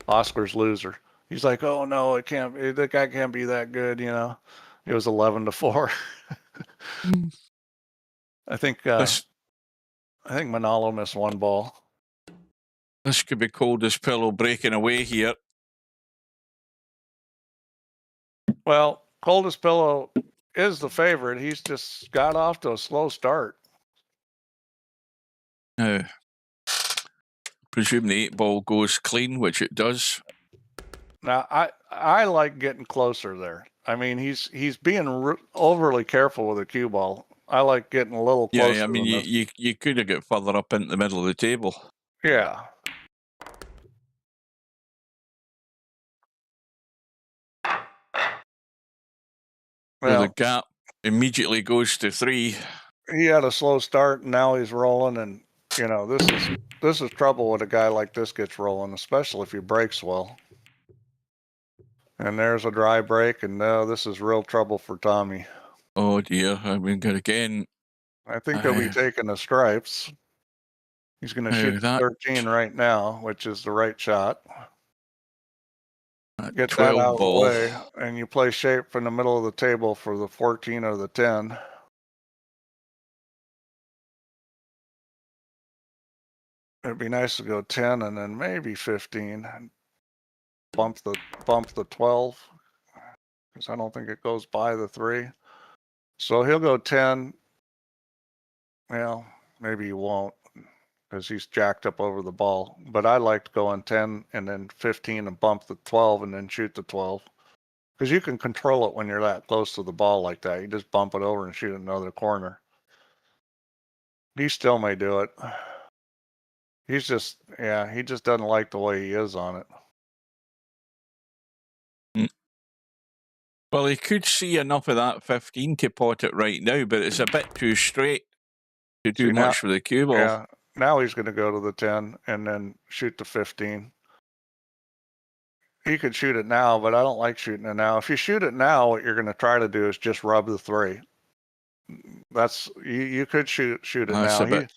Oscar's loser." He's like, "Oh no, it can't. The guy can't be that good." You know, it was 11-4. I think Manalo missed 1 ball. This could be Coldest Pillow breaking away here. Well, Coldest Pillow is the favorite. He's just got off to a slow start. Now, presume the 8-ball goes clean, which it does. Now, I like getting closer there. I mean, he's being overly careful with the cue ball. I like getting a little closer. Yeah, I mean, you could have got further up into the middle of the table. Yeah. Well, the gap immediately goes to 3. He had a slow start, and now he's rolling, and you know this is trouble when a guy like this gets rolling, especially if he breaks well. And there's a dry break, and now this is real trouble for Tommy. Oh dear! I mean, again. I think he'll be taking the stripes. He's going to shoot 13 right now, which is the right shot. Get that out of the way, and you play shape from the middle of the table for the 14 or the 10. It'd be nice to go 10 and then maybe 15 and bump the 12, because I don't think it goes by the 3. So he'll go 10. Well, maybe he won't, because he's jacked up over the ball. But I like going 10 and then 15 and bump the 12 and then shoot the 12. Because you can control it when you're that close to the ball like that. You just bump it over and shoot another corner. He still may do it. He's just, yeah, he just doesn't like the way he is on it. Well, he could see enough of that 15 to pot it right now, but it's a bit too straight to do much with the cue ball. Yeah, now he's going to go to the 10 and then shoot the 15. He could shoot it now, but I don't like shooting it now. If you shoot it now, what you're going to try to do is just rub the 3. That's you could shoot it now. It's a bit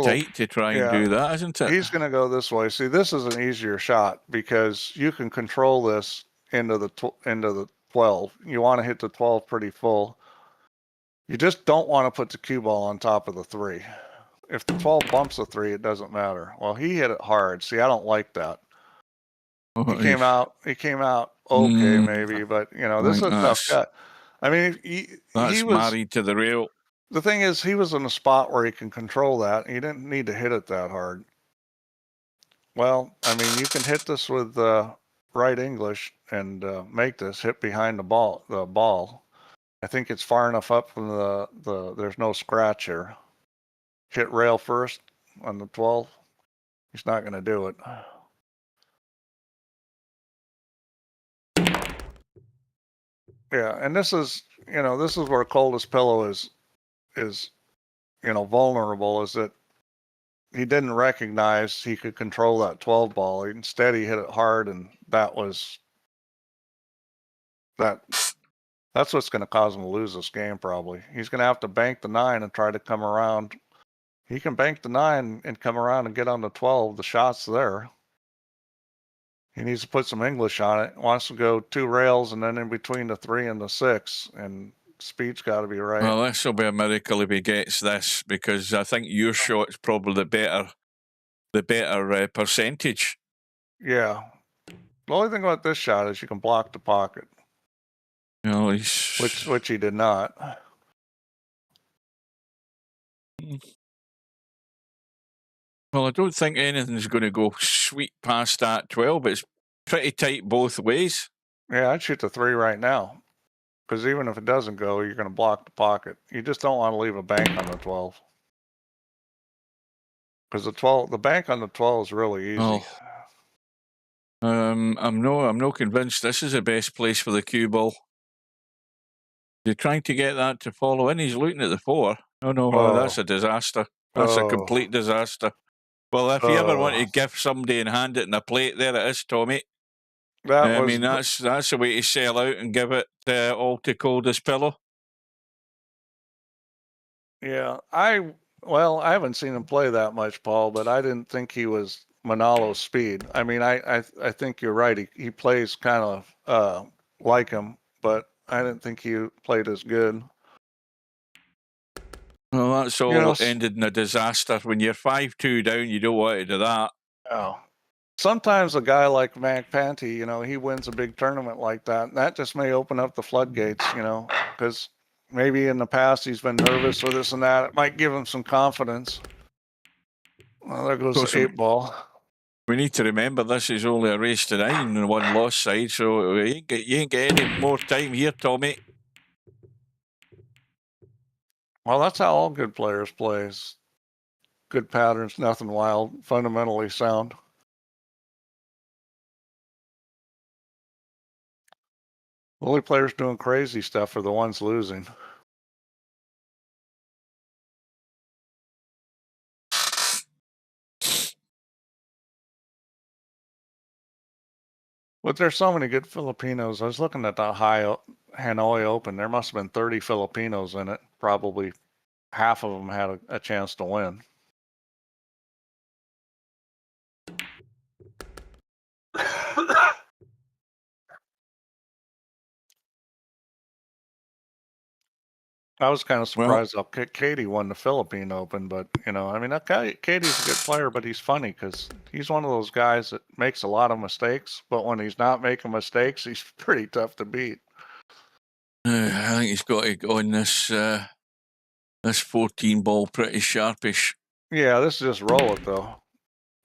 tight to try and do that, isn't it? He's going to go this way. See, this is an easier shot because you can control this into the 12. You want to hit the 12 pretty full. You just don't want to put the cue ball on top of the 3. If the 12 bumps the 3, it doesn't matter. Well, he hit it hard. See, I don't like that. He came out okay, maybe, but you know, this is a tough shot. I mean, he was married to the rail. The thing is, he was in a spot where he can control that. He didn't need to hit it that hard. Well, I mean, you can hit this with right English and make this hit behind the ball. I think it's far enough up from the there's no scratch here. Hit rail first on the 12. He's not going to do it. Yeah, and this is, you know, this is where Coldest Pillow is, you know, vulnerable, is that he didn't recognize he could control that 12 ball. Instead, he hit it hard, and that's what's going to cause him to lose this game, probably. He's going to have to bank the 9 and try to come around. He can bank the 9 and come around and get on the 12. The shot's there. He needs to put some English on it. Wants to go 2 rails and then in between the 3 and the 6, and speed's got to be right. Well, this will be a miracle if he gets this, because I think your shot's probably the better percentage. Yeah. The only thing about this shot is you can block the pocket. You know, which he did not. Well, I don't think anything's going to go sweet past that 12, but it's pretty tight both ways. Yeah, I'd shoot the 3 right now. Because even if it doesn't go, you're going to block the pocket. You just don't want to leave a bank on the 12. Because the bank on the 12 is really easy. Oh. I'm no convinced this is the best place for the cue ball. You're trying to get that to follow in. He's looking at the 4. No, that's a disaster. That's a complete disaster. Well, if you ever want to gift somebody and hand it in a plate, there it is, Tommy. I mean, that's the way to sell out and give it all to Coldest Pillow. Yeah, I haven't seen him play that much, Paul, but I didn't think he was Manalo's speed. I mean, I think you're right. He plays kind of like him, but I didn't think he played as good. Well, that's all ended in a disaster. When you're 5-2 down, you don't want to do that. Oh. Sometimes a guy like Mac Panty, you know, he wins a big tournament like that. And that just may open up the floodgates, you know, because maybe in the past he's been nervous or this and that. It might give him some confidence. Well, there goes course, the 8-ball. we need to remember this is only a race to 9 and one lost side, so you ain't get any more time here, Tommy. Well, that's how all good players play. Good patterns, nothing wild, fundamentally sound. The only players doing crazy stuff are the ones losing. But there's so many good Filipinos. I was looking at the Hanoi Open. There must have been 30 Filipinos in it. Probably half of them had a chance to win. I was kind of surprised Katie won the Philippine Open, but you know, I mean, that guy, Katie's a good player, but he's funny because he's one of those guys that makes a lot of mistakes, but when he's not making mistakes, he's pretty tough to beat. I think he's got to go on this 14 ball pretty sharpish. Yeah, this is just roll it though.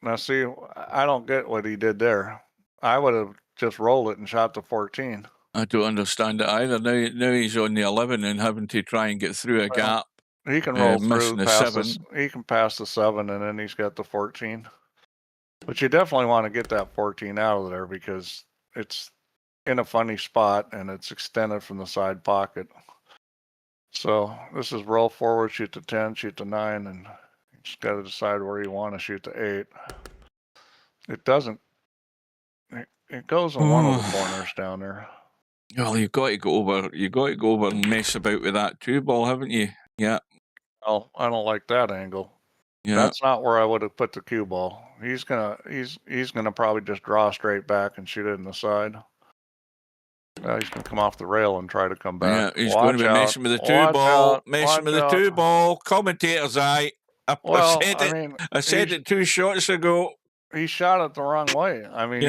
Now see, I don't get what he did there. I would have just rolled it and shot the 14. I don't understand it either. Now he's on the 11 and having to try and get through a gap. He can roll missing through the past 7. he can pass the 7 and then he's got the 14. But you definitely want to get that 14 out of there because it's in a funny spot and it's extended from the side pocket. So this is roll forward, shoot the 10, shoot the 9, and you just got to decide where you want to shoot the 8. It doesn't. It goes in one of the corners down there. Well, you've got to go over. You've got to go over and mess about with that 2 ball, haven't you? Yeah. Oh, I don't like that angle. Yeah. That's not where I would have put the cue ball. He's gonna probably just draw straight back and shoot it in the side. He's gonna come off the rail and try to come back. Yeah, he's going to be messing with the 2 ball. Messing with the 2 ball. Commentator's eye. I said it 2 shots ago. He shot it the wrong way. I mean,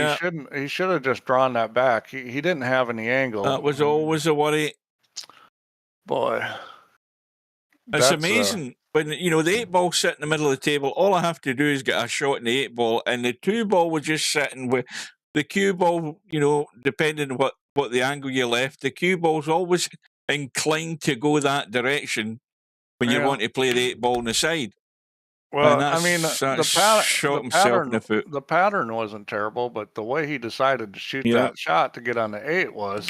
he should have just drawn that back. He didn't have any angle. That was always a worry. Boy. It's amazing when, you know, the 8 ball sit in the middle of the table. All I have to do is get a shot in the 8 ball, and the 2 ball was just sitting with the cue ball, you know, depending on what the angle you left, the cue ball's always inclined to go that direction when you want to play the 8 ball on the side. Well, I mean, the pattern wasn't terrible, but the way he decided to shoot that shot to get on the 8 was.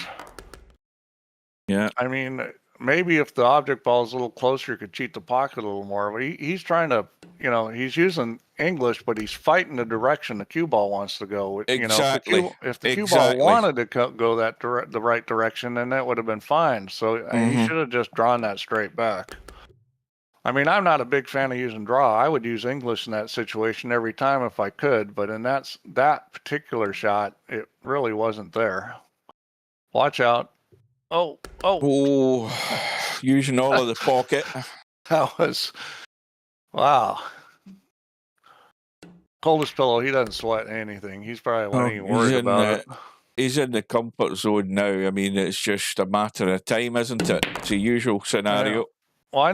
Yeah. I mean, maybe if the object ball is a little closer, you could cheat the pocket a little more. But he's trying to, you know, he's using English, but he's fighting the direction the cue ball wants to go. Exactly. You know, if the cue ball wanted to go the right direction, then that would have been fine. So he should have just drawn that straight back. I mean, I'm not a big fan of using draw. I would use English in that situation every time if I could, but in that particular shot, it really wasn't there. Watch out. Oh. Using all of the pocket. That was, wow. Coldest pillow, he doesn't sweat anything. He's probably not even worried about it. He's in the comfort zone now. I mean, it's just a matter of time, isn't it? It's a usual scenario. Yeah. Well,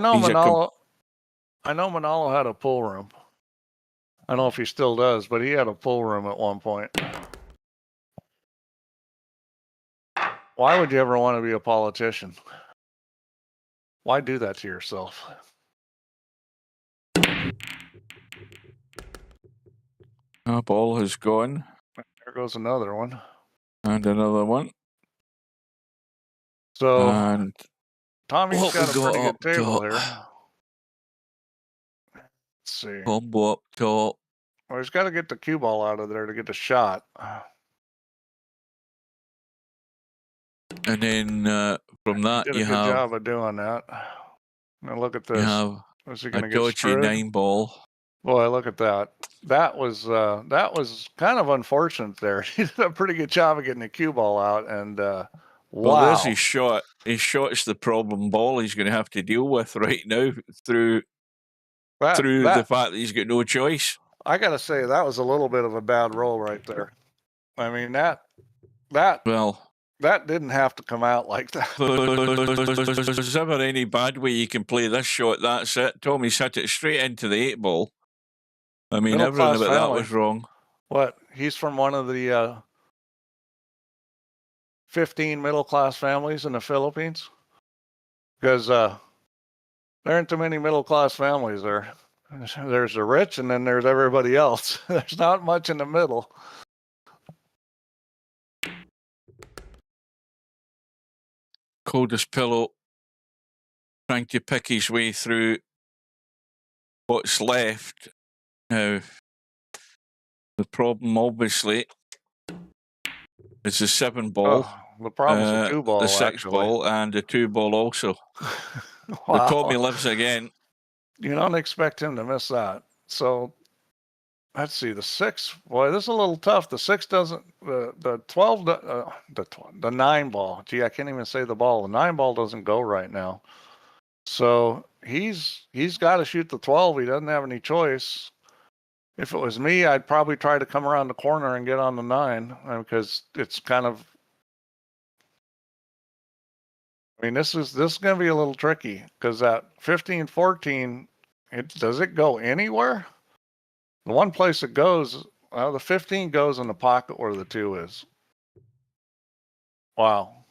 I know Manalo had a pool room. I don't know if he still does, but he had a pool room at one point. Why would you ever want to be a politician? Why do that to yourself? Our ball has gone. There goes another one. And another one. So, and Tommy's got a pretty good table here. Let's see. Combo up top. Well, he's got to get the cue ball out of there to get the shot. And then from that, you have a good job of doing that. Now look at this. You have Is he going to a get dodgy screwed? 9 ball. Boy, look at that. That was kind of unfortunate there. He did a pretty good job of getting the cue ball out, and wow. Well, there's his shot. His shot's the problem ball he's going to have to deal with right now through the fact that he's got no choice. I got to say, that was a little bit of a bad roll right there. I mean, that didn't have to come out like that. If there's ever any bad way you can play this shot, that's it. Tommy's hit it straight into the 8 ball. I mean, everything about that was wrong. What? He's from one of the 15 middle-class families in the Philippines? Because there aren't too many middle-class families there. There's the rich, and then there's everybody else. There's not much in the middle. Coldest pillow trying to pick his way through what's left. Now, the problem, obviously, is the 7 ball. Oh, the problem's the 2 ball, the 6 actually. ball, and the 2 ball also. Wow. The Tommy lives again. You don't expect him to miss that. So let's see, the 6. Boy, this is a little tough. The 6 doesn't. The 12. The 9 ball. Gee, I can't even say the ball. The 9 ball doesn't go right now. So he's got to shoot the 12. He doesn't have any choice. If it was me, I'd probably try to come around the corner and get on the 9 because it's kind of. I mean, this is going to be a little tricky because that 15-14, does it go anywhere? The one place it goes, well, the 15 goes in the pocket where the 2 is. Wow.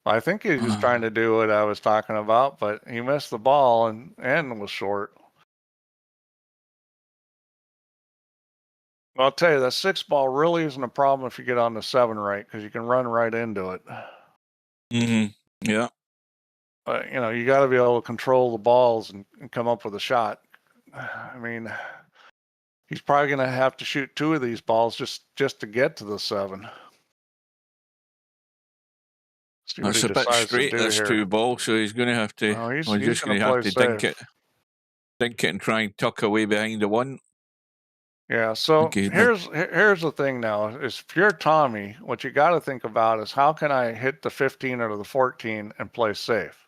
I think he was trying to do what I was talking about, but he missed the ball and was short. I'll tell you, that 6 ball really isn't a problem if you get on the 7 right because you can run right into it. Mm-hmm. Yeah. But, you know, you got to be able to control the balls and come up with a shot. I mean, he's probably going to have to shoot 2 of these balls just to get to the 7. That's a bit straight, this 2 ball, so he's going to have to. Oh, he's just going to have to dink it and try and tuck away behind the 1. Yeah, so here's the thing now is if you're Tommy, what you got to think about is how can I hit the 15 or the 14 and play safe?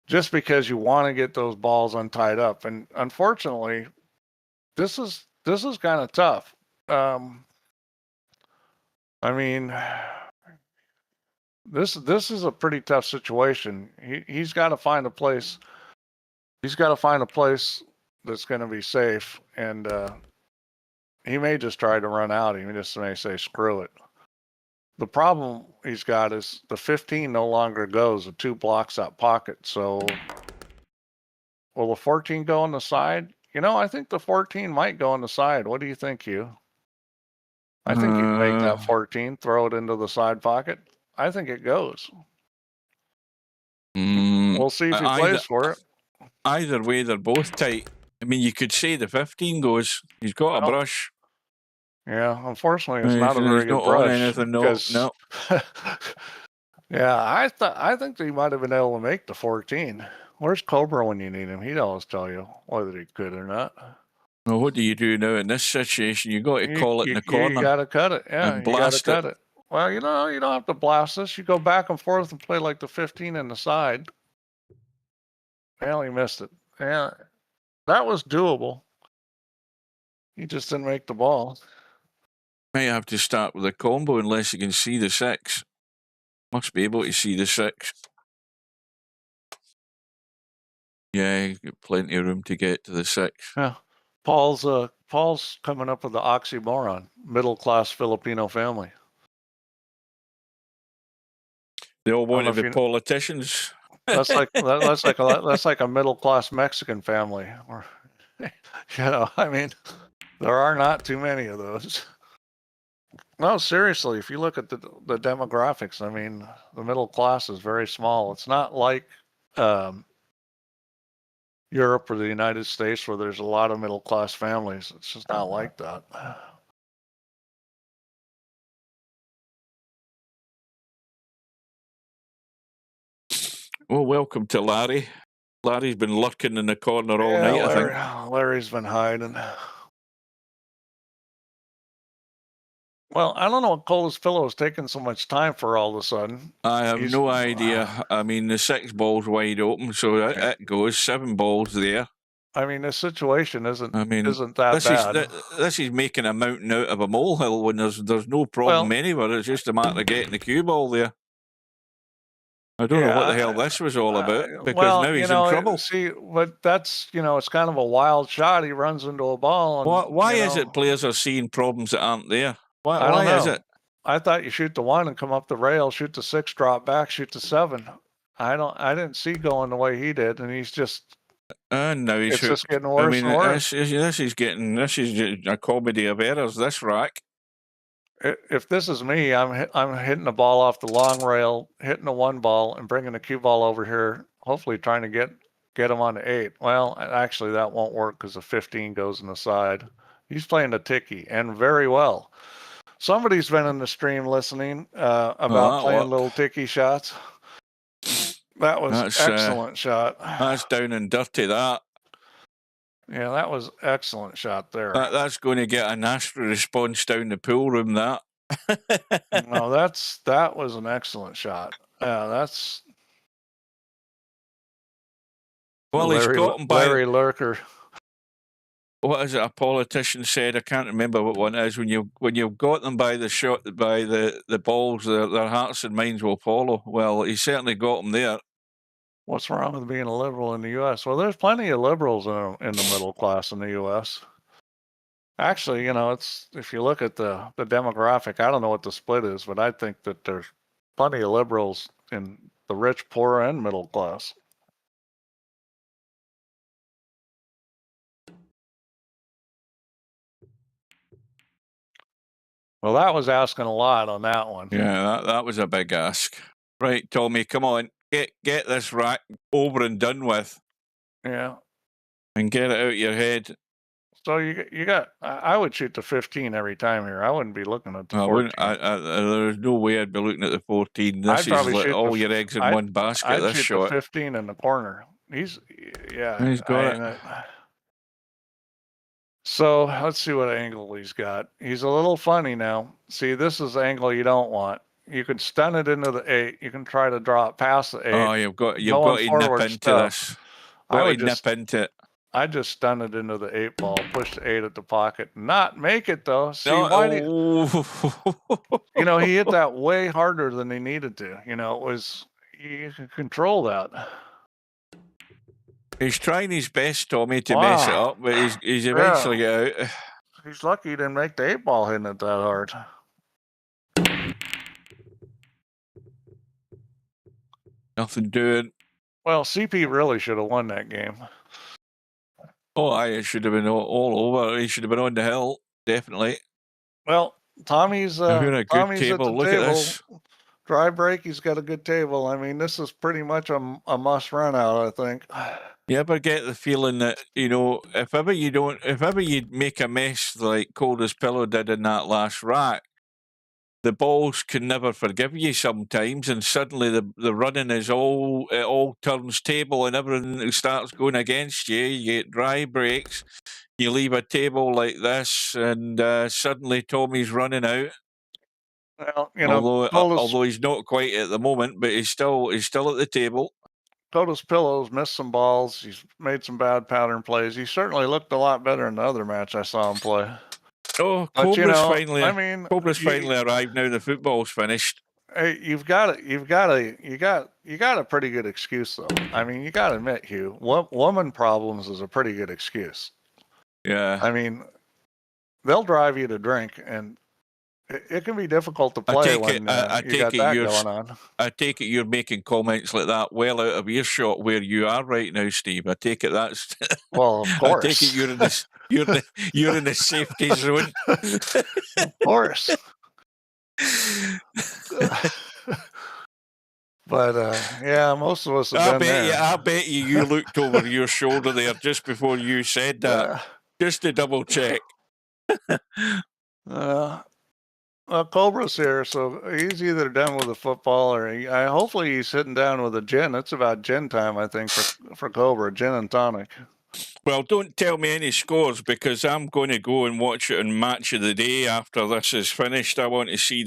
Just because you want to get those balls untied up. And unfortunately, this is kind of tough. I mean, this is a pretty tough situation. He's got to find a place. He's got to find a place that's going to be safe, and he may just try to run out. He just may say, screw it. The problem he's got is the 15 no longer goes. The 2 blocks that pocket. So will the 14 go on the side? You know, I think the 14 might go on the side. What do you think, Hugh? I think you can make that 14, throw it into the side pocket. I think it goes. We'll see if he plays for it. Either way, they're both tight. I mean, you could say the 15 goes. He's got a brush. Yeah, unfortunately, it's not a very good brush. No. Yeah, I think he might have been able to make the 14. Where's Cobra when you need him? He'd always tell you whether he could or not. Well, what do you do now in this situation? You got to call it in the corner. You got to cut it. Yeah, and blast it. Well, you know, you don't have to blast this. You go back and forth and play like the 15 in the side. Well, he missed it. Yeah, that was doable. He just didn't make the ball. Might have to start with a combo unless you can see the 6. Must be able to see the 6. Yeah, you've got plenty of room to get to the 6. Yeah. Paul's coming up with the oxymoron, middle-class Filipino family. They all want to be politicians. That's like a middle-class Mexican family. Or, you know, I mean, there are not too many of those. No, seriously, if you look at the demographics, I mean, the middle class is very small. It's not like Europe or the United States where there's a lot of middle class families. It's just not like that. Well, welcome to Larry. Larry's been lurking in the corner all night, I think. Larry's been hiding. Well, I don't know what Coldest Pillow is taking so much time for all of a sudden. I have no idea. I mean, the 6 ball's wide open, so it goes. 7 balls there. I mean, this situation isn't that bad. This is making a mountain out of a molehill when there's no problem anywhere. It's just a matter of getting the cue ball there. I don't know what the hell this was all about, because well, now he's you know, in trouble. see, but that's, you know, it's kind of a wild shot. He runs into a ball. And, Why you is know, it players are seeing problems that aren't there? I don't Why know. is it? I thought you shoot the 1 and come up the rail, shoot the 6, drop back, shoot the 7. I didn't see going the way he did, and he's just. And now he's It's just getting I worse mean, and worse. this is a comedy of errors. This rack. If this is me, I'm hitting the ball off the long rail, hitting the 1 ball, and bringing the cue ball over here. Hopefully, trying to get him on the 8. Well, actually, that won't work because the 15 goes in the side. He's playing the ticky and very well. Somebody's been in the stream listening about playing little ticky shots. That was excellent shot. That's down and dirty. That. Yeah, that was excellent shot there. That's going to get a nasty response down the pool room. That. No, that was an excellent shot. Yeah, that's. Well, he's got him by Larry Lurker. What is it? A politician said. I can't remember what one it is. When you've got them by the shot, by the balls, their hearts and minds will follow. Well, he certainly got them there. What's wrong with being a liberal in the U.S.? Well, there's plenty of liberals in the middle class in the U.S. Actually, you know, it's if you look at the demographic, I don't know what the split is, but I think that there's plenty of liberals in the rich, poor, and middle class. Well, that was asking a lot on that one. Yeah, that was a big ask. Right, Tommy, come on. Get this rack over and done with. Yeah. And get it out of your head. So you got, I would shoot the 15 every time here. I wouldn't be looking at the 14. There's no way I'd be looking at the 14. This is like all your eggs in one basket, I'd this shoot shot. The 15 in the corner. He's got it. So let's see what angle he's got. He's a little funny now. See, this is the angle you don't want. You can stun it into the 8. You can try to draw it past the 8. Oh, you've got to nip into this. I would nip into it. I just stun it into the 8 ball, push the 8 at the pocket, not make it though. See, you know, he hit that way harder than he needed to. You know, you can control that. He's trying his best, Tommy, to mess it up, but he's eventually get out. He's lucky he didn't make the 8 ball hitting it that hard. Nothing doing. Well, CP really should have won that game. Oh, it should have been all over. He should have been on the hill, definitely. Well, Tommy's a good table. Look at this. Dry break, he's got a good table. I mean, this is pretty much a must run out, I think. You ever get the feeling that, you know, if ever you make a mess like Cold as Pillow did in that last rack, the balls can never forgive you sometimes, and suddenly the running is it all turns table and everything starts going against you. You get dry breaks, you leave a table like this, and suddenly Tommy's running out. Well, you know, although he's not quite at the moment, but he's still at the table. Toto's Pillows missed some balls. He's made some bad pattern plays. He certainly looked a lot better in the other match I saw him play. Oh, Cobra's finally arrived now. The football's finished. Hey, you got a pretty good excuse though. I mean, you got to admit, Hugh, woman problems is a pretty good excuse. Yeah. I mean, they'll drive you to drink, and it can be difficult to play when you got that going on. I take it you're making comments like that well out of earshot where you are right now, Steve. I take it that's well, of course. I take it you're in the safety zone. Of course. But yeah, most of us have been there. I bet you looked over your shoulder there just before you said that, just to double check. Well, Cobra's here, so he's either done with the football or hopefully he's sitting down with a gin. It's about gin time, I think, for Cobra, gin and tonic. Well, don't tell me any scores because I'm going to go and watch it on Match of the Day after this is finished. I want to see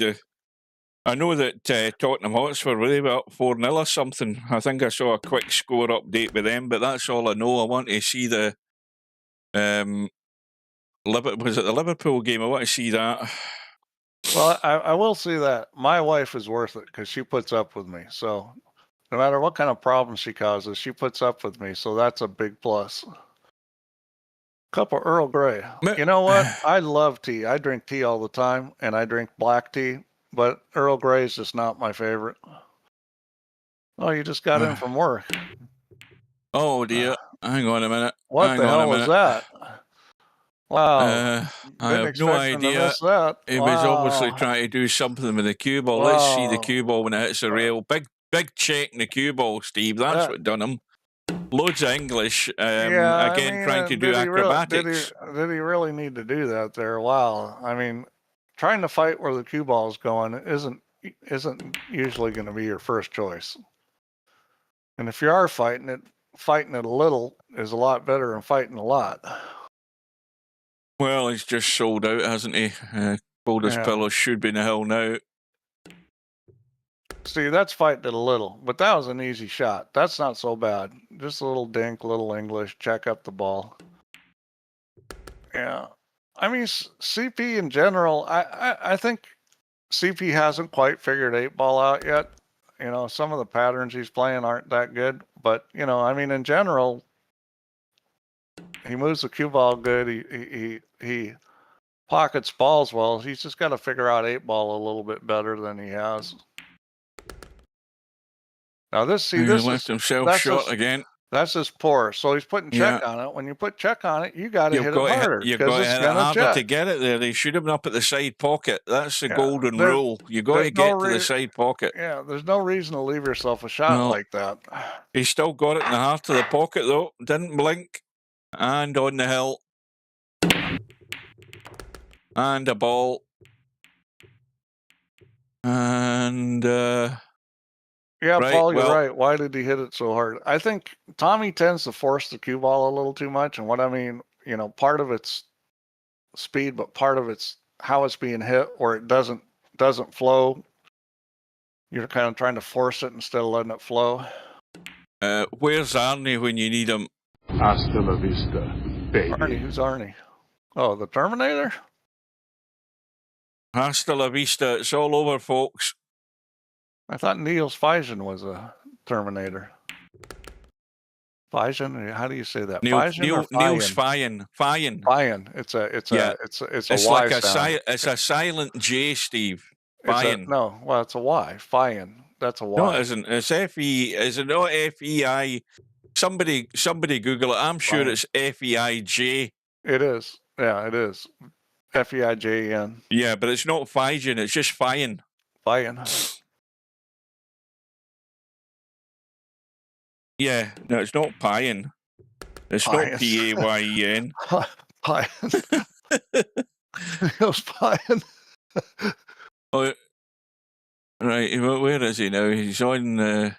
I know that Tottenham Hotspur were they about 4-0 or something. I think I saw a quick score update with them, but that's all I know. I want to see was it the Liverpool game? I want to see that. Well, I will see that. My wife is worth it because she puts up with me. So No matter what kind of problems she causes, she puts up with me, so that's a big plus. Cup of Earl Grey. You know what? I love tea. I drink tea all the time, and I drink black tea, but Earl Grey is just not my favorite. Oh, you just got in from work. Oh dear. Hang on a minute. What Hang the on a hell was minute. that? Wow. I Didn't have no expect him to idea. miss that. He was obviously Wow. trying to do something with the cue ball. Let's see the Wow. cue ball when it hits the rail. Big check in the cue ball, Steve. That's what done him. Loads of English. Yeah, Again, I mean, trying to do did he really, acrobatics. did he really need to do that there? Wow. I mean, trying to fight where the cue ball is going isn't usually going to be your first choice. And if you are fighting it a little is a lot better than fighting a lot. Well, he's just sold out, hasn't he? Cold as pillows, should be in the hell now. See, that's fighting it a little, but that was an easy shot. That's not so bad. Just a little dink, little English, check up the ball. Yeah. I mean, CP in general, I think CP hasn't quite figured 8-ball out yet. You know, some of the patterns he's playing aren't that good, but you know, I mean, in general, he moves the cue ball good. He pockets balls well. He's just got to figure out 8-ball a little bit better than he has. Now this left himself short again. That's just poor. So he's putting check on it. When you put check on it, you got to hit it harder. You've got to hit it harder to get it there. They should have been up at the side pocket. That's the golden rule. You got to get to the side pocket. Yeah, there's no reason to leave yourself a shot like that. He still got it in the heart of the pocket though. Didn't blink. And on the hill. And a ball. And yeah, right, Paul, you're right. Why did he hit it so hard? I think Tommy tends to force the cue ball a little too much. And what I mean, you know, part of it's speed, but part of it's how it's being hit, or it doesn't flow. You're kind of trying to force it instead of letting it flow. Where's Arnie when you need him? Hasta la vista, baby. Arnie, who's Arnie? Oh, the Terminator? Hasta la vista. It's all over, folks. I thought Niels Feijen was a Terminator. Feijen? How do you say that? Niels Feijen. Feijen. It's a it's Y like sound. it's a silent J, Steve. Feijen. No, well, it's a Y. Feijen. That's a Y. No, it isn't. It's F-E. Is it not F-E-I? Somebody Google it. I'm sure it's F-E-I-J. It is. Yeah, it is. F-E-I-J-E-N. Yeah, but it's not Feijen. It's just Feijen. Feijen. Yeah, no, it's not Payan. It's not P-A-Y-E-N. Payan. It was Payan. Oh, right. Where is he now? He's on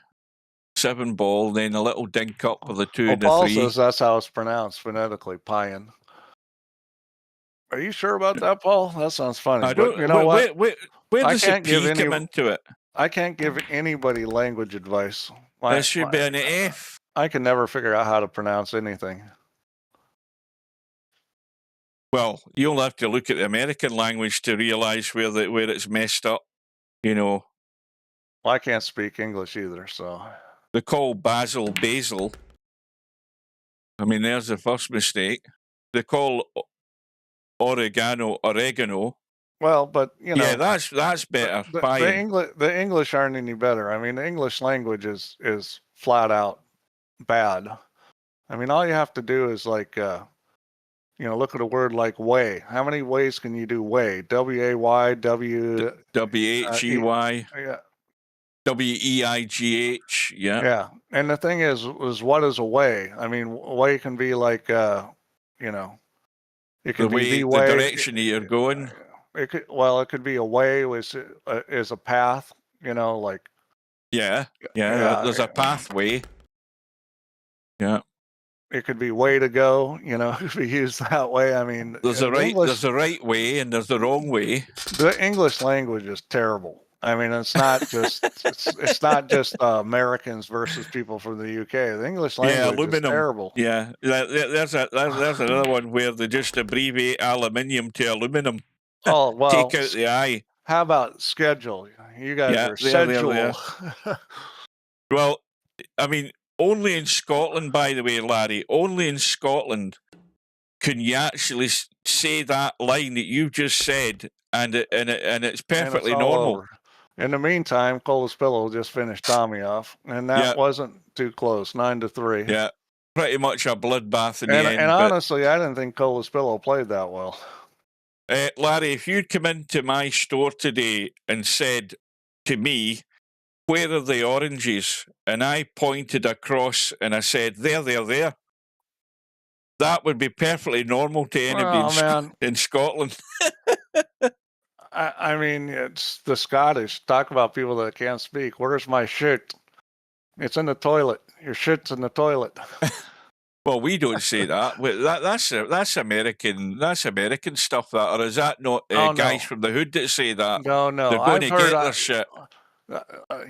7 ball, then a little dink up with the 2 and the 3. Paul says that's how it's pronounced phonetically, Payan. Are you sure about that, Paul? That sounds funny. I don't. You know what? Where does the P come into it? I can't give anybody language advice. There should be an F. I can never figure out how to pronounce anything. Well, you'll have to look at the American language to realize where it's messed up. You know. Well, I can't speak English either, so. They call basil. I mean, there's the first mistake. They call oregano. Well, but you know. Yeah, that's better. The English aren't any better. I mean, the English language is flat out bad. I mean, all you have to do is like, look at a word like way. How many ways can you do way? W-A-Y, W-H-E-Y. Yeah. W-E-I-G-H. Yeah. Yeah. And the thing is what is a way? I mean, way can be like, it could be the way, the direction that you're going. It could be a way is a path, like. Yeah. There's a pathway. Yeah. It could be way to go, if you use that way. I mean, there's the right way and there's the wrong way. The English language is terrible. I mean, it's not just it's not just Americans versus people from the UK. The English language is terrible. Yeah, there's another one where they just abbreviate aluminium to aluminum. Oh well, take out the I. How about schedule? You guys are schedule. Well, I mean, only in Scotland, by the way, Larry, only in Scotland can you actually say that line that you just said, and it's perfectly and it's all normal. over. In the meantime, Cole Spillo just finished Tommy off, and that wasn't too close, 9-3. Yeah, pretty much a bloodbath in the end. And honestly, I didn't think Cole Spillo played that well. Larry, if you'd come into my store today and said to me, "Where are the oranges?" and I pointed across and I said, there. That would be perfectly normal to anybody in Scotland. I mean, it's the Scottish. Talk about people that can't speak. Where's my shirt? It's in the toilet. Your shit's in the toilet. Well, we don't say that. That's American. That's American stuff. That, or is that not guys from the hood that say that? No. They're going to get their shit.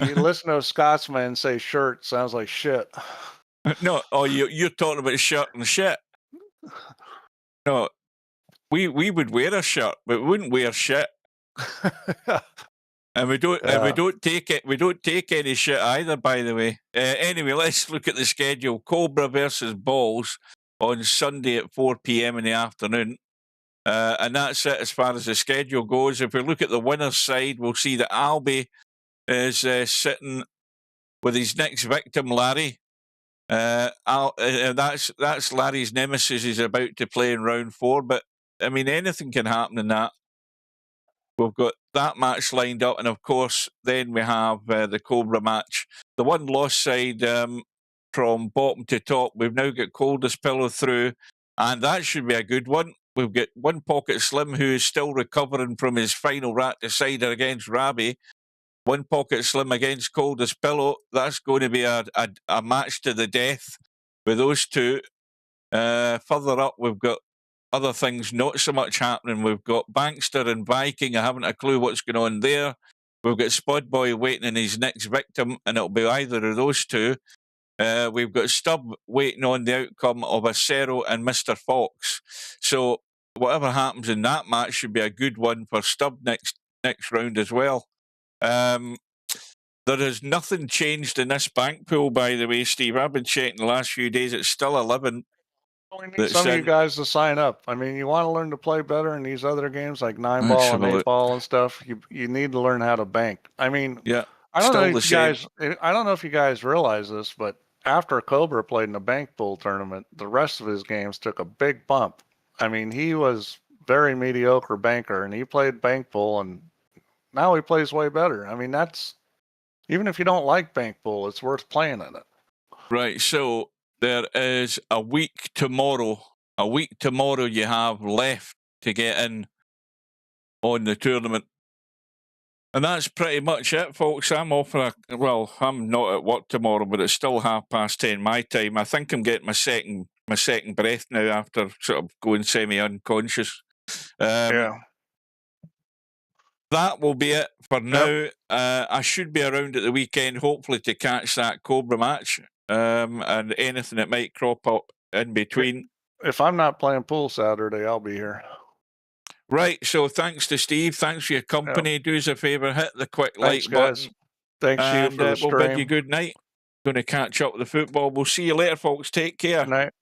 You listen to a Scotsman say shirt, sounds like shit. No, you're talking about shirt and shit. No, we would wear a shirt, but we wouldn't wear shit. And we don't take it. We don't take any shit either. By the way. Anyway, let's look at the schedule. Cobra versus Balls on Sunday at 4 p.m. in the afternoon, and that's it as far as the schedule goes. If we look at the winners' side, we'll see that Albie is sitting with his next victim, Larry. That's Larry's nemesis. He's about to play in round 4, but I mean, anything can happen in that. We've got that match lined up, and of course, then we have the Cobra match. The one loss side from bottom to top, we've now got Coldest Pillow through, and that should be a good one. We've got One Pocket Slim, who is still recovering from his final rat decider against Rabi. One Pocket Slim against Coldest Pillow. That's going to be a match to the death with those two. Further up, we've got other things not so much happening. We've got Bankster and Viking. I haven't a clue what's going on there. We've got Spud Boy waiting on his next victim, and it'll be either of those two. We've got Stubb waiting on the outcome of Acero and Mr. Fox. So whatever happens in that match should be a good one for Stubb next round as well. There has nothing changed in this bank pool, by the way, Steve. I've been checking the last few days. It's still 11. We need some of you guys to sign up. I mean, you want to learn to play better in these other games like 9-ball and 8-ball and stuff. You need to learn how to bank. I mean, I don't know if you guys realize this, but after Cobra played in the bank pool tournament, the rest of his games took a big bump. I mean, he was very mediocre banker, and he played bank pool, and now he plays way better. I mean, that's, even if you don't like bank pool, it's worth playing in it. Right. So there is a week tomorrow. A week tomorrow you have left to get in on the tournament. And that's pretty much it, folks. I'm off for I'm not at work tomorrow, but it's still 10:30 my time. I think I'm getting my second breath now after sort of going semi-unconscious. That will be it for now. I should be around at the weekend, hopefully, to catch that Cobra match and anything that might crop up in between. If I'm not playing pool Saturday, I'll be here. Right, so thanks to Steve. Thanks for your company. Do us a favour, hit the quick like button. Thanks to you for the stream. We'll bid you good night. Going to catch up with the football. We'll see you later, folks. Take care. Good night.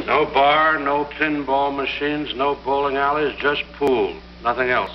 No bar, no pinball machines, no bowling alleys, just pool. Nothing else.